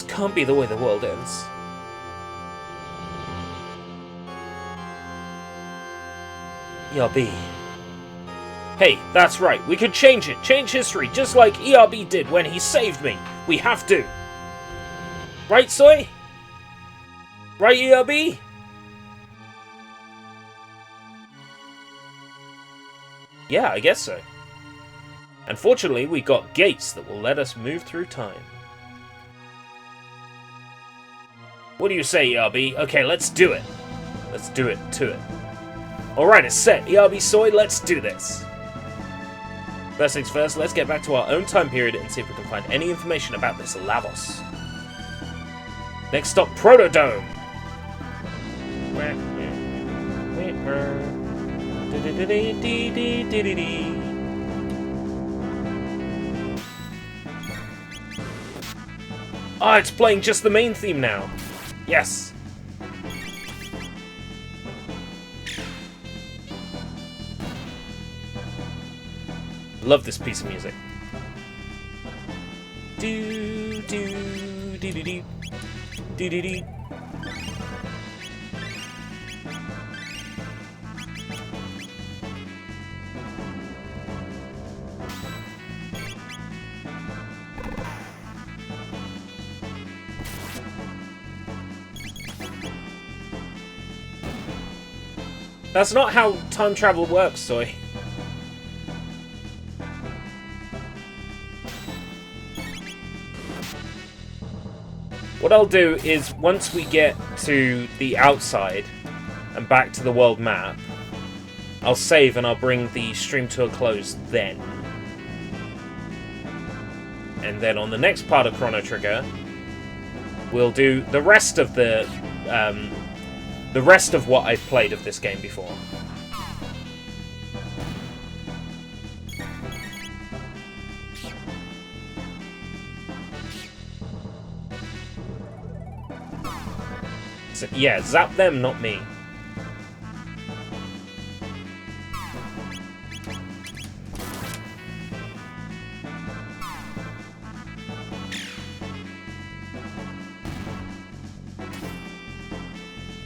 S1: can't be the way the world ends. ERB. Hey, that's right. We could change it. Change history, just like ERB did when he saved me. We have to. Right, Soy? Right, ERB? Yeah, I guess so. Unfortunately, we got gates that will let us move through time. What do you say, ERB? Okay, let's do it. Let's do it to it. Alright, it's set. ERB Soy, let's do this. First things first, let's get back to our own time period and see if we can find any information about this Lavos. Next stop, Protodome. Ah, it's playing just the main theme now. Yes. Love this piece of music. Do do do do do do do do. That's not how time travel works, Soy. What I'll do is, once we get to the outside and back to the world map, I'll save and I'll bring the stream to a close then. And then on the next part of Chrono Trigger, we'll do the rest of what I've played of this game before. So, yeah, zap them, not me.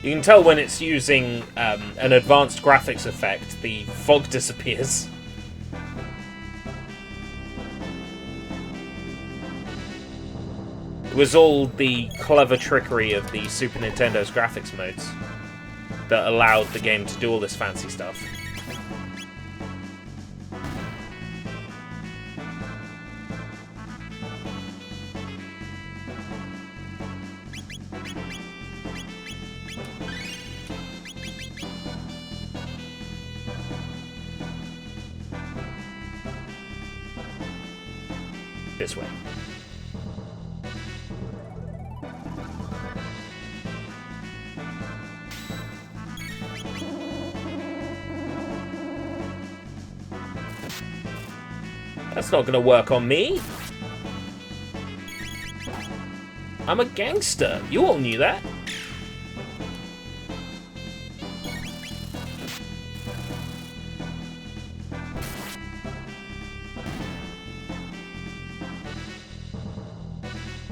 S1: You can tell when it's using an advanced graphics effect, the fog disappears. It was all the clever trickery of the Super Nintendo's graphics modes that allowed the game to do all this fancy stuff. This way. That's not gonna work on me. I'm a gangster. You all knew that.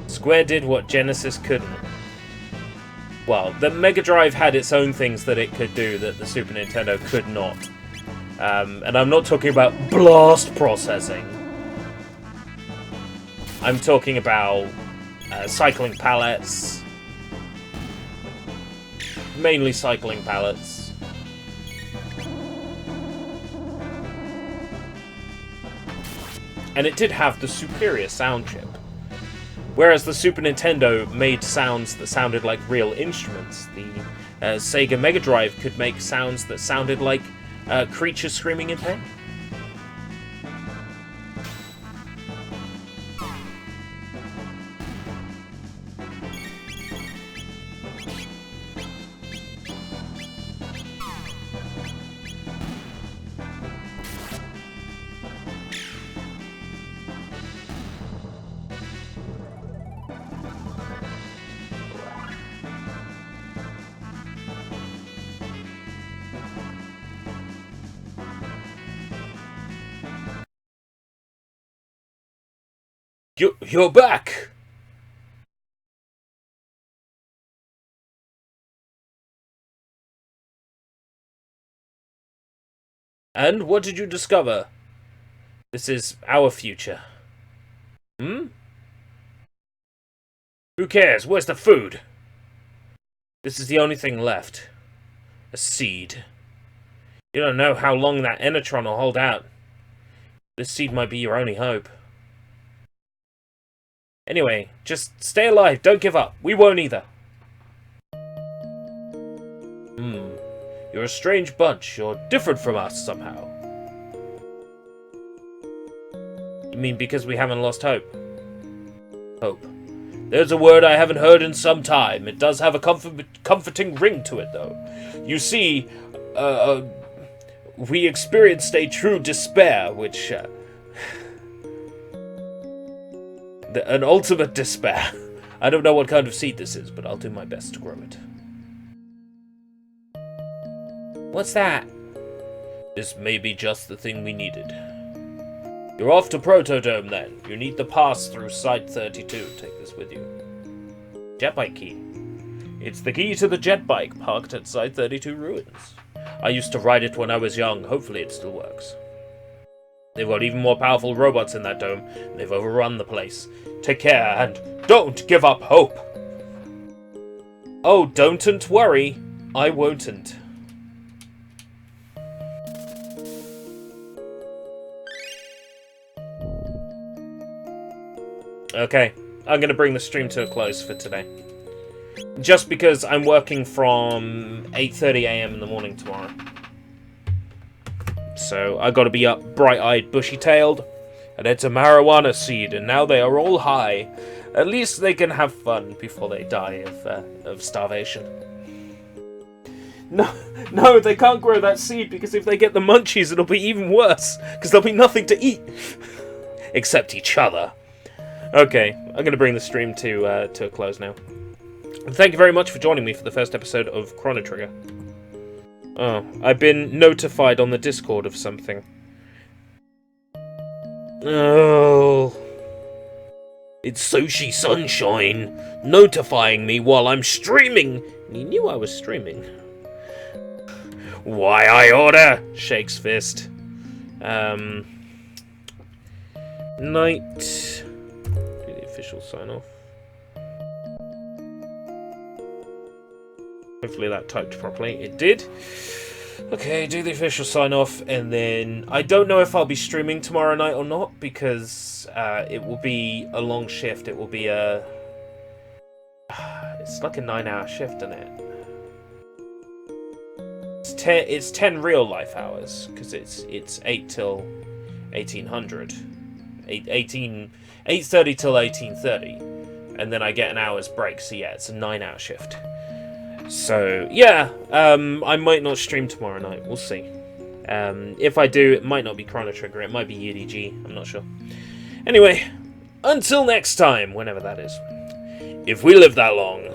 S1: Square did what Genesis couldn't. Well, the Mega Drive had its own things that it could do that the Super Nintendo could not. And I'm not talking about blast processing. I'm talking about cycling pallets. Mainly cycling pallets. And it did have the superior sound chip. Whereas the Super Nintendo made sounds that sounded like real instruments, the Sega Mega Drive could make sounds that sounded like creatures screaming in pain. You're back! And what did you discover? This is our future. Hmm? Who cares? Where's the food? This is the only thing left. A seed. You don't know how long that Enetron will hold out. This seed might be your only hope. Anyway, just stay alive, don't give up. We won't either. You're a strange bunch. You're different from us somehow. You mean because we haven't lost hope? Hope. There's a word I haven't heard in some time. It does have a comforting ring to it, though. You see, we experienced a true despair, which... an ultimate despair. I don't know what kind of seed this is, but I'll do my best to grow it. What's that? This may be just the thing we needed. You're off to Protodome, then. You need the pass through Site 32. Take this with you. Jetbike key. It's the key to the jetbike parked at Site 32 ruins. I used to ride it when I was young. Hopefully it still works. They've got even more powerful robots in that dome, and they've overrun the place. Take care, and don't give up hope! Oh, don't worry. I won't. Okay, I'm going to bring the stream to a close for today. Just because I'm working from 8:30 AM in the morning tomorrow. So I got to be up bright-eyed, bushy-tailed, and it's a marijuana seed, and now they are all high. At least they can have fun before they die of starvation. No, they can't grow that seed, because if they get the munchies, it'll be even worse, because there'll be nothing to eat. Except each other. Okay, I'm going to bring the stream to a close now. Thank you very much for joining me for the first episode of Chrono Trigger. Oh, I've been notified on the Discord of something. Oh. It's Soshi Sunshine notifying me while I'm streaming. He knew I was streaming. Why I order? Shakes fist. Night. Do the official sign off. Hopefully that typed properly. It did. Okay, do the official sign off, and then I don't know if I'll be streaming tomorrow night or not, because it will be a long shift. It will be a... It's like a 9-hour shift, isn't it? It's 10 real life hours, because it's 8 till 1800. 8:30 till 18:30, and then I get an hour's break, so yeah, it's a 9-hour shift. So, yeah, I might not stream tomorrow night, we'll see. If I do, it might not be Chrono Trigger, it might be UDG, I'm not sure. Anyway, until next time, whenever that is. If we live that long.